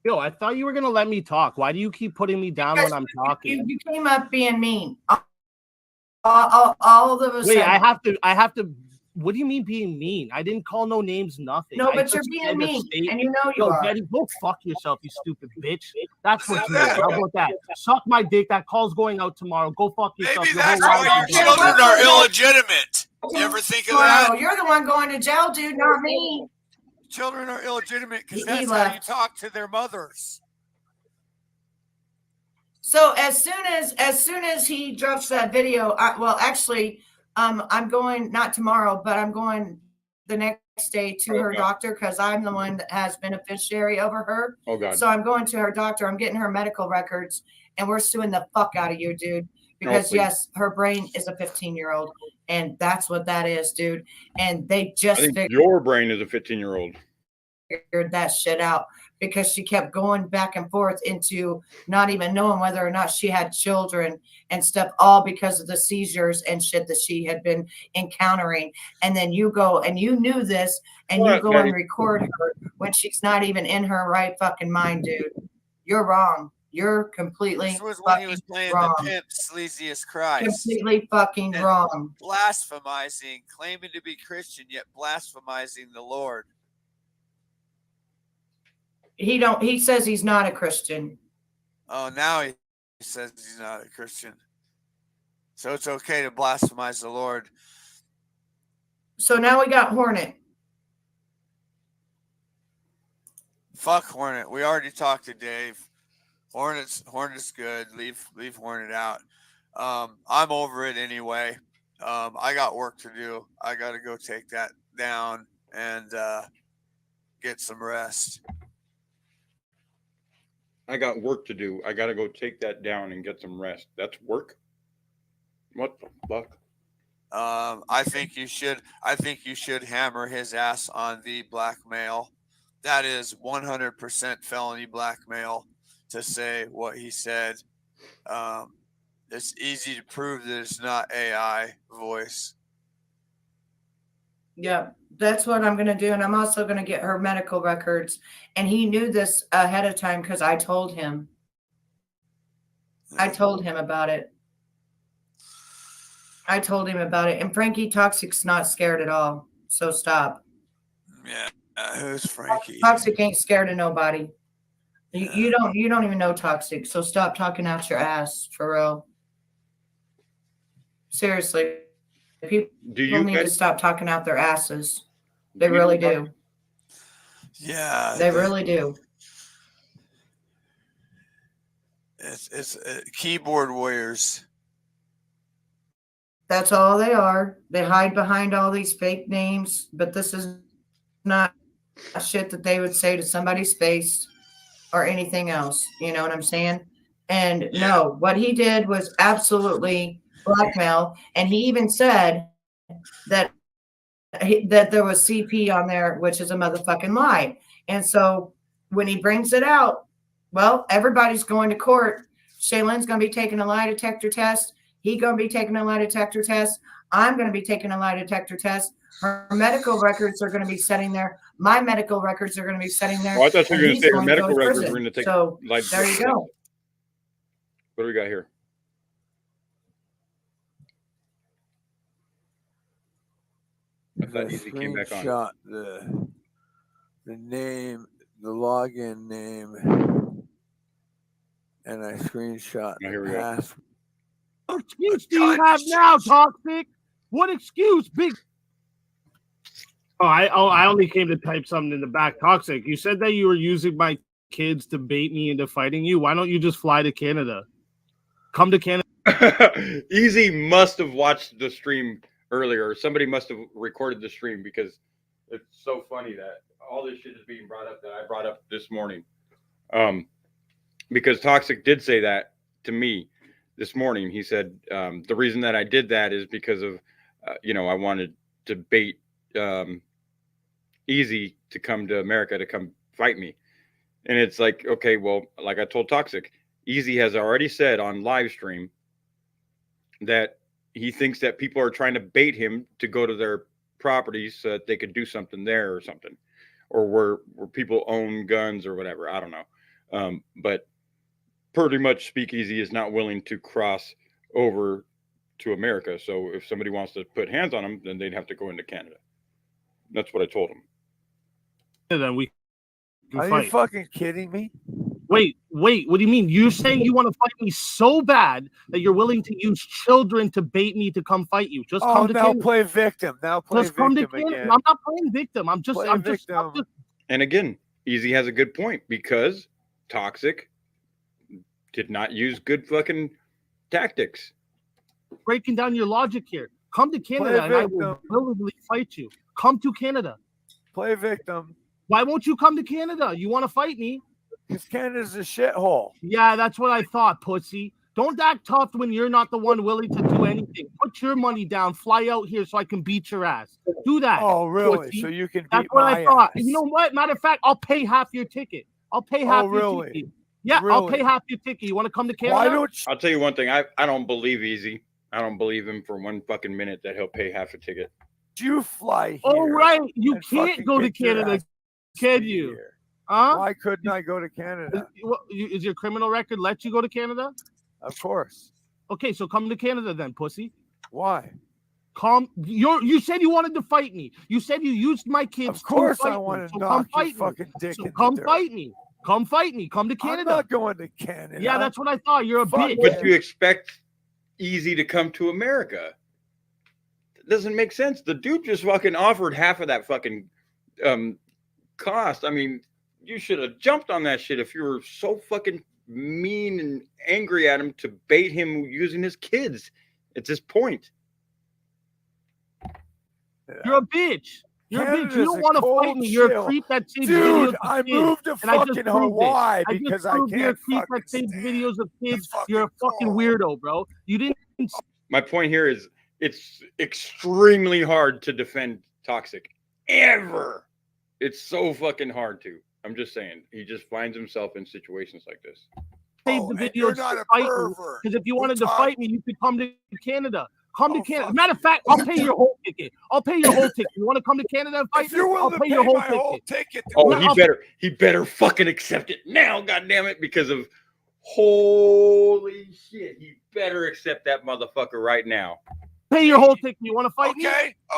Speaker 5: Yo, I thought you were gonna let me talk. Why do you keep putting me down when I'm talking?
Speaker 2: You came up being mean. All of a sudden.
Speaker 5: Wait, I have to. What do you mean being mean? I didn't call no names, nothing.
Speaker 2: No,
Speaker 5: I
Speaker 2: but you're
Speaker 5: just
Speaker 2: being
Speaker 5: said a
Speaker 2: mean,
Speaker 5: statement.
Speaker 2: and you know you
Speaker 5: Yo,
Speaker 2: are.
Speaker 5: Betty, go fuck yourself, you stupid bitch. That's what you mean. How about that? Suck my dick. That call's going out tomorrow. Go fuck yourself.
Speaker 4: Maybe
Speaker 5: Your whole
Speaker 4: that's why
Speaker 5: life
Speaker 4: your
Speaker 5: is done.
Speaker 4: children are illegitimate. You ever think of that?
Speaker 2: Oh, you're the one going to jail, dude, not me.
Speaker 4: Children are illegitimate because
Speaker 2: He
Speaker 4: that's how you
Speaker 2: left.
Speaker 4: talk to their mothers.
Speaker 2: So as soon as he drops that video, I'm going not tomorrow, but I'm going the next day to her doctor because I'm the one that has beneficiary over her.
Speaker 1: Oh God.
Speaker 2: So I'm going to her doctor. I'm getting her medical records, and we're suing the fuck out of you, dude. Because yes, her brain is a 15-year-old, and that's what that is, dude. And they just
Speaker 1: I think your brain is a 15-year-old.
Speaker 2: Figured that shit out because she kept going back and forth into not even knowing whether or not she had children and stuff, all because of the seizures and shit that she had been encountering. And then you go and you knew this, and you go and record her when she's not even in her right fucking mind, dude. You're wrong. You're completely
Speaker 4: This was when he was playing
Speaker 2: wrong.
Speaker 4: the pimp sleaziest Christ.
Speaker 2: Completely fucking
Speaker 4: and
Speaker 2: wrong.
Speaker 4: Blasphemizing, claiming to be Christian, yet blasphemizing the Lord.
Speaker 2: He says he's not a Christian.
Speaker 4: Oh, now he says he's not a Christian. So it's okay to blasphemize the Lord.
Speaker 2: So now we got Hornet.
Speaker 4: Fuck Hornet. We already talked to Dave. Hornet's good. Leave Hornet out. I'm over it anyway. I got work to do. I got to go take that down and get some rest.
Speaker 1: I got work to do. I got to go take that down and get some rest. That's work? What the fuck?
Speaker 4: I think you should hammer his ass on the blackmail. That is 100% felony blackmail to say what he said. It's easy to prove that it's not AI voice.
Speaker 2: Yeah, that's what I'm going to do. And I'm also going to get her medical records. And he knew this ahead of time because I told him. I told him about it. And Frankie Toxic's not scared at all. So stop.
Speaker 4: Yeah, who's Frankie?
Speaker 2: Toxic ain't scared of nobody. You don't even know Toxic. So stop talking out your ass, for real. Seriously. People need to stop talking out their asses. They really do.
Speaker 4: Yeah,
Speaker 2: they really do.
Speaker 4: It's keyboard warriors.
Speaker 2: That's all they are. They hide behind all these fake names, but this is not shit that they would say to somebody's face or anything else. You know what I'm saying? And no, what he did was absolutely blackmail. And he even said that there was CP on there, which is a motherfucking lie. And so when he brings it out, well, everybody's going to court. Shaylin's going to be taking a lie detector test. He's going to be taking a lie detector test. I'm going to be taking a lie detector test. Her medical records are going to be sitting there. My medical records are going to be sitting there.
Speaker 1: Oh, I thought you were going to say her medical records
Speaker 2: prison.
Speaker 1: were going to take.
Speaker 2: So there you go.
Speaker 1: What do we got here? I thought Easy came back on.
Speaker 4: Screenshot the name, the login name, and I screenshot
Speaker 1: Oh, here we
Speaker 4: the
Speaker 1: go.
Speaker 4: password.
Speaker 5: What excuse do you have now, Toxic? What excuse, big? Oh, I only came to type something in the back. Toxic, you said that you were using my kids to bait me into fighting you. Why don't you just fly to Canada? Come to Canada.
Speaker 1: Easy must have watched the stream earlier. Somebody must have recorded the stream because it's so funny that all this shit is being brought up that I brought up this morning. Because Toxic did say that to me this morning. He said the reason that I did that is because of I wanted to bait Easy to come to America to come fight me. And it's like, okay, well, like I told Toxic, Easy has already said on live stream that he thinks that people are trying to bait him to go to their properties so that they could do something there or something, or where people own guns or whatever. I don't know. But pretty much Speakeasy is not willing to cross over to America. So if somebody wants to put hands on him, then they'd have to go into Canada. That's what I told him.
Speaker 5: And then we can
Speaker 4: Are
Speaker 5: fight.
Speaker 4: you fucking kidding me?
Speaker 5: Wait, what do you mean? You're saying you want to fight me so bad that you're willing to use children to bait me to come fight you? Just come to Canada.
Speaker 4: Play victim. Now play
Speaker 5: Just come to
Speaker 4: victim
Speaker 5: Canada.
Speaker 4: again.
Speaker 5: I'm not playing victim. I'm just
Speaker 1: And again, Easy has a good point because Toxic did not use good fucking tactics.
Speaker 5: breaking down your logic here. Come to Canada and I will willingly fight you. Come to Canada.
Speaker 4: Play victim.
Speaker 5: Why won't you come to Canada? You want to fight me?
Speaker 4: Because Canada's a shithole.
Speaker 5: Yeah, that's what I thought, pussy. Don't act tough when you're not the one willing to do anything. Put your money down. Fly out here so I can beat your ass. Do that.
Speaker 4: Oh, really?
Speaker 5: pussy.
Speaker 4: So you can
Speaker 5: That's
Speaker 4: beat
Speaker 5: what
Speaker 4: my
Speaker 5: I thought.
Speaker 4: ass.
Speaker 5: You know what? Matter of fact, I'll pay half your ticket. I'll pay half your
Speaker 4: really?
Speaker 5: ticket. Yeah, I'll
Speaker 4: Really?
Speaker 5: pay half your ticket. You want to come to Canada?
Speaker 4: Why don't you?
Speaker 1: I'll tell you one thing. I don't believe Easy. I don't believe him for one fucking minute that he'll pay half a ticket.
Speaker 4: You fly here?
Speaker 5: Oh, right. You
Speaker 4: and
Speaker 5: can't
Speaker 4: fucking
Speaker 5: go to
Speaker 4: get your
Speaker 5: Canada,
Speaker 4: ass
Speaker 5: can
Speaker 4: beat
Speaker 5: you?
Speaker 4: here?
Speaker 5: Huh?
Speaker 4: Why couldn't I go to Canada?
Speaker 5: Is your criminal record let you go to Canada?
Speaker 4: Of course.
Speaker 5: Okay, so come to Canada then, pussy.
Speaker 4: Why?
Speaker 5: You said you wanted to fight me. You said you used my kids.
Speaker 4: Of course
Speaker 5: to fight
Speaker 4: I want
Speaker 5: me.
Speaker 4: to
Speaker 5: So
Speaker 4: knock
Speaker 5: come
Speaker 4: your
Speaker 5: fight me.
Speaker 4: fucking dick
Speaker 5: So
Speaker 4: in
Speaker 5: come
Speaker 4: the dirt.
Speaker 5: fight me. Come fight me. Come to
Speaker 4: I'm
Speaker 5: Canada.
Speaker 4: not going to Canada.
Speaker 5: Yeah, that's what I thought. You're a
Speaker 4: Fuck
Speaker 5: bitch.
Speaker 1: But you expect Easy to come to America? It doesn't make sense. The dude just fucking offered half of that fucking cost. I mean, you should have jumped on that shit if you were so fucking mean and angry at him to bait him using his kids. At this point,
Speaker 5: You're a bitch. You're a bitch.
Speaker 4: Canada's
Speaker 5: You don't
Speaker 4: a
Speaker 5: want to
Speaker 4: cold
Speaker 5: fight me. You're a
Speaker 4: chill.
Speaker 5: creep that saves videos
Speaker 4: Dude,
Speaker 5: of
Speaker 4: I
Speaker 5: kids.
Speaker 4: moved to
Speaker 5: And I just
Speaker 4: fucking
Speaker 5: proved it.
Speaker 4: Hawaii
Speaker 5: I
Speaker 4: because
Speaker 5: just
Speaker 4: I
Speaker 5: proved you're a
Speaker 4: can't
Speaker 5: creep
Speaker 4: fucking
Speaker 5: that saves
Speaker 4: stand
Speaker 5: videos of kids.
Speaker 4: fucking
Speaker 5: You're a fucking
Speaker 4: cold.
Speaker 5: weirdo, bro. You didn't.
Speaker 1: my point here is it's extremely hard to defend Toxic. Ever. It's so fucking hard to. I'm just saying. He just finds himself in situations like this.
Speaker 5: Save
Speaker 4: Oh,
Speaker 5: the
Speaker 4: and you're
Speaker 5: videos
Speaker 4: not
Speaker 5: to
Speaker 4: a
Speaker 5: fight me.
Speaker 4: pervert.
Speaker 5: Because if you
Speaker 4: We're
Speaker 5: wanted to
Speaker 4: talking-
Speaker 5: fight me, you could come to Canada. Come to
Speaker 4: Oh,
Speaker 5: Canada.
Speaker 4: fuck
Speaker 5: Matter of fact, I'll pay your whole ticket. I'll pay your whole ticket. You want to come to Canada and fight
Speaker 4: If
Speaker 5: me?
Speaker 4: you're
Speaker 5: I'll
Speaker 4: willing to
Speaker 5: pay
Speaker 4: pay
Speaker 5: your whole
Speaker 4: my whole
Speaker 5: ticket.
Speaker 4: ticket, then
Speaker 1: Oh,
Speaker 5: Well,
Speaker 1: he better fucking accept it now, goddammit, because of holy shit. He better accept that motherfucker right now.
Speaker 5: Pay your whole ticket. You want to fight me?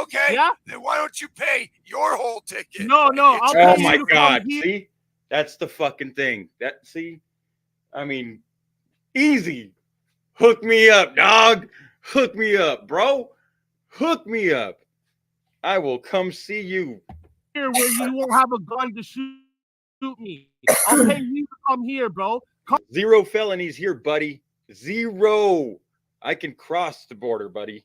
Speaker 4: okay.
Speaker 5: Yeah?
Speaker 4: Then why don't you pay your whole ticket?
Speaker 5: No, no. I'll
Speaker 1: Oh
Speaker 5: pay
Speaker 1: my
Speaker 5: you to come
Speaker 1: god.
Speaker 5: here.
Speaker 1: See? That's the fucking thing. I mean, Easy. Hook me up, dog. Hook me up, bro. Hook me up. I will come see you.
Speaker 5: Here where you won't have a gun to shoot me. I'll pay you to come here, bro.
Speaker 1: Zero felonies here, buddy. Zero. I can cross the border, buddy.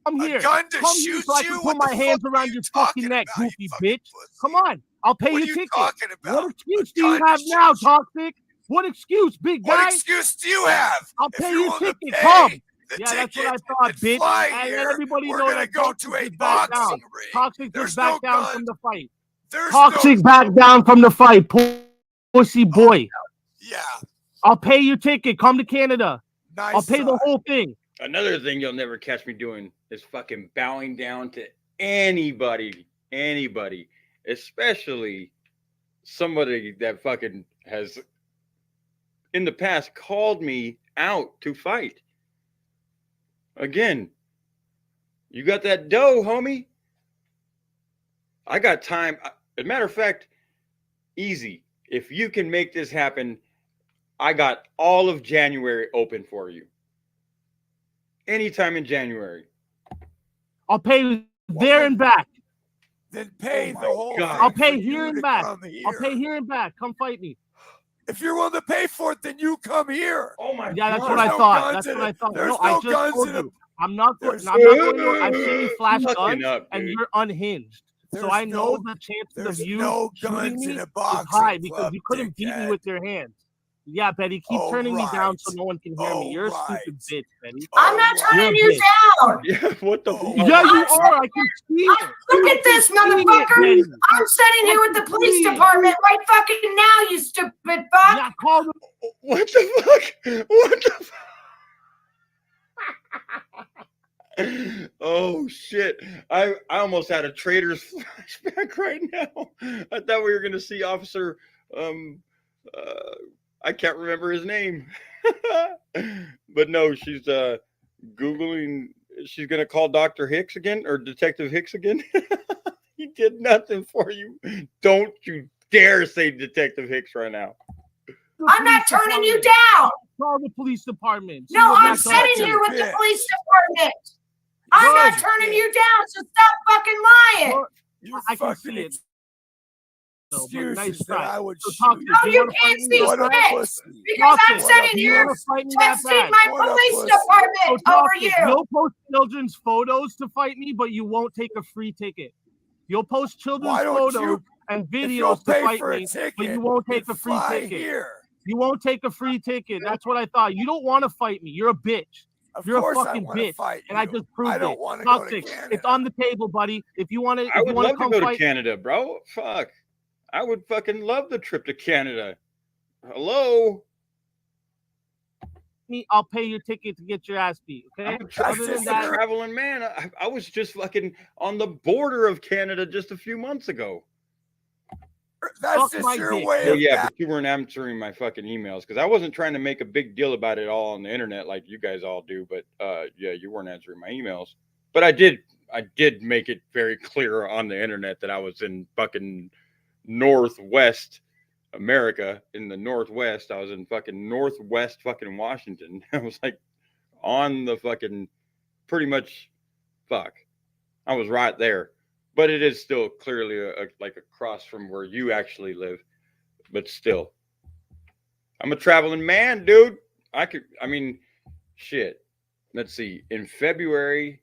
Speaker 5: Come here.
Speaker 4: A gun to
Speaker 5: Come here
Speaker 4: shoot
Speaker 5: so I
Speaker 4: you?
Speaker 5: can
Speaker 4: What
Speaker 5: put
Speaker 4: the
Speaker 5: my hands
Speaker 4: fuck
Speaker 5: around
Speaker 4: are
Speaker 5: your
Speaker 4: you
Speaker 5: fucking
Speaker 4: talking
Speaker 5: neck,
Speaker 4: about, you
Speaker 5: goofy
Speaker 4: fucking
Speaker 5: bitch.
Speaker 4: pussy?
Speaker 5: Come on. I'll pay
Speaker 4: What
Speaker 5: your
Speaker 4: are you
Speaker 5: ticket.
Speaker 4: talking about?
Speaker 5: What excuse
Speaker 4: A
Speaker 5: do you
Speaker 4: gun to
Speaker 5: have now,
Speaker 4: shoot?
Speaker 5: Toxic? What excuse, big
Speaker 4: What
Speaker 5: guy?
Speaker 4: excuse do you have?
Speaker 5: I'll
Speaker 4: If
Speaker 5: pay
Speaker 4: you're
Speaker 5: your
Speaker 4: willing to
Speaker 5: ticket.
Speaker 4: pay
Speaker 5: Come.
Speaker 4: the
Speaker 5: Yeah, that's what I
Speaker 4: ticket
Speaker 5: thought,
Speaker 4: and
Speaker 5: bitch.
Speaker 4: fly
Speaker 5: And
Speaker 4: here,
Speaker 5: let everybody
Speaker 4: we're
Speaker 5: know
Speaker 4: gonna
Speaker 5: that
Speaker 4: go
Speaker 5: Toxic
Speaker 4: to a
Speaker 5: just backed down.
Speaker 4: boxing ring.
Speaker 5: Toxic
Speaker 4: There's
Speaker 5: just backed
Speaker 4: no
Speaker 5: down
Speaker 4: gun.
Speaker 5: from the fight.
Speaker 4: There's
Speaker 5: Toxic
Speaker 4: no
Speaker 5: backed down from the fight, pussy boy.
Speaker 4: Yeah,
Speaker 5: I'll pay your ticket. Come to Canada.
Speaker 4: nice.
Speaker 5: I'll pay the
Speaker 4: son.
Speaker 5: whole thing.
Speaker 1: Another thing you'll never catch me doing is fucking bowing down to anybody, especially somebody that fucking has in the past called me out to fight. Again, you got that dough, homie. I got time. As a matter of fact, Easy. If you can make this happen, I got all of January open for you. Anytime in January.
Speaker 5: I'll pay there and back.
Speaker 4: Then pay
Speaker 1: Oh
Speaker 4: the
Speaker 1: my
Speaker 4: whole
Speaker 1: God.
Speaker 4: thing
Speaker 5: I'll pay
Speaker 4: for
Speaker 5: here
Speaker 4: you
Speaker 5: and
Speaker 4: to
Speaker 5: back.
Speaker 4: come here.
Speaker 5: I'll pay here and back. Come fight me.
Speaker 4: If you're willing to pay for it, then you come here.
Speaker 1: Oh my
Speaker 5: Yeah, that's
Speaker 1: God.
Speaker 5: what I
Speaker 4: no
Speaker 5: thought.
Speaker 4: guns
Speaker 5: That's
Speaker 4: in
Speaker 5: what I
Speaker 4: it.
Speaker 5: thought.
Speaker 4: There's
Speaker 5: No, I
Speaker 4: no
Speaker 5: just
Speaker 4: guns
Speaker 5: told
Speaker 4: in
Speaker 5: you.
Speaker 4: it.
Speaker 5: I'm not going.
Speaker 4: There's
Speaker 5: I'm not going to. I've seen you flash
Speaker 1: Fucking
Speaker 5: guns,
Speaker 1: up,
Speaker 5: and
Speaker 1: dude.
Speaker 5: you're unhinged. So
Speaker 4: There's
Speaker 5: I know
Speaker 4: no-
Speaker 5: the chances
Speaker 4: There's
Speaker 5: of you
Speaker 4: no
Speaker 5: shooting
Speaker 4: guns
Speaker 5: me
Speaker 4: in a
Speaker 5: is
Speaker 4: boxing
Speaker 5: high because
Speaker 4: club,
Speaker 5: you couldn't beat me
Speaker 4: dickhead.
Speaker 5: with your hands. Yeah, Betty, keep
Speaker 4: Oh,
Speaker 5: turning me down so
Speaker 4: right.
Speaker 5: no one can hear me.
Speaker 4: Oh,
Speaker 5: You're a
Speaker 4: right.
Speaker 5: stupid bitch, Betty.
Speaker 2: I'm not
Speaker 4: right.
Speaker 2: turning
Speaker 5: You're a
Speaker 2: you
Speaker 5: bitch.
Speaker 2: down.
Speaker 1: Yeah, what the
Speaker 4: Oh.
Speaker 1: fuck?
Speaker 5: Yeah, you
Speaker 2: I'm
Speaker 5: are. I can see it.
Speaker 2: Look at this,
Speaker 5: I can see it,
Speaker 2: motherfucker.
Speaker 5: Betty.
Speaker 2: I'm sitting here with the police department right fucking now, you stupid fuck.
Speaker 5: Yeah, call them.
Speaker 1: What the fuck? What the fuck? Oh shit. I almost had a traitor's flashback right now. I thought we were gonna see Officer I can't remember his name. But no, she's Googling, she's gonna call Dr. Hicks again or Detective Hicks again. He did nothing for you. Don't you dare say Detective Hicks right now.
Speaker 2: I'm not turning you down.
Speaker 5: Call the police department. See
Speaker 2: No,
Speaker 5: what
Speaker 2: I'm
Speaker 5: they're
Speaker 2: sitting
Speaker 5: talking
Speaker 2: here with the
Speaker 4: bitch.
Speaker 2: police department. I'm not
Speaker 5: Good.
Speaker 2: turning you down, so stop fucking lying.
Speaker 5: Well,
Speaker 4: You're
Speaker 5: I can
Speaker 4: fucking
Speaker 5: see it. So, but
Speaker 4: excuses
Speaker 5: nice
Speaker 4: that
Speaker 5: try.
Speaker 4: I would
Speaker 5: So
Speaker 4: shoot
Speaker 5: talk to
Speaker 4: you.
Speaker 2: No,
Speaker 5: do
Speaker 2: you
Speaker 5: wanna
Speaker 2: can't
Speaker 5: fight me?
Speaker 2: see
Speaker 4: What a
Speaker 2: shit.
Speaker 4: pussy.
Speaker 2: Because I'm
Speaker 5: Toxic.
Speaker 2: sitting
Speaker 5: Do you
Speaker 2: here
Speaker 5: wanna fight me that
Speaker 2: texting
Speaker 5: bad?
Speaker 2: my
Speaker 4: What a
Speaker 2: police
Speaker 4: pussy.
Speaker 5: So
Speaker 2: department over
Speaker 5: Toxic,
Speaker 2: you.
Speaker 5: you'll post children's photos to fight me, but you won't take a free ticket. You'll post children's
Speaker 4: Why don't
Speaker 5: photos
Speaker 4: you?
Speaker 5: and
Speaker 4: If you'll
Speaker 5: videos to
Speaker 4: pay
Speaker 5: fight
Speaker 4: for a
Speaker 5: me,
Speaker 4: ticket,
Speaker 5: but you won't take a
Speaker 4: and
Speaker 5: free
Speaker 4: fly
Speaker 5: ticket.
Speaker 4: here.
Speaker 5: You won't take a free ticket. That's what I thought. You don't want to fight me. You're a bitch.
Speaker 4: Of
Speaker 5: You're a
Speaker 4: course, I
Speaker 5: fucking
Speaker 4: want to
Speaker 5: bitch.
Speaker 4: fight you.
Speaker 5: And I just proved
Speaker 4: I
Speaker 5: it.
Speaker 4: don't want to go to
Speaker 5: Toxic.
Speaker 4: Canada.
Speaker 5: It's on the table, buddy. If you want to,
Speaker 1: I would love to
Speaker 5: come
Speaker 1: go to
Speaker 5: fight
Speaker 1: Canada, bro. Fuck. I would fucking love the trip to Canada. Hello?
Speaker 5: me, I'll pay your ticket to get your ass beat. Okay.
Speaker 1: I'm a
Speaker 5: Other than that,
Speaker 1: traveling man. I was just fucking on the border of Canada just a few months ago.
Speaker 4: That's
Speaker 5: Fuck
Speaker 4: just
Speaker 5: my
Speaker 4: your
Speaker 5: dick.
Speaker 4: way
Speaker 1: Well,
Speaker 4: of
Speaker 1: yeah,
Speaker 4: that.
Speaker 1: but you weren't answering my fucking emails because I wasn't trying to make a big deal about it all on the internet like you guys all do. But yeah, you weren't answering my emails. But I did make it very clear on the internet that I was in fucking Northwest America, in the Northwest. I was in fucking Northwest fucking Washington. I was like on the fucking pretty much fuck. I was right there. But it is still clearly like across from where you actually live. But still, I'm a traveling man, dude. I mean, shit. Let's see. In February,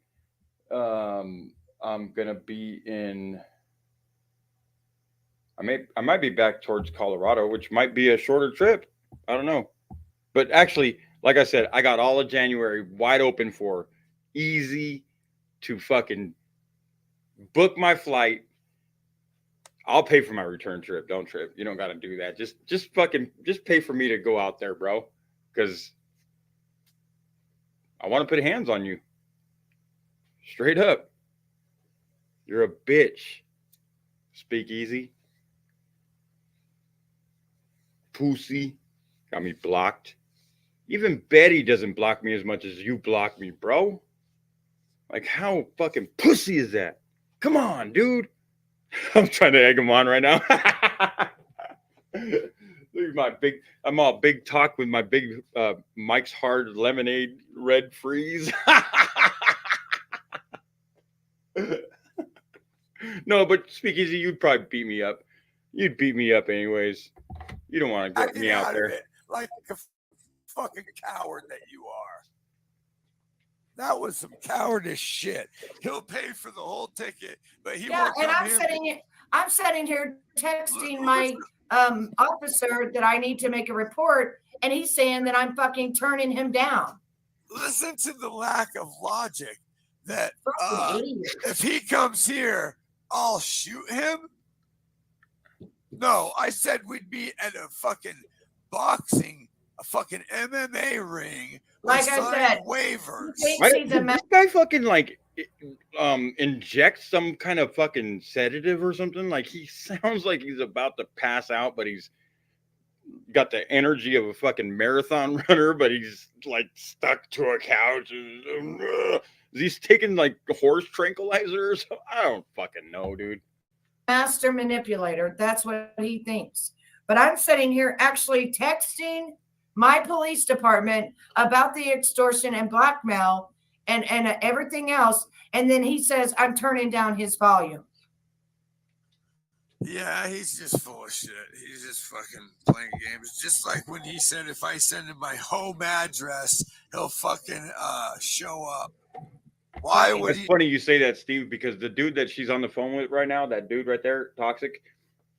Speaker 1: I'm gonna be in. I might be back towards Colorado, which might be a shorter trip. I don't know. But actually, like I said, I got all of January wide open for easy to fucking book my flight. I'll pay for my return trip. Don't trip. You don't got to do that. Just pay for me to go out there, bro. Because I want to put hands on you. Straight up. You're a bitch. Speak easy. Pussy. Got me blocked. Even Betty doesn't block me as much as you block me, bro. Like, how fucking pussy is that? Come on, dude. I'm trying to egg him on right now. Look at my big, I'm all big talk with my big Mike's Hard Lemonade Red Freeze. No, but Speakeasy, you'd probably beat me up. You'd beat me up anyways. You don't want to get me out there.
Speaker 4: Like a fucking coward that you are. That was some cowardice shit. He'll pay for the whole ticket, but he won't come here.
Speaker 2: I'm sitting here texting my officer that I need to make a report, and he's saying that I'm fucking turning him down.
Speaker 4: Listen to the lack of logic that
Speaker 2: Fucking idiot.
Speaker 4: if he comes here, I'll shoot him. No, I said we'd be at a fucking boxing, a fucking MMA ring.
Speaker 2: Like I said,
Speaker 4: waivers.
Speaker 1: This guy fucking like injects some kind of fucking sedative or something. Like he sounds like he's about to pass out, but he's got the energy of a fucking marathon runner, but he's like stuck to a couch. He's taking like horse tranquilizers. I don't fucking know, dude.
Speaker 2: Master manipulator. That's what he thinks. But I'm sitting here actually texting my police department about the extortion and blackmail and everything else. And then he says, I'm turning down his volume.
Speaker 4: Yeah, he's just full of shit. He's just fucking playing games. Just like when he said, if I send him my home address, he'll fucking show up. Why would
Speaker 1: It's funny you say that, Steve, because the dude that she's on the phone with right now, that dude right there, Toxic,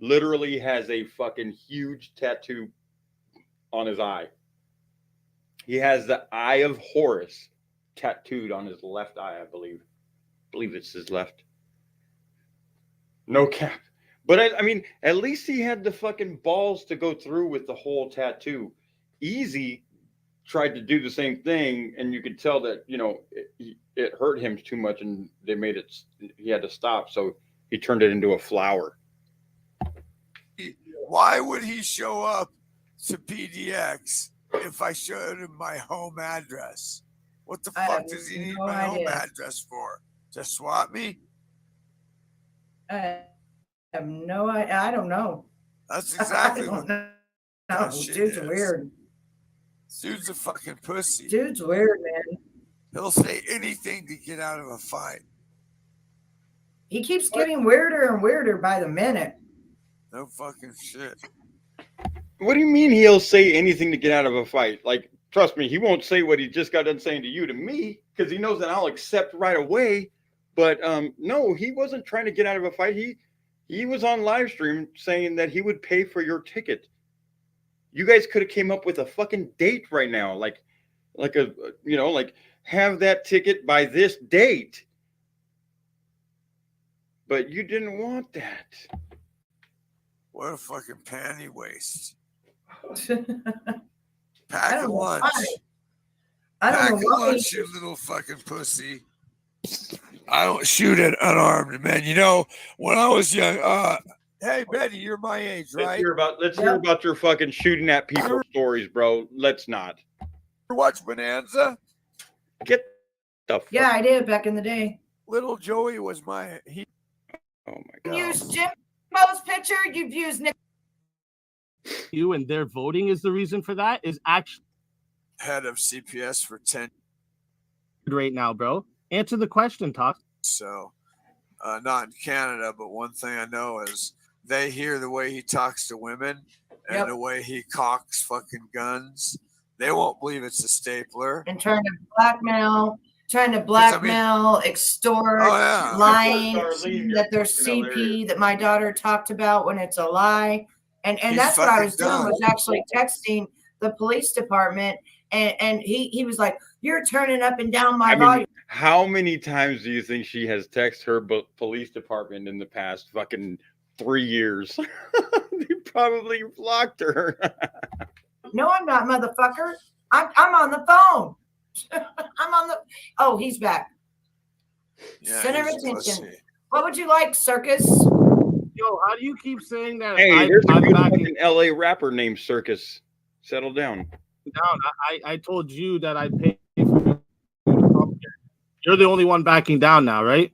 Speaker 1: literally has a fucking huge tattoo on his eye. He has the Eye of Horus tattooed on his left eye, I believe. I believe it's his left. No cap. But I mean, at least he had the fucking balls to go through with the whole tattoo. Easy tried to do the same thing, and you could tell that, you know, it hurt him too much, and they made it, he had to stop, so he turned it into a flower.
Speaker 4: Why would he show up to PDX if I showed him my home address? What the fuck does he need my home address for? To swat me?
Speaker 2: I have no idea. I don't know.
Speaker 4: That's exactly
Speaker 2: I
Speaker 4: what
Speaker 2: don't know. Dude's weird.
Speaker 4: Dude's a fucking pussy.
Speaker 2: Dude's weird, man.
Speaker 4: He'll say anything to get out of a fight.
Speaker 2: He keeps getting weirder and weirder by the minute.
Speaker 4: No fucking shit.
Speaker 1: What do you mean he'll say anything to get out of a fight? Like, trust me, he won't say what he just got done saying to you to me, because he knows that I'll accept right away. But no, he wasn't trying to get out of a fight. He was on live stream saying that he would pay for your ticket. You guys could have came up with a fucking date right now, like have that ticket by this date. But you didn't want that.
Speaker 4: What a fucking panty waste.
Speaker 2: I
Speaker 4: Pack a
Speaker 2: don't know
Speaker 4: lunch.
Speaker 2: why. I
Speaker 4: Pack
Speaker 2: don't
Speaker 4: a
Speaker 2: know why.
Speaker 4: lunch, you little fucking pussy. I don't shoot at unarmed men. You know, when I was young, hey Betty, you're my age,
Speaker 1: Let's
Speaker 4: right?
Speaker 1: hear about your fucking shooting at people stories, bro. Let's not.
Speaker 4: You watch Bonanza?
Speaker 1: Get the fuck.
Speaker 2: Yeah, I did back in the day.
Speaker 4: Little Joey was oh my god.
Speaker 2: Use Jimbo's picture. You've used Nick.
Speaker 5: You and their voting is the reason for that is actually
Speaker 4: Head of CPS for 10.
Speaker 5: right now, bro. Answer the question, Talk.
Speaker 4: So, not in Canada, but one thing I know is they hear the way he talks to women and
Speaker 2: Yep.
Speaker 4: the way he cocks fucking guns. They won't believe it's a stapler.
Speaker 2: And trying to blackmail, extort,
Speaker 4: Oh, yeah.
Speaker 2: lying
Speaker 1: Darlene,
Speaker 2: that
Speaker 1: you're
Speaker 2: there's
Speaker 1: fucking
Speaker 2: CP that my daughter talked about when it's a lie. And
Speaker 4: He's
Speaker 2: that's what I
Speaker 4: fucking
Speaker 2: was doing,
Speaker 4: dumb.
Speaker 2: was actually texting the police department. And he was like, "You're turning up and down my volume."
Speaker 1: How many times do you think she has texted her police department in the past fucking 3 years? They probably blocked her.
Speaker 2: No, I'm not, motherfucker. I'm on the phone. I'm on the. Oh, he's back.
Speaker 4: Yeah,
Speaker 2: Center of
Speaker 4: he's a
Speaker 2: attention.
Speaker 4: pussy.
Speaker 2: What would you like, Circus?
Speaker 5: Yo, how do you keep saying that?
Speaker 1: Hey, there's a
Speaker 5: I'm
Speaker 1: good
Speaker 5: backing
Speaker 1: fucking LA rapper named Circus. Settle down.
Speaker 5: down. I told you that I'd pay for you to come here. You're the only one backing down now, right?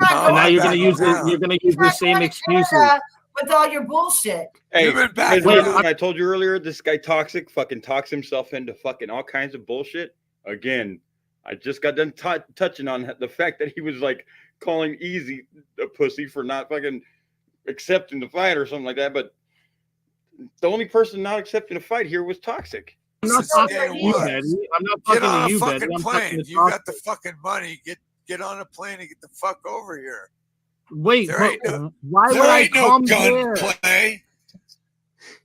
Speaker 4: Oh,
Speaker 5: And now you're
Speaker 4: I'm
Speaker 5: gonna use
Speaker 4: backing
Speaker 5: you're
Speaker 4: down.
Speaker 5: gonna use the same excuses.
Speaker 2: With all your bullshit.
Speaker 1: Hey,
Speaker 4: You've been
Speaker 1: you
Speaker 4: back
Speaker 1: guys
Speaker 5: Wait,
Speaker 1: remember when I told you earlier this guy Toxic fucking talks himself into fucking all kinds of bullshit? Again, I just got done touching on the fact that he was like calling Easy a pussy for not fucking accepting the fight or something like that. But the only person not accepting a fight here was Toxic.
Speaker 5: I'm not
Speaker 4: Since
Speaker 5: talking
Speaker 4: day
Speaker 5: to you,
Speaker 4: one.
Speaker 5: Betty. I'm not
Speaker 4: Get
Speaker 5: talking
Speaker 4: on
Speaker 5: to
Speaker 4: a
Speaker 5: you, Betty.
Speaker 4: fucking
Speaker 5: I'm talking
Speaker 4: plane.
Speaker 5: to
Speaker 4: You got the
Speaker 5: Toxic.
Speaker 4: fucking money. Get on a plane and get the fuck over here.
Speaker 5: Wait,
Speaker 4: There
Speaker 5: but
Speaker 4: ain't no-
Speaker 5: why would
Speaker 4: There
Speaker 5: I
Speaker 4: ain't no
Speaker 5: come
Speaker 4: gun
Speaker 5: there?
Speaker 4: play.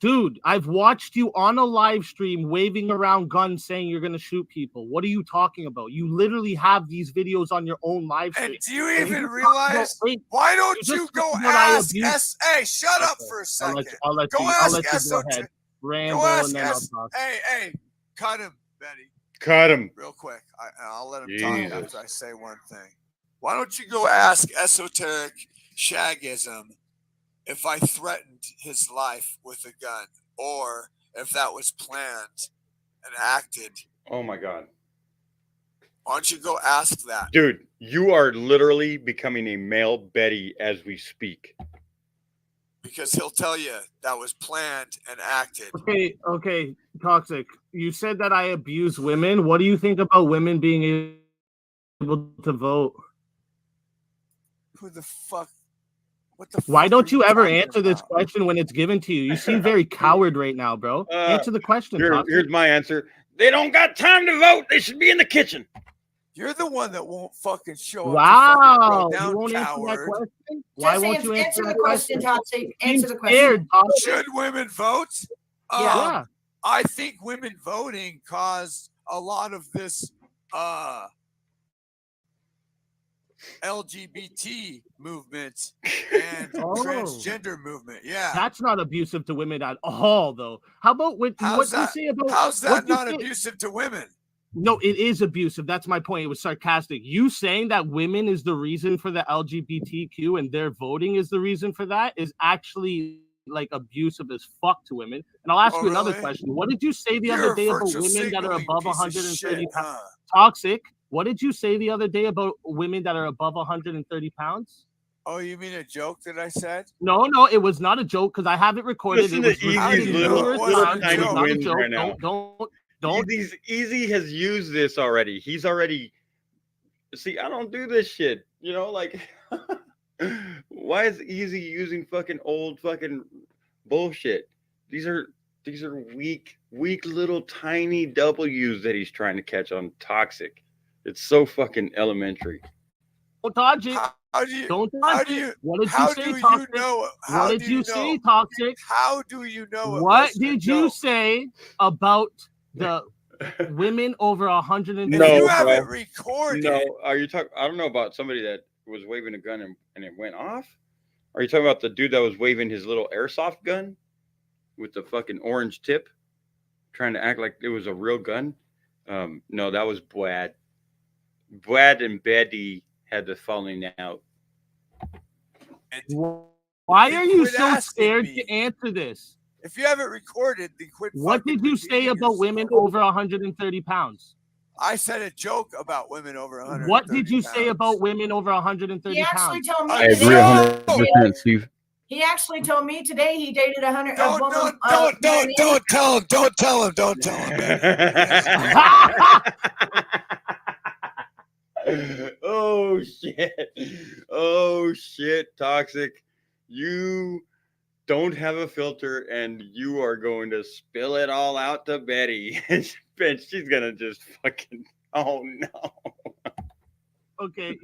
Speaker 5: Dude, I've watched you on a live stream waving around guns saying you're gonna shoot people. What are you talking about? You literally have these videos on your own live stream.
Speaker 4: And do you
Speaker 5: And
Speaker 4: even
Speaker 5: just
Speaker 4: realize
Speaker 5: talk about- wait,
Speaker 4: why don't
Speaker 5: you
Speaker 4: you
Speaker 5: just
Speaker 4: go
Speaker 5: said that I
Speaker 4: ask
Speaker 5: abused-
Speaker 4: Hey, shut up
Speaker 5: Okay,
Speaker 4: for a
Speaker 5: I'll
Speaker 4: second.
Speaker 5: let
Speaker 4: Go
Speaker 5: you
Speaker 4: ask
Speaker 5: go
Speaker 4: SOT.
Speaker 5: ahead. Rambo
Speaker 4: Go ask
Speaker 5: and then I'll
Speaker 4: S.
Speaker 5: talk.
Speaker 4: Hey, cut him, Betty,
Speaker 1: Cut him.
Speaker 4: real quick. I'll let him
Speaker 1: Jesus.
Speaker 4: talk after I say one thing. Why don't you go ask Esoteric Shagism if I threatened his life with a gun or if that was planned and acted?
Speaker 1: Oh my God.
Speaker 4: Why don't you go ask that?
Speaker 1: Dude, you are literally becoming a male Betty as we speak.
Speaker 4: Because he'll tell you that was planned and acted.
Speaker 5: Okay, Toxic. You said that I abuse women. What do you think about women being able to vote?
Speaker 4: Who the fuck? What the
Speaker 5: Why
Speaker 4: fuck
Speaker 5: don't
Speaker 4: are
Speaker 5: you ever
Speaker 4: talking
Speaker 5: answer this
Speaker 4: about?
Speaker 5: question when it's given to you? You seem very coward right now, bro. Answer the question, Toxic.
Speaker 1: Here's my answer. They don't got time to vote. They should be in the kitchen.
Speaker 4: You're the one that won't fucking show up.
Speaker 5: Wow,
Speaker 4: To fucking
Speaker 5: you
Speaker 4: throw
Speaker 5: won't
Speaker 4: down,
Speaker 5: answer that
Speaker 4: coward.
Speaker 5: question? Why
Speaker 2: Just
Speaker 5: won't you answer
Speaker 2: the
Speaker 5: that
Speaker 2: question,
Speaker 5: question?
Speaker 2: Toxic?
Speaker 5: Seem
Speaker 2: Answer the question.
Speaker 5: scared, Toxic.
Speaker 4: Should women vote?
Speaker 5: Yeah.
Speaker 4: I think women voting caused a lot of this LGBT movement and
Speaker 5: Oh.
Speaker 4: transgender movement. Yeah.
Speaker 5: That's not abusive to women at all, though. How about what you say about
Speaker 4: How's
Speaker 5: what
Speaker 4: that
Speaker 5: you
Speaker 4: not
Speaker 5: say-
Speaker 4: abusive to women?
Speaker 5: No, it is abusive. That's my point. It was sarcastic. You saying that women is the reason for the LGBTQ and their voting is the reason for that is actually like abusive as fuck to women. And I'll ask
Speaker 4: Oh,
Speaker 5: you another
Speaker 4: really?
Speaker 5: question. What did you say the
Speaker 4: You're
Speaker 5: other
Speaker 4: a
Speaker 5: day about
Speaker 4: virtual
Speaker 5: women that are
Speaker 4: signaling
Speaker 5: above
Speaker 4: piece of
Speaker 5: 130
Speaker 4: shit,
Speaker 5: pounds?
Speaker 4: huh?
Speaker 5: Toxic. What did you say the other day about women that are above 130 pounds?
Speaker 4: Oh, you mean a joke that I said?
Speaker 5: No, it was not a joke because I have it recorded.
Speaker 1: Listen
Speaker 5: It was
Speaker 1: to
Speaker 5: repeated
Speaker 1: Easy's
Speaker 5: numerous
Speaker 4: little
Speaker 5: times. It
Speaker 4: tiny
Speaker 5: was not a
Speaker 1: wins
Speaker 5: joke.
Speaker 1: right now.
Speaker 5: Don't.
Speaker 1: Easy has used this already. He's already. See, I don't do this shit. You know, like, why is Easy using fucking old fucking bullshit? These are weak little tiny W's that he's trying to catch on Toxic. It's so fucking elementary.
Speaker 5: touch it.
Speaker 4: How do you?
Speaker 5: Don't
Speaker 4: How
Speaker 5: touch
Speaker 4: do you?
Speaker 5: it. What did
Speaker 4: How
Speaker 5: you
Speaker 4: do
Speaker 5: say,
Speaker 4: you
Speaker 5: Toxic?
Speaker 4: know? How
Speaker 5: What did
Speaker 4: do
Speaker 5: you
Speaker 4: know?
Speaker 5: say, Toxic?
Speaker 4: How do you know? it
Speaker 5: What
Speaker 4: wasn't a
Speaker 5: did you
Speaker 4: joke?
Speaker 5: say about the women over 130?
Speaker 4: If
Speaker 1: No,
Speaker 4: you
Speaker 1: bro.
Speaker 4: have it recorded,
Speaker 1: No, are you talking? I don't know about somebody that was waving a gun and it went off. Are you talking about the dude that was waving his little airsoft gun with the fucking orange tip, trying to act like it was a real gun? No, that was Brad. Brad and Betty had the falling out.
Speaker 5: Why are you
Speaker 4: Quit
Speaker 5: so
Speaker 4: asking
Speaker 5: scared
Speaker 4: me.
Speaker 5: to answer this?
Speaker 4: if you have it recorded, then quit.
Speaker 5: What
Speaker 4: fucking
Speaker 5: did you say
Speaker 4: repeating
Speaker 5: about women
Speaker 4: yourself.
Speaker 5: over 130 pounds?
Speaker 4: I said a joke about women over 100.
Speaker 5: What did you say about women over 130
Speaker 2: He actually
Speaker 5: pounds?
Speaker 2: told me
Speaker 4: I
Speaker 2: today.
Speaker 4: agree
Speaker 1: 100%, Steve.
Speaker 2: He actually told me today he dated a woman.
Speaker 4: Don't tell him. Don't tell him. Don't tell him.
Speaker 1: Oh shit! Oh shit! Toxic, you don't have a filter, and you are going to spill it all out to Betty, and she's gonna just fucking. Oh no!
Speaker 5: Okay,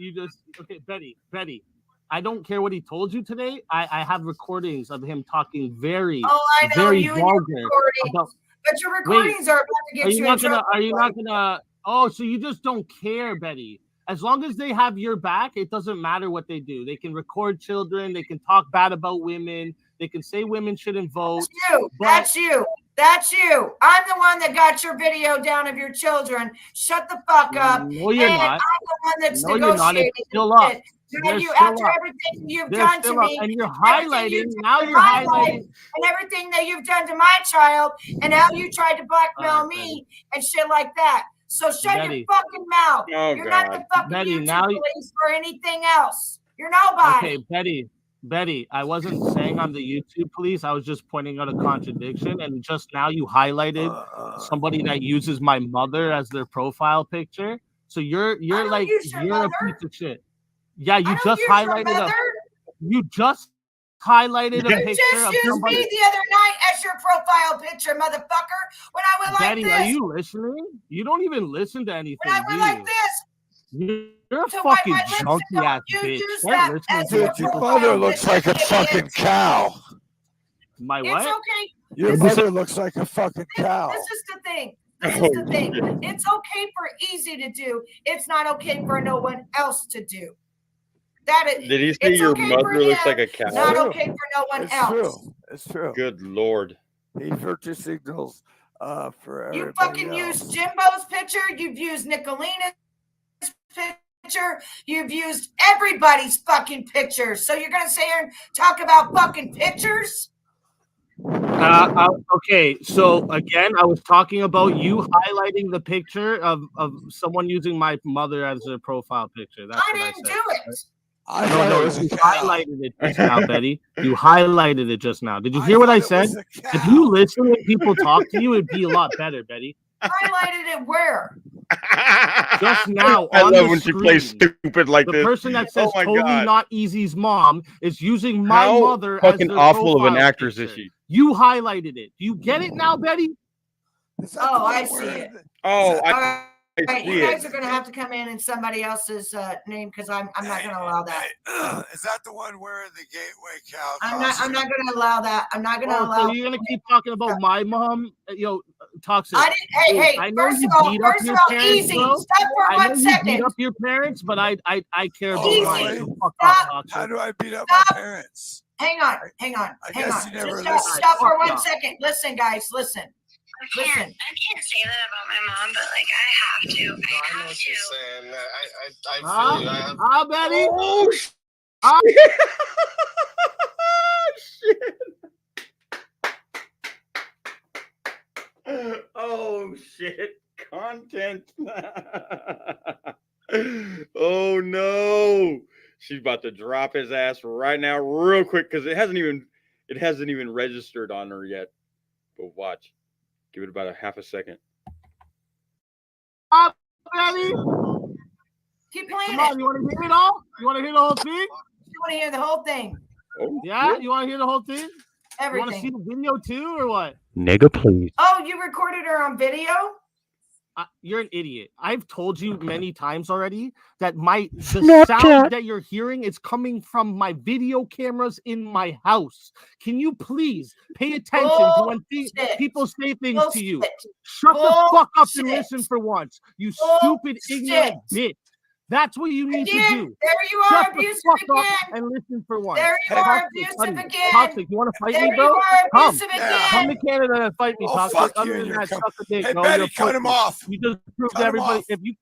Speaker 5: Betty. I don't care what he told you today. I have recordings of him talking very,
Speaker 2: Oh, I know
Speaker 5: very
Speaker 2: you and your
Speaker 5: vulgar
Speaker 2: recordings,
Speaker 5: about.
Speaker 2: but your recordings are about to get
Speaker 5: Are you
Speaker 2: you
Speaker 5: not
Speaker 2: in trouble.
Speaker 5: gonna? Are you not gonna? Oh, so you just don't care, Betty. As long as they have your back, it doesn't matter what they do. They can record children. They can talk bad about women. They can say women shouldn't vote.
Speaker 2: That's you. That's you. That's you. I'm the one that got your video down of your children. Shut the fuck up.
Speaker 5: No, you're
Speaker 2: and
Speaker 5: not.
Speaker 2: I'm the one that's
Speaker 5: No, you're not.
Speaker 2: negotiating.
Speaker 5: It's still up.
Speaker 2: And
Speaker 5: They're
Speaker 2: you,
Speaker 5: still
Speaker 2: after
Speaker 5: up.
Speaker 2: everything you've
Speaker 5: They're
Speaker 2: done to
Speaker 5: still up,
Speaker 2: me,
Speaker 5: and you're
Speaker 2: everything
Speaker 5: highlighting.
Speaker 2: you've
Speaker 5: Now
Speaker 2: done to
Speaker 5: you're
Speaker 2: my life,
Speaker 5: highlighting.
Speaker 2: and everything that you've done to my child, and how you tried to blackmail
Speaker 5: Betty.
Speaker 2: me and shit like that. So shut
Speaker 5: Betty.
Speaker 2: your fucking mouth.
Speaker 1: Oh,
Speaker 2: You're not the
Speaker 1: God.
Speaker 2: fucking
Speaker 5: Betty,
Speaker 2: YouTube
Speaker 5: now
Speaker 2: police or anything else. You're nobody.
Speaker 5: Okay, Betty, I wasn't saying I'm the YouTube police. I was just pointing out a contradiction. And just now you highlighted somebody that uses my mother as their profile picture. So you're
Speaker 2: don't
Speaker 5: like
Speaker 2: use your
Speaker 5: you're
Speaker 2: mother.
Speaker 5: a piece of shit. Yeah, you
Speaker 2: I don't
Speaker 5: just
Speaker 2: use your
Speaker 5: highlighted a
Speaker 2: mother.
Speaker 5: you just highlighted a
Speaker 2: You
Speaker 5: picture
Speaker 2: just
Speaker 5: of
Speaker 2: used
Speaker 5: somebody.
Speaker 2: me the other night as your profile picture, motherfucker. When I went
Speaker 5: Betty,
Speaker 2: like
Speaker 5: are
Speaker 2: this.
Speaker 5: you listening? You don't even listen to anything,
Speaker 2: When I
Speaker 5: do
Speaker 2: went
Speaker 5: you?
Speaker 2: like this.
Speaker 5: You're a
Speaker 2: To wipe
Speaker 5: fucking
Speaker 2: my lips,
Speaker 5: junky
Speaker 2: don't
Speaker 5: ass
Speaker 2: you
Speaker 5: bitch.
Speaker 2: use
Speaker 5: Start
Speaker 2: that
Speaker 5: listening
Speaker 2: as
Speaker 5: to
Speaker 2: your
Speaker 5: what
Speaker 4: Your
Speaker 5: people
Speaker 2: profile
Speaker 4: mother
Speaker 5: say.
Speaker 4: looks like a
Speaker 2: idiot.
Speaker 4: fucking cow.
Speaker 5: My
Speaker 2: It's
Speaker 5: what?
Speaker 2: okay.
Speaker 4: Your
Speaker 5: What'd you
Speaker 4: mother looks like a fucking cow.
Speaker 2: This is the thing. This
Speaker 1: Oh,
Speaker 2: is the thing.
Speaker 1: shit.
Speaker 2: It's okay for easy to do. It's not okay for no one else to do. That is.
Speaker 1: Did he say
Speaker 2: It's
Speaker 1: your
Speaker 2: okay
Speaker 1: mother
Speaker 2: for
Speaker 1: looks
Speaker 2: him,
Speaker 1: like a cow?
Speaker 2: not
Speaker 4: True.
Speaker 2: okay for no one
Speaker 4: It's
Speaker 2: else.
Speaker 4: true. It's true.
Speaker 1: Good Lord.
Speaker 4: He virtue signals for
Speaker 2: You
Speaker 4: everybody
Speaker 2: fucking
Speaker 4: else.
Speaker 2: used Jimbo's picture. You've used Nicolina's picture. You've used everybody's fucking pictures. So you're gonna sit here and talk about fucking pictures?
Speaker 5: Okay, so again, I was talking about you highlighting the picture of someone using my mother as a profile picture. That's
Speaker 2: I
Speaker 5: what I
Speaker 2: didn't
Speaker 5: said.
Speaker 2: do it.
Speaker 4: I
Speaker 5: No,
Speaker 4: thought
Speaker 5: no,
Speaker 4: it was
Speaker 5: you
Speaker 4: a cow.
Speaker 5: highlighted it just now, Betty. You highlighted it just now. Did you
Speaker 4: I
Speaker 5: hear what I
Speaker 4: thought it
Speaker 5: said?
Speaker 4: was a
Speaker 5: If
Speaker 4: cow.
Speaker 5: you listen when people talk to you, it'd be a lot better, Betty.
Speaker 2: Highlighted it where?
Speaker 5: Just now
Speaker 1: I
Speaker 5: on
Speaker 1: love
Speaker 5: the
Speaker 1: when she plays
Speaker 5: screen,
Speaker 1: stupid like
Speaker 5: the
Speaker 1: this.
Speaker 5: person that says
Speaker 1: Oh my
Speaker 5: totally
Speaker 1: God.
Speaker 5: not Easy's mom is using my
Speaker 1: How
Speaker 5: mother as
Speaker 1: fucking
Speaker 5: their
Speaker 1: awful of an
Speaker 5: profile
Speaker 1: actress is
Speaker 5: picture.
Speaker 1: she?
Speaker 5: You highlighted it. Do you get it now, Betty?
Speaker 4: Is that
Speaker 2: Oh,
Speaker 4: the one
Speaker 2: I see
Speaker 4: where
Speaker 2: it.
Speaker 1: Oh,
Speaker 2: All right,
Speaker 1: I
Speaker 2: you
Speaker 1: see
Speaker 2: guys
Speaker 1: it.
Speaker 2: are gonna have to come in somebody else's name because I'm not gonna allow that.
Speaker 4: Is that the one wearing the gateway cow?
Speaker 2: I'm not gonna allow that. I'm not gonna
Speaker 5: Oh,
Speaker 2: allow.
Speaker 5: so you're gonna keep talking about my mom? Toxic.
Speaker 2: I didn't. Hey,
Speaker 5: I know
Speaker 2: first
Speaker 5: you
Speaker 2: of all,
Speaker 5: beat up your parents,
Speaker 2: easy.
Speaker 5: bro.
Speaker 2: Stop for
Speaker 5: I know
Speaker 2: 1
Speaker 5: you beat
Speaker 2: second.
Speaker 5: up your parents, but I care about
Speaker 4: Oh,
Speaker 5: mine.
Speaker 4: really?
Speaker 5: So fuck
Speaker 2: Stop.
Speaker 5: off,
Speaker 4: How
Speaker 5: Toxic.
Speaker 4: do I beat up
Speaker 2: Stop.
Speaker 4: my parents?
Speaker 2: Hang on.
Speaker 4: I
Speaker 2: Hang
Speaker 4: guess
Speaker 2: on.
Speaker 4: you never
Speaker 2: Just
Speaker 4: listened.
Speaker 2: stop for
Speaker 5: Fuck
Speaker 2: 1
Speaker 5: off.
Speaker 2: second. Listen, guys. Listen.
Speaker 7: I can't say that about my mom, but like I have to. I have to.
Speaker 8: Saying. I feel you. I have
Speaker 5: Huh, Betty?
Speaker 1: Oh,
Speaker 5: Ah.
Speaker 1: shit. Oh, shit. Content. Oh, no. She's about to drop his ass right now real quick because it hasn't even registered on her yet. But watch. Give it about a half a second.
Speaker 5: Ah, Betty?
Speaker 2: Keep playing
Speaker 5: Come on,
Speaker 2: it.
Speaker 5: you want to hear it all? You want to hear the whole thing?
Speaker 2: You want to hear the whole thing?
Speaker 1: Oh,
Speaker 5: Yeah? You want to hear the whole thing? You want to see
Speaker 2: Everything.
Speaker 5: the video too, or what?
Speaker 1: Nigga, please.
Speaker 2: Oh, you recorded her on video?
Speaker 5: You're an idiot. I've told you many times already that the sound that you're hearing is coming from my video cameras in my house. Can you please pay attention to when people say things to you? Shut the fuck up and listen for once, you stupid, ignorant bitch. That's what you need to do.
Speaker 2: There you are,
Speaker 5: Shut the
Speaker 2: abusive
Speaker 5: fuck up
Speaker 2: again.
Speaker 5: and listen for once.
Speaker 2: There you are, abusive again.
Speaker 5: Toxic, you want to fight
Speaker 2: There
Speaker 5: me, bro?
Speaker 2: you are,
Speaker 5: Come.
Speaker 2: abusive again.
Speaker 5: Come to Canada and fight me,
Speaker 4: Oh,
Speaker 5: Toxic.
Speaker 4: fuck
Speaker 5: Other
Speaker 4: you
Speaker 5: than
Speaker 4: and your
Speaker 5: that,
Speaker 4: com-
Speaker 5: suck a dick,
Speaker 4: Hey,
Speaker 5: bro.
Speaker 4: Betty,
Speaker 5: You're
Speaker 4: cut him
Speaker 5: pussy.
Speaker 4: off.
Speaker 5: You just proved
Speaker 4: Cut
Speaker 5: to
Speaker 4: him
Speaker 5: everybody
Speaker 4: off.
Speaker 5: if you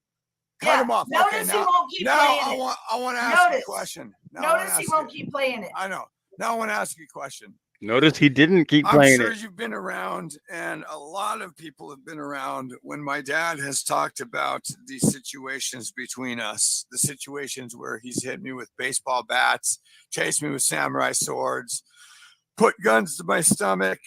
Speaker 4: Cut him off.
Speaker 2: Notice
Speaker 4: Okay,
Speaker 2: he
Speaker 4: now,
Speaker 2: won't keep
Speaker 4: now
Speaker 2: playing it.
Speaker 4: I want to ask you a
Speaker 2: Notice.
Speaker 4: question. Now I wanna
Speaker 2: Notice he
Speaker 4: ask
Speaker 2: won't
Speaker 4: you-
Speaker 2: keep playing it.
Speaker 4: I know. Now I want to ask you a question.
Speaker 1: Notice he didn't keep
Speaker 4: I'm
Speaker 1: playing
Speaker 4: sure
Speaker 1: it.
Speaker 4: you've been around, and a lot of people have been around when my dad has talked about these situations between us, the situations where he's hit me with baseball bats, chased me with samurai swords, put guns to my stomach,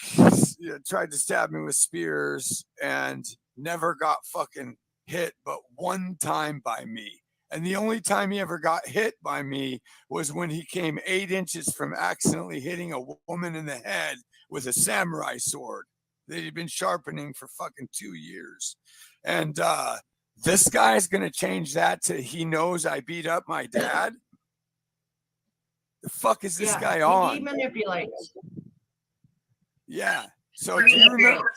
Speaker 4: tried to stab me with spears, and never got fucking hit but one time by me. And the only time he ever got hit by me was when he came 8 inches from accidentally hitting a woman in the head with a samurai sword that he'd been sharpening for fucking 2 years. And this guy's going to change that to he knows I beat up my dad. The fuck is this guy
Speaker 2: He
Speaker 4: on?
Speaker 2: manipulates.
Speaker 4: Yeah. So do you remember?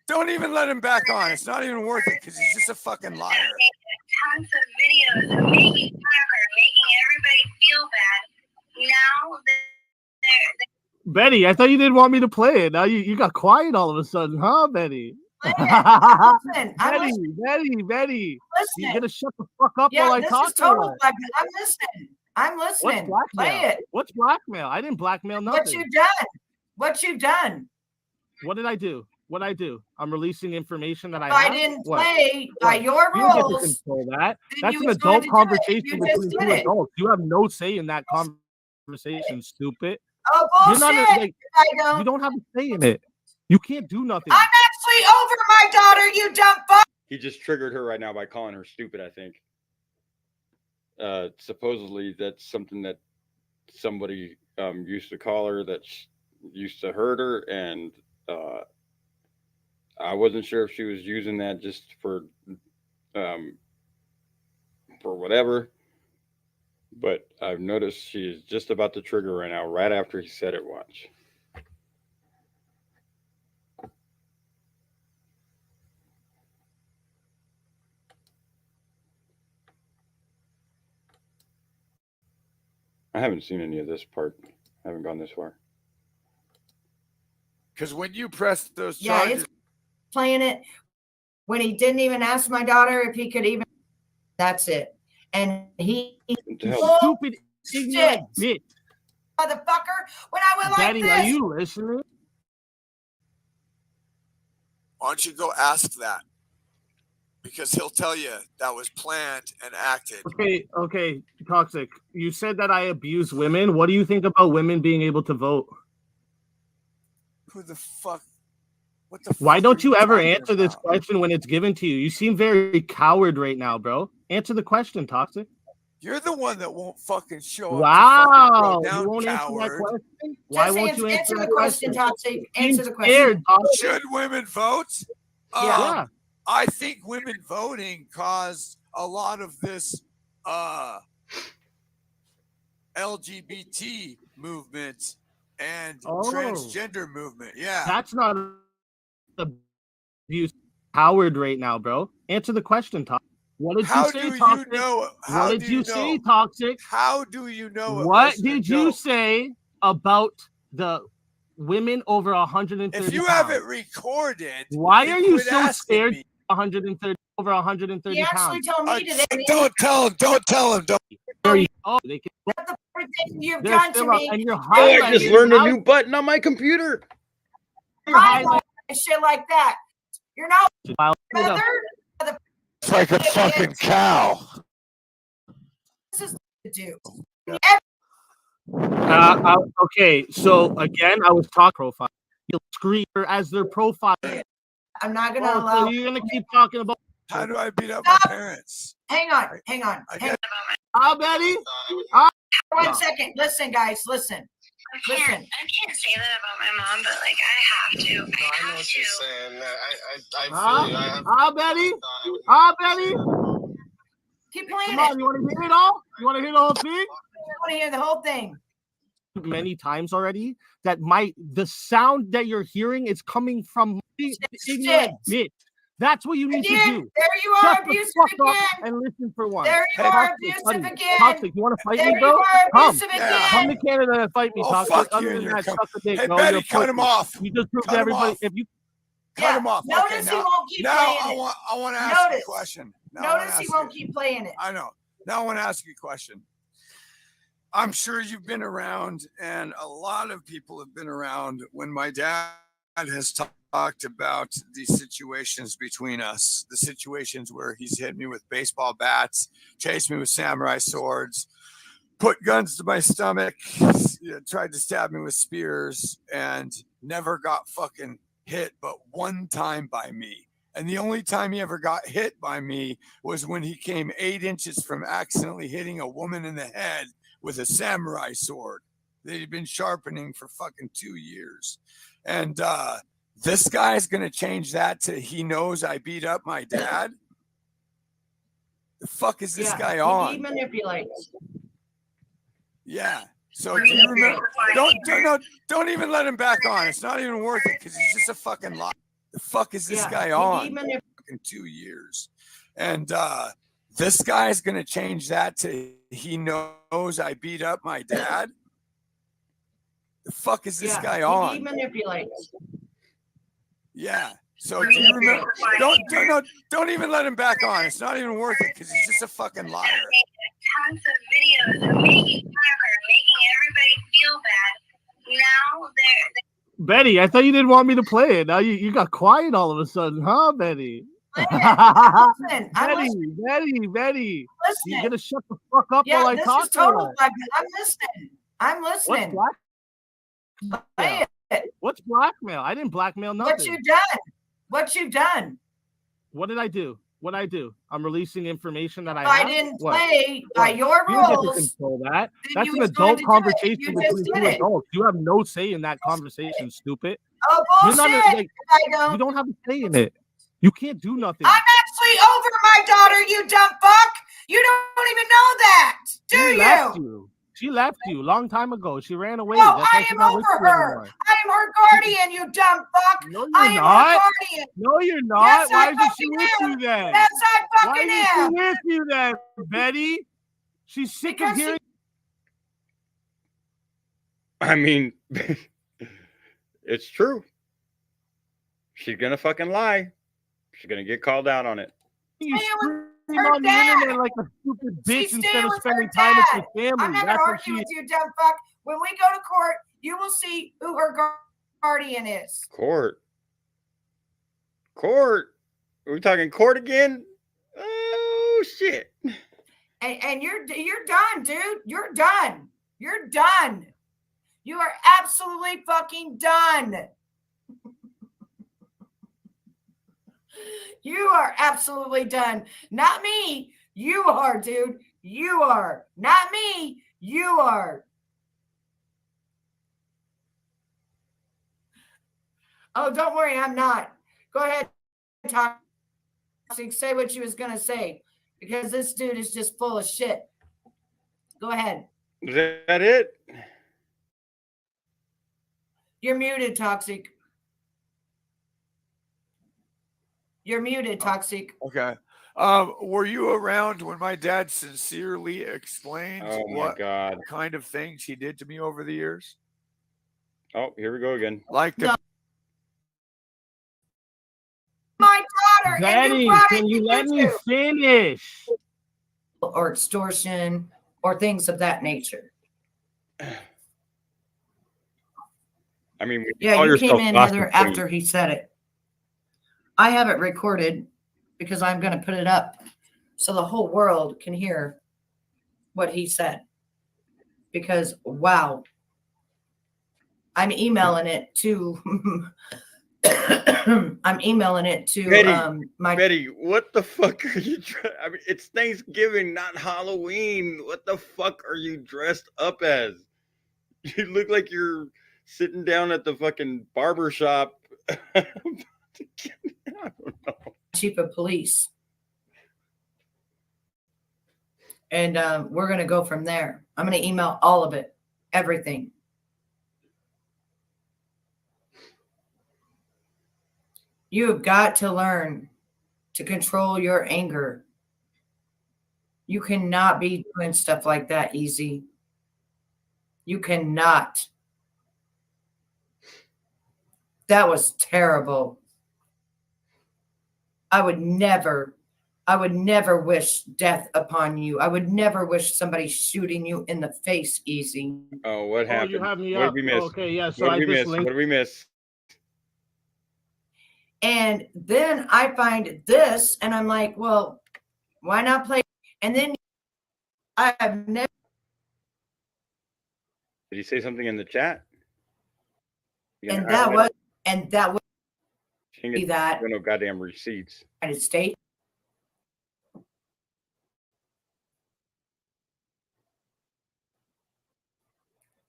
Speaker 4: Don't even let him back on. It's not even worth it because he's just a fucking liar.
Speaker 7: Tons of videos of making fun of her, making everybody feel bad. Now they're
Speaker 5: Betty, I thought you didn't want me to play it. Now you got quiet all of a sudden, huh, Betty?
Speaker 2: Listen, I'm listening.
Speaker 5: Betty. You
Speaker 2: Listening.
Speaker 5: gonna shut the fuck up
Speaker 2: Yeah,
Speaker 5: while I
Speaker 2: this
Speaker 5: talk
Speaker 2: is
Speaker 5: to
Speaker 2: total
Speaker 5: her?
Speaker 2: blackmail. I'm listening. I'm
Speaker 5: What's
Speaker 2: listening.
Speaker 5: blackmail?
Speaker 2: Play it.
Speaker 5: What's blackmail? I didn't blackmail nothing.
Speaker 2: What you've done. What you've done.
Speaker 5: What did I do? What I do? I'm releasing information that I
Speaker 2: If I
Speaker 5: have.
Speaker 2: didn't
Speaker 5: What?
Speaker 2: play by
Speaker 5: What?
Speaker 2: your
Speaker 5: You don't get to
Speaker 2: rules,
Speaker 5: control that.
Speaker 2: then
Speaker 5: That's
Speaker 2: you
Speaker 5: an
Speaker 2: was going
Speaker 5: adult
Speaker 2: to do it.
Speaker 5: conversation
Speaker 2: You just
Speaker 5: between
Speaker 2: did
Speaker 5: two
Speaker 2: it.
Speaker 5: adults. You have no say in that conversation, stupid.
Speaker 2: Oh,
Speaker 5: You're
Speaker 2: bullshit.
Speaker 5: not like
Speaker 2: I
Speaker 5: you
Speaker 2: don't.
Speaker 5: don't have a say in it. You can't do nothing.
Speaker 2: I'm actually over my daughter, you dumb fuck.
Speaker 1: He just triggered her right now by calling her stupid, I think. Supposedly that's something that somebody used to call her that used to hurt her, and I wasn't sure if she was using that just for whatever, but I've noticed she is just about to trigger right now, right after he said it. Watch. I haven't seen any of this part. I haven't gone this far.
Speaker 4: Because when you press those
Speaker 2: Yeah,
Speaker 4: charges,
Speaker 2: it's playing it when he didn't even ask my daughter if he could even. That's it. And he,
Speaker 1: What the hell?
Speaker 5: Stupid, ignorant bitch.
Speaker 2: motherfucker, when I went like
Speaker 5: Daddy,
Speaker 2: this.
Speaker 5: are you listening?
Speaker 4: why don't you go ask that? Because he'll tell you that was planned and acted.
Speaker 5: Okay, Toxic. You said that I abuse women. What do you think about women being able to vote?
Speaker 4: Who the fuck? What the?
Speaker 5: Why
Speaker 4: fuck
Speaker 5: don't
Speaker 4: are
Speaker 5: you ever
Speaker 4: talking
Speaker 5: answer this
Speaker 4: about?
Speaker 5: question when it's given to you? You seem very coward right now, bro. Answer the question, Toxic.
Speaker 4: You're the one that won't fucking show up.
Speaker 5: Wow,
Speaker 4: To fucking
Speaker 5: you
Speaker 4: throw
Speaker 5: won't
Speaker 4: down,
Speaker 5: answer that
Speaker 4: coward.
Speaker 5: question. Why
Speaker 2: Just
Speaker 5: won't you answer
Speaker 2: the
Speaker 5: that
Speaker 2: question,
Speaker 5: question?
Speaker 2: Toxic. Answer the
Speaker 5: Being
Speaker 2: question.
Speaker 5: scared, Toxic.
Speaker 4: Should women vote?
Speaker 5: Yeah.
Speaker 4: I think women voting caused a lot of this LGBT movement and transgender movement. Yeah.
Speaker 5: That's not abuse. Coward right now, bro. Answer the question, Toxic. What did
Speaker 4: How
Speaker 5: you say,
Speaker 4: do
Speaker 5: Toxic?
Speaker 4: you know? How
Speaker 5: What did
Speaker 4: do
Speaker 5: you
Speaker 4: know?
Speaker 5: say, Toxic?
Speaker 4: How do you know? It
Speaker 5: What
Speaker 4: wasn't a
Speaker 5: did you
Speaker 4: joke?
Speaker 5: say about the women over 130
Speaker 4: If you
Speaker 5: pounds?
Speaker 4: have it recorded,
Speaker 5: Why
Speaker 4: then
Speaker 5: are you
Speaker 4: quit
Speaker 5: so
Speaker 4: asking
Speaker 5: scared?
Speaker 4: me.
Speaker 5: 130 over 130
Speaker 2: He actually
Speaker 5: pounds.
Speaker 2: told me today.
Speaker 4: Don't tell him. Don't tell him. Don't.
Speaker 5: Oh, they can.
Speaker 2: Everything you've
Speaker 5: They're
Speaker 2: done to
Speaker 5: still up,
Speaker 2: me.
Speaker 5: and you're
Speaker 1: Oh, I
Speaker 5: highlighting.
Speaker 1: just learned a new button on my computer.
Speaker 2: Highlight and shit like that. You're not feathered.
Speaker 4: It's like a fucking cow.
Speaker 2: This is to do.
Speaker 5: Okay, so again, I was talking profile. You'll screen her as their profile.
Speaker 2: I'm not gonna
Speaker 5: Oh,
Speaker 2: allow.
Speaker 5: so you're gonna keep talking about.
Speaker 4: How do I beat up my parents?
Speaker 2: Hang on.
Speaker 4: I get
Speaker 5: Ah, Betty.
Speaker 2: 1 second. Listen, guys. Listen. Listen.
Speaker 7: I can't say that about my mom, but like I have to.
Speaker 8: No, I know what you're saying. I
Speaker 5: Huh?
Speaker 8: feel you. I have
Speaker 5: Huh, Betty?
Speaker 8: I would
Speaker 5: Huh,
Speaker 8: never say
Speaker 5: Betty?
Speaker 8: that.
Speaker 2: Keep playing
Speaker 5: Come
Speaker 2: it.
Speaker 5: on, you want to hear it all? You want to hear the whole thing?
Speaker 2: I want to hear the whole thing.
Speaker 5: Many times already that the sound that you're hearing is coming from the ignorant bitch. That's what you need to
Speaker 2: Again,
Speaker 5: do.
Speaker 2: there you are,
Speaker 5: Shut the
Speaker 2: abusive
Speaker 5: fuck up
Speaker 2: again.
Speaker 5: and listen for one.
Speaker 2: There you
Speaker 5: Hey,
Speaker 2: are,
Speaker 5: Toxic,
Speaker 2: abusive
Speaker 5: buddy.
Speaker 2: again.
Speaker 5: Toxic, you want to fight
Speaker 2: There
Speaker 5: me, bro?
Speaker 2: you are,
Speaker 5: Come.
Speaker 2: abusive
Speaker 5: Come
Speaker 2: again.
Speaker 5: to Canada and fight me,
Speaker 4: Oh,
Speaker 5: Toxic.
Speaker 4: fuck you
Speaker 5: Other
Speaker 4: and
Speaker 5: than
Speaker 4: your
Speaker 5: that,
Speaker 4: com-
Speaker 5: suck a dick,
Speaker 4: Hey,
Speaker 5: bro.
Speaker 4: Betty,
Speaker 5: You're
Speaker 4: cut him
Speaker 5: pussy.
Speaker 4: off.
Speaker 5: You just proved
Speaker 4: Cut
Speaker 5: to
Speaker 4: him
Speaker 5: everybody
Speaker 4: off.
Speaker 5: if you
Speaker 4: Cut him off.
Speaker 2: Notice
Speaker 4: Okay,
Speaker 2: he
Speaker 4: now,
Speaker 2: won't keep
Speaker 4: now
Speaker 2: playing it.
Speaker 4: I want to ask you a
Speaker 2: Notice.
Speaker 4: question. Now I wanna
Speaker 2: Notice he
Speaker 4: ask
Speaker 2: won't
Speaker 4: you-
Speaker 2: keep playing it.
Speaker 4: I know. Now I want to ask you a question. I'm sure you've been around, and a lot of people have been around when my dad has talked about these situations between us, the situations where he's hit me with baseball bats, chased me with samurai swords, put guns to my stomach, tried to stab me with spears, and never got fucking hit but one time by me. And the only time he ever got hit by me was when he came 8 inches from accidentally hitting a woman in the head with a samurai sword that he'd been sharpening for fucking 2 years. And this guy's going to change that to he knows I beat up my dad. The fuck is this guy on?
Speaker 2: He manipulates.
Speaker 4: Yeah. So do you remember? Don't even let him back on. It's not even worth it because he's just a fucking liar. The fuck is this guy on? Fucking 2 years. And this guy's going to change that to he knows I beat up my dad. The fuck is this guy on?
Speaker 2: He manipulates.
Speaker 4: Yeah. So do you remember? Don't even let him back on. It's not even worth it because he's just a fucking liar.
Speaker 7: Tons of videos of making fun of her, making everybody feel bad. Now they're
Speaker 5: Betty, I thought you didn't want me to play it. Now you got quiet all of a sudden, huh, Betty?
Speaker 2: Listen, I'm listening.
Speaker 5: Betty. You
Speaker 2: Listening.
Speaker 5: gonna shut the fuck up
Speaker 2: Yeah,
Speaker 5: while I
Speaker 2: this
Speaker 5: talk?
Speaker 2: is total blackmail. I'm listening. I'm
Speaker 5: What's
Speaker 2: listening.
Speaker 5: blackmail?
Speaker 2: Play it.
Speaker 5: What's blackmail? I didn't blackmail nothing.
Speaker 2: What you done? What you done?
Speaker 5: What did I do? What I do? I'm releasing information that I
Speaker 2: I
Speaker 5: have.
Speaker 2: didn't
Speaker 5: What?
Speaker 2: play by
Speaker 5: What?
Speaker 2: your
Speaker 5: You get to
Speaker 2: rules.
Speaker 5: control that.
Speaker 2: then
Speaker 5: That's
Speaker 2: you
Speaker 5: an
Speaker 2: was going
Speaker 5: adult
Speaker 2: to do it.
Speaker 5: conversation
Speaker 2: You
Speaker 5: between
Speaker 2: just
Speaker 5: two
Speaker 2: did it.
Speaker 5: adults. You have no say in that conversation, stupid.
Speaker 2: Oh,
Speaker 5: You're
Speaker 2: bullshit.
Speaker 5: not like,
Speaker 2: I
Speaker 5: you
Speaker 2: don't.
Speaker 5: don't have a say in it. You can't do nothing.
Speaker 2: I'm actually over my daughter, you dumb fuck. You don't even know that, do
Speaker 5: She
Speaker 2: you?
Speaker 5: left you. She left you a long time ago. She ran away.
Speaker 2: No,
Speaker 5: That's why
Speaker 2: I
Speaker 5: she's
Speaker 2: am
Speaker 5: not with
Speaker 2: over
Speaker 5: you
Speaker 2: her.
Speaker 5: anymore.
Speaker 2: I am her guardian, you dumb fuck.
Speaker 5: No,
Speaker 2: I
Speaker 5: you're
Speaker 2: am
Speaker 5: not.
Speaker 2: her guardian.
Speaker 5: No, you're not.
Speaker 2: Yes,
Speaker 5: Why
Speaker 2: I
Speaker 5: isn't she
Speaker 2: fucking
Speaker 5: with
Speaker 2: am.
Speaker 5: you then?
Speaker 2: Yes, I
Speaker 5: Why
Speaker 2: fucking
Speaker 5: isn't
Speaker 2: am.
Speaker 5: she with you then, Betty? She's sick
Speaker 2: Because
Speaker 5: of hearing.
Speaker 1: I mean, it's true. She's gonna fucking lie. She's gonna get called out on it.
Speaker 5: You
Speaker 2: Stay with
Speaker 5: scream
Speaker 2: her
Speaker 5: on the
Speaker 2: dad.
Speaker 5: internet like a stupid bitch
Speaker 2: She's
Speaker 5: instead
Speaker 2: staying
Speaker 5: of
Speaker 2: with
Speaker 5: spending
Speaker 2: her
Speaker 5: time with
Speaker 2: dad.
Speaker 5: your
Speaker 2: I'm
Speaker 5: family.
Speaker 2: not
Speaker 5: That's
Speaker 2: gonna
Speaker 5: what
Speaker 2: argue
Speaker 5: she.
Speaker 2: with you, dumb fuck. When we go to court, you will see who her guardian is.
Speaker 1: Court. Are we talking court again? Oh shit.
Speaker 2: And you're done, dude. You're done. You're done. You are absolutely fucking done. You are absolutely done. Not me. You are, dude. You are. Not me. You are. Oh, don't worry. I'm not. Go ahead, Toxic. Say what you was going to say. Because this dude is just full of shit. Go ahead.
Speaker 1: Is that it?
Speaker 2: You're muted, Toxic. You're muted, Toxic.
Speaker 4: Okay. Were you around when my dad sincerely explained
Speaker 1: Oh my
Speaker 4: what
Speaker 1: god.
Speaker 4: kind of things he did to me over the years?
Speaker 1: Oh, here we go again.
Speaker 4: Like the
Speaker 2: No. My daughter, and
Speaker 5: Betty,
Speaker 2: you brought
Speaker 5: can
Speaker 2: it
Speaker 5: you
Speaker 2: to
Speaker 5: let me
Speaker 2: YouTube.
Speaker 5: finish?
Speaker 2: Or extortion or things of that nature.
Speaker 1: I mean,
Speaker 2: Yeah,
Speaker 1: call
Speaker 2: you came
Speaker 1: yourself
Speaker 2: in,
Speaker 1: gossip
Speaker 2: Heather,
Speaker 1: queen.
Speaker 2: after he said it. I have it recorded because I'm going to put it up so the whole world can hear what he said. Because, wow. I'm emailing it to... I'm emailing it to
Speaker 1: Betty,
Speaker 2: my...
Speaker 1: Betty, what the fuck are you? I mean, it's Thanksgiving, not Halloween. What the fuck are you dressed up as? You look like you're sitting down at the fucking barber shop. I don't know.
Speaker 2: Chief of police. And we're going to go from there. I'm going to email all of it, everything. You have got to learn to control your anger. You cannot be doing stuff like that easy. You cannot. That was terrible. I would never wish death upon you. I would never wish somebody shooting you in the face easy.
Speaker 1: Oh, what happened?
Speaker 5: You have me
Speaker 1: What
Speaker 5: up.
Speaker 1: did we miss?
Speaker 5: Okay, yeah. So
Speaker 1: what
Speaker 5: I
Speaker 1: did we
Speaker 5: just
Speaker 1: miss?
Speaker 5: linked.
Speaker 1: What did we miss?
Speaker 2: And then I find this and I'm like, well, why not play? And then I have never.
Speaker 1: Did he say something in the chat?
Speaker 2: And that would be that
Speaker 1: no goddamn receipts.
Speaker 2: United States.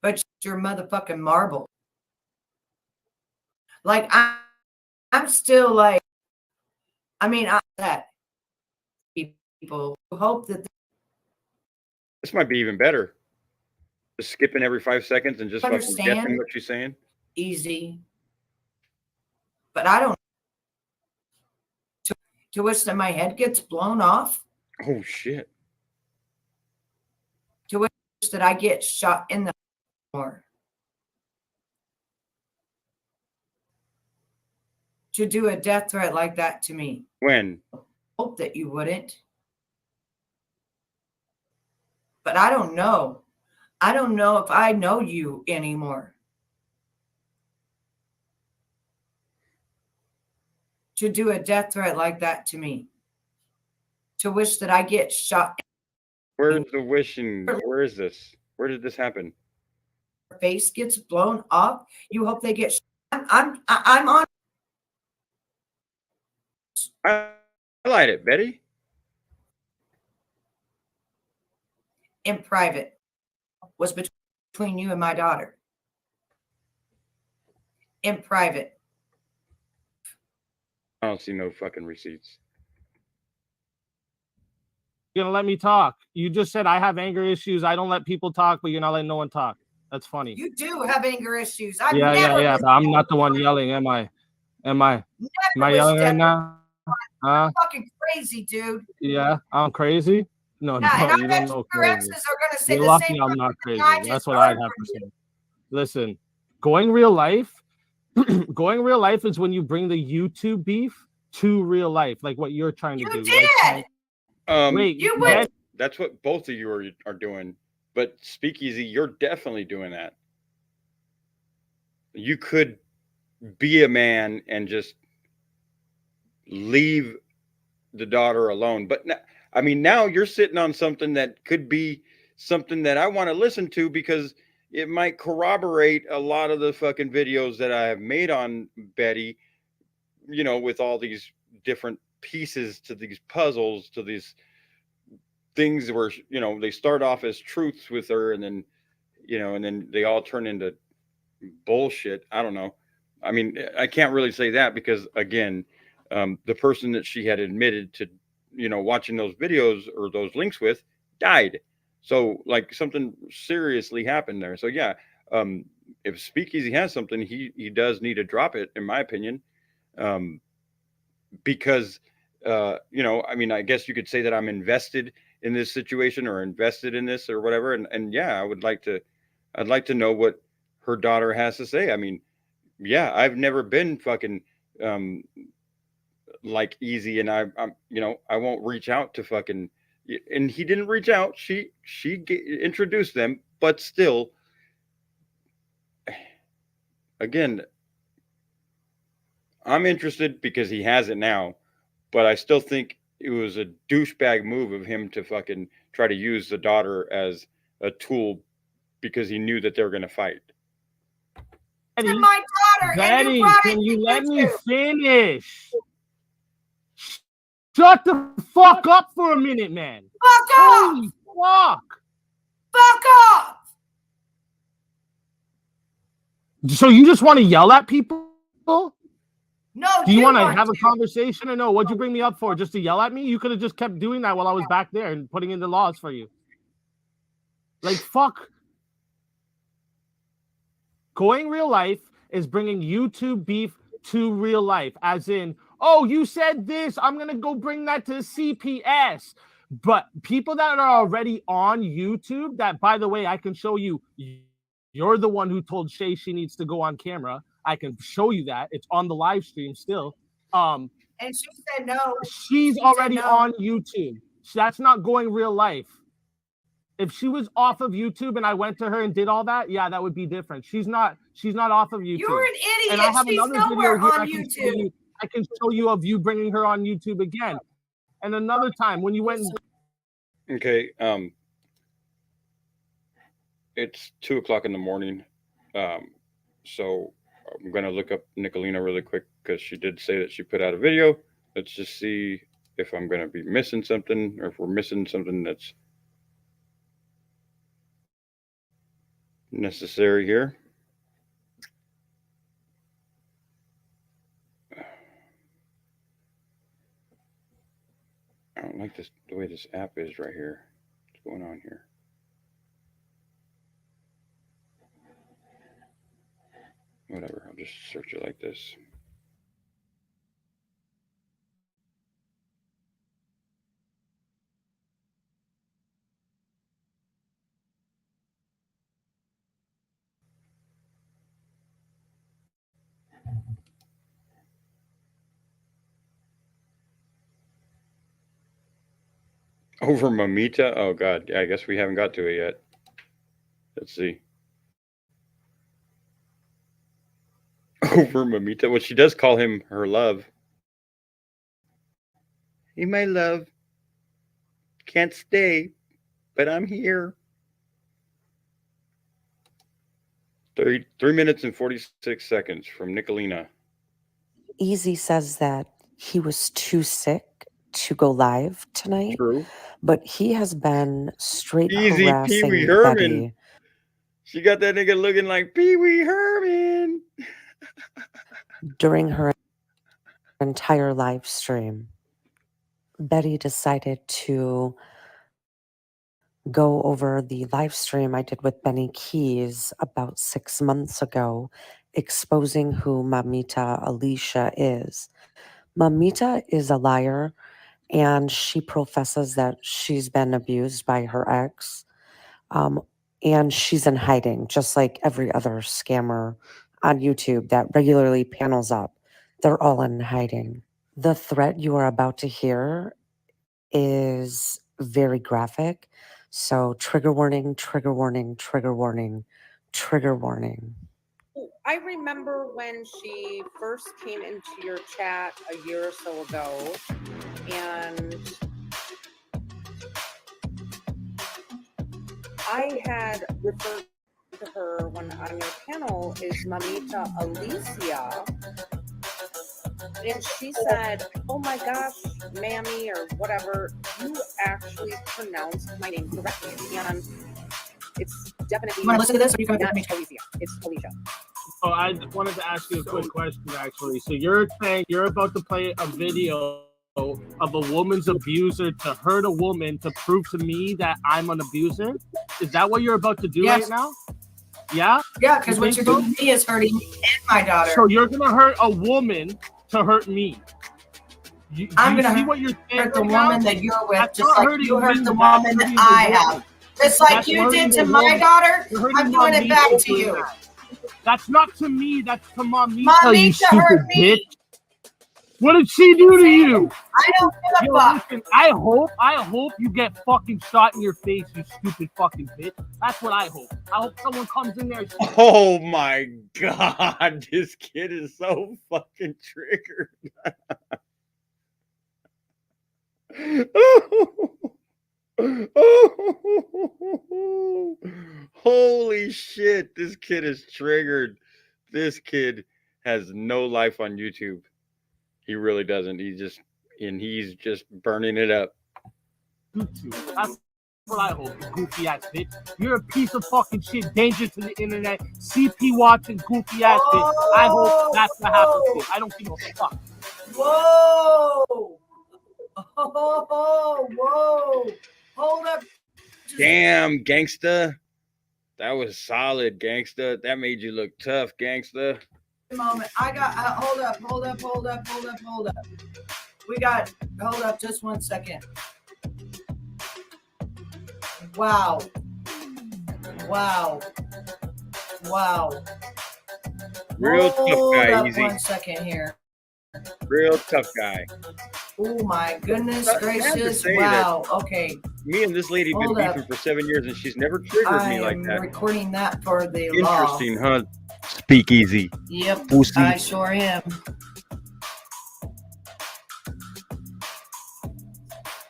Speaker 2: But your motherfucking marble. Like I'm still like, I mean, that people who hope that
Speaker 1: This might be even better. Just skipping every 5 seconds and just fucking guessing
Speaker 2: Understand?
Speaker 1: what she's saying.
Speaker 2: easy. But I don't. To which that my head gets blown off.
Speaker 1: Oh shit.
Speaker 2: To which that I get shot in the more. To do a death threat like that to me.
Speaker 1: When?
Speaker 2: Hope that you wouldn't. But I don't know. I don't know if I know you anymore. To do a death threat like that to me. To wish that I get shot.
Speaker 1: Where's the wishing? Where is this? Where did this happen?
Speaker 2: Your face gets blown off. You hope they get. I'm on.
Speaker 1: Highlight it, Betty.
Speaker 2: In private. Was between you and my daughter. In private.
Speaker 1: I don't see no fucking receipts.
Speaker 5: You're gonna let me talk. You just said I have anger issues. I don't let people talk, but you're not letting no one talk. That's funny.
Speaker 2: You do have anger issues.
Speaker 5: Yeah. But I'm not the one yelling, am I? Am I yelling right now?
Speaker 2: Fucking crazy, dude.
Speaker 5: Yeah, I'm crazy. No,
Speaker 2: Yeah,
Speaker 5: you
Speaker 2: and I
Speaker 5: don't
Speaker 2: bet
Speaker 5: know
Speaker 2: your
Speaker 5: crazy.
Speaker 2: exes are gonna say
Speaker 5: You're
Speaker 2: the
Speaker 5: lucky
Speaker 2: same.
Speaker 5: I'm not crazy.
Speaker 2: I just
Speaker 5: That's what I'd
Speaker 2: heard
Speaker 5: have
Speaker 2: from
Speaker 5: to
Speaker 2: you.
Speaker 5: say. Listen, going real life is when you bring the YouTube beef to real life, like what you're trying to do.
Speaker 2: You did.
Speaker 5: Wait,
Speaker 2: you went.
Speaker 1: That's what both of you are doing. But Speakeasy, you're definitely doing that. You could be a man and just leave the daughter alone. But now you're sitting on something that could be something that I want to listen to because it might corroborate a lot of the fucking videos that I have made on Betty, with all these different pieces to these puzzles, to these things where, they start off as truths with her and then, and then they all turn into bullshit. I don't know. I mean, I can't really say that because, again, the person that she had admitted to, watching those videos or those links with died. So like something seriously happened there. So yeah, if Speakeasy has something, he does need to drop it, in my opinion. Because, I guess you could say that I'm invested in this situation or invested in this or whatever. And yeah, I'd like to know what her daughter has to say. I mean, yeah, I've never been fucking, like easy, and I won't reach out to fucking, and he didn't reach out. She introduced them, but still, again, I'm interested because he has it now, but I still think it was a douchebag move of him to fucking try to use the daughter as a tool because he knew that they were going to fight.
Speaker 2: To my daughter,
Speaker 5: Betty,
Speaker 2: and
Speaker 5: can you let me finish? Shut the fuck up for a minute, man.
Speaker 2: Fuck off!
Speaker 5: Holy fuck!
Speaker 2: Fuck off!
Speaker 5: So you just want to yell at people?
Speaker 2: No,
Speaker 5: Do you want to have a conversation or no? What'd you bring me up for? Just to yell at me? You could have just kept doing that while I was back there and putting in the laws for you. Like, fuck. Going real life is bringing YouTube beef to real life. As in, oh, you said this. I'm going to go bring that to CPS. But people that are already on YouTube, that, by the way, I can show you, you're the one who told Shay she needs to go on camera. I can show you that. It's on the live stream still.
Speaker 2: And she said no.
Speaker 5: She's already on YouTube. That's not going real life. If she was off of YouTube and I went to her and did all that, yeah, that would be different. She's not off of YouTube.
Speaker 2: You're an idiot.
Speaker 5: And I have
Speaker 2: She's
Speaker 5: another
Speaker 2: nowhere
Speaker 5: video here
Speaker 2: on YouTube.
Speaker 5: I can show you of you bringing her on YouTube again. And another time when you went.
Speaker 1: Okay. It's 2 o'clock in the morning. So I'm going to look up Nicolina really quick because she did say that she put out a video. Let's just see if I'm going to be missing something or if we're missing something that's necessary here. I don't like this, the way this app is right here. What's going on here? Whatever, I'll just search it like this. Over Mamita? Oh God, yeah, I guess we haven't got to it yet. Let's see. Over Mamita. Well, she does call him her love. Hey, my love. Can't stay, but I'm here. 3 minutes and 46 seconds from Nicolina.
Speaker 9: Easy says that he was too sick to go live tonight.
Speaker 1: True.
Speaker 9: But he has been straight
Speaker 1: Easy
Speaker 9: harassing
Speaker 1: Pee-wee Herman.
Speaker 9: Betty.
Speaker 1: She got that nigga looking like Pee-wee Herman.
Speaker 9: During her entire live stream. Betty decided to go over the live stream I did with Benny Keys about 6 months ago, exposing who Mamita Alicia is. Mamita is a liar, and she professes that she's been abused by her ex, and she's in hiding, just like every other scammer on YouTube that regularly panels up. They're all in hiding. The threat you are about to hear is very graphic. So trigger warning, trigger warning, trigger warning, trigger warning.
Speaker 10: I remember when she first came into your chat a year or so ago, and I had referred to her when on your panel is Mamita Alicia. And she said, oh my gosh, Mammy, or whatever, you actually pronounced my name correctly. And it's definitely
Speaker 2: You want to listen to this, or you can
Speaker 10: not Alicia. It's Alicia.
Speaker 5: Oh, I wanted to ask you a quick question, actually. So you're saying you're about to play a video of a woman's abuser to hurt a woman to prove to me that I'm an abuser? Is that what you're about to do right now? Yeah?
Speaker 2: Yeah, because what you're doing to me is hurting me and my daughter.
Speaker 5: So you're going to hurt a woman to hurt me.
Speaker 2: I'm going to hurt the woman that you're with, just like you hurt the woman that I have. Just like you did to my daughter, I'm doing it back to you.
Speaker 5: That's not to me, that's to Mamita,
Speaker 2: Mamita
Speaker 5: you stupid
Speaker 2: hurt me.
Speaker 5: bitch. What did she do to you?
Speaker 2: I don't give a fuck.
Speaker 5: Listen, I hope you get fucking shot in your face, you stupid fucking bitch. That's what I hope. I hope someone comes in there and
Speaker 1: Oh my God, this kid is so fucking triggered. Holy shit, this kid is triggered. This kid has no life on YouTube. He really doesn't. He's just burning it up.
Speaker 5: YouTube. what I hope, you goofy ass bitch. You're a piece of fucking shit, danger to the internet, CP watching goofy ass bitch. I hope that's what happens to you. I don't give a fuck.
Speaker 2: Whoa! Oh, whoa! Hold up.
Speaker 1: Damn, gangsta. That was solid, gangsta. That made you look tough, gangsta.
Speaker 2: Moment. I got, hold up. We got, hold up just 1 second. Wow.
Speaker 1: Real tough guy,
Speaker 2: up
Speaker 1: easy.
Speaker 2: 1 second here.
Speaker 1: Real tough guy.
Speaker 2: Oh my goodness
Speaker 1: I have to
Speaker 2: gracious.
Speaker 1: say
Speaker 2: Wow. Okay.
Speaker 1: Me and this lady been
Speaker 2: Hold up.
Speaker 1: beefing for 7 years, and she's never triggered me like
Speaker 2: I'm
Speaker 1: that.
Speaker 2: recording that for the law.
Speaker 1: Interesting, huh? Speakeasy.
Speaker 2: Yep,
Speaker 1: Pussy.
Speaker 2: I sure am.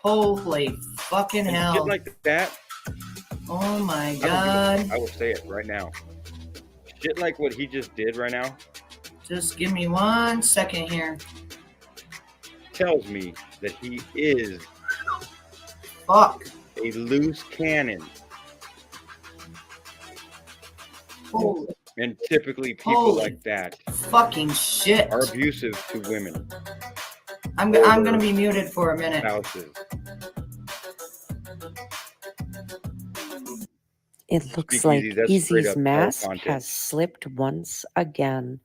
Speaker 2: Holy fucking
Speaker 1: And
Speaker 2: hell.
Speaker 1: shit like that.
Speaker 2: Oh my
Speaker 1: I don't give a
Speaker 2: god.
Speaker 1: fuck. I will say it right now. Shit like what he just did right now
Speaker 2: Just give me 1 second here.
Speaker 1: tells me that he is
Speaker 2: Fuck.
Speaker 1: a loose cannon.
Speaker 2: Holy
Speaker 1: And typically people
Speaker 2: Holy
Speaker 1: like that
Speaker 2: fucking shit.
Speaker 1: are abusive to women,
Speaker 2: I'm gonna be muted for a minute.
Speaker 1: spouses.
Speaker 9: It looks
Speaker 1: Speakeasy,
Speaker 9: like
Speaker 1: that's straight
Speaker 9: Easy's
Speaker 1: up hell
Speaker 9: mask
Speaker 1: content.
Speaker 9: has slipped once again.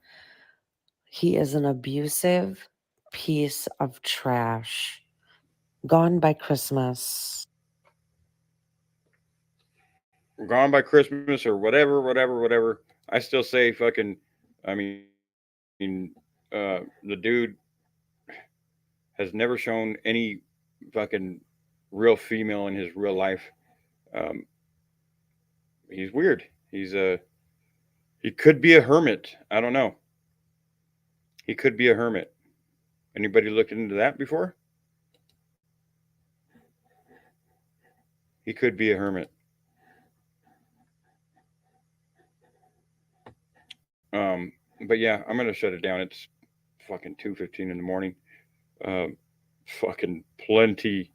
Speaker 9: He is an abusive piece of trash. Gone by Christmas.
Speaker 1: Gone by Christmas or whatever. I still say fucking, I mean, the dude has never shown any fucking real female in his real life. He's weird. He could be a hermit. I don't know. He could be a hermit. Anybody looked into that before? He could be a hermit. But yeah, I'm gonna shut it down. It's fucking 2:15 in the morning. Fucking plenty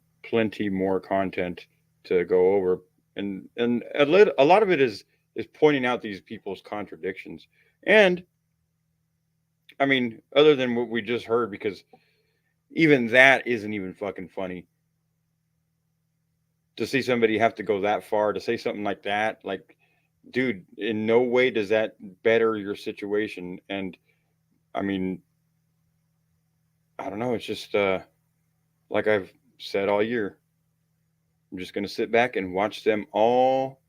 Speaker 1: more content to go over, and a lot of it is pointing out these people's contradictions. And I mean, other than what we just heard, because even that isn't even fucking funny. To see somebody have to go that far to say something like that, like, dude, in no way does that better your situation. And I mean, I don't know. It's just like I've said all year. I'm just going to sit back and watch them all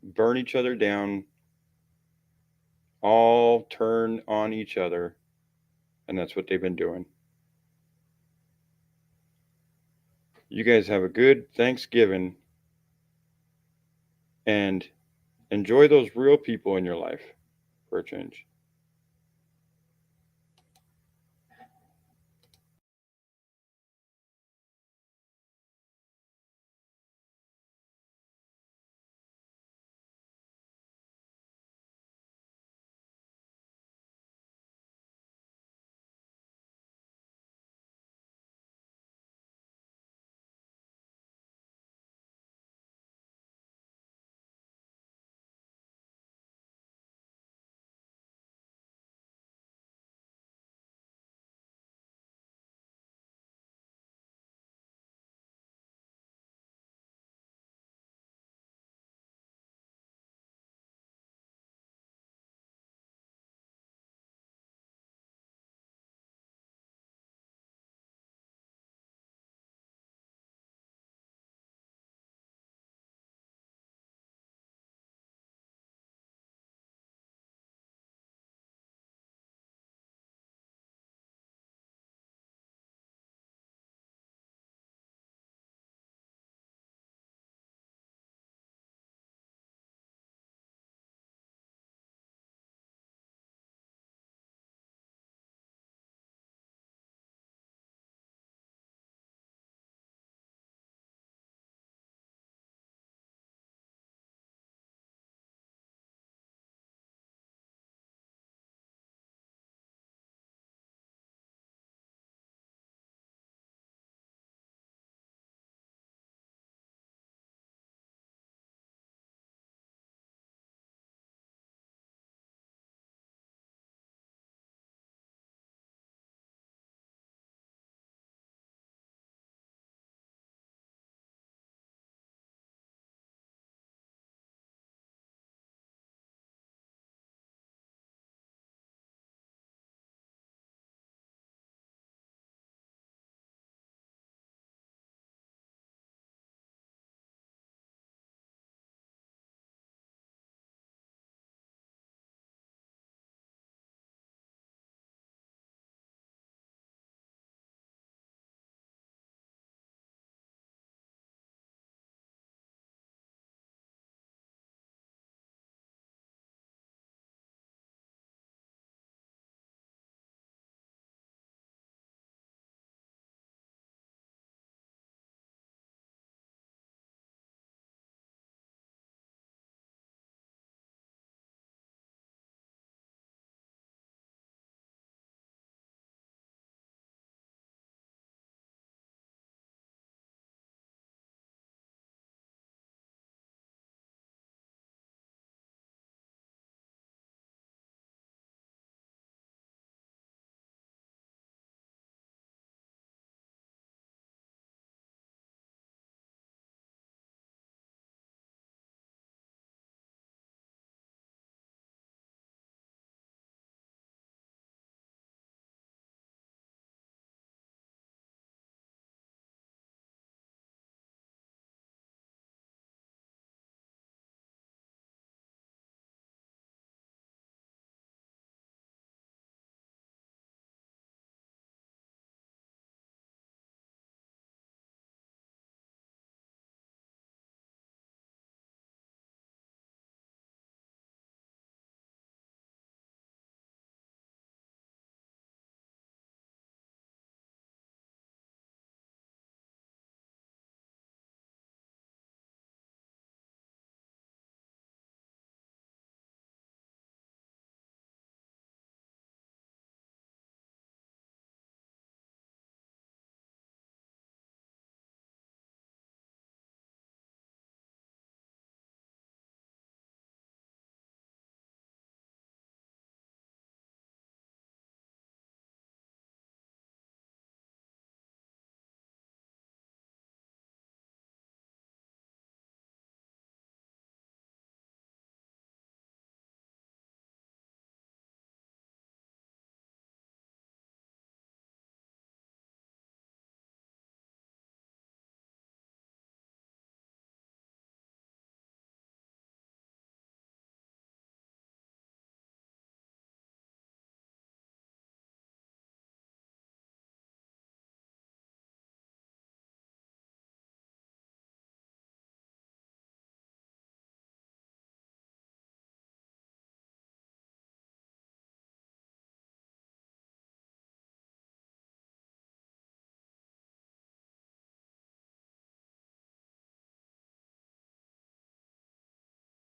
Speaker 1: burn each other down, all turn on each other. And that's what they've been doing. You guys have a good Thanksgiving and enjoy those real people in your life for a change.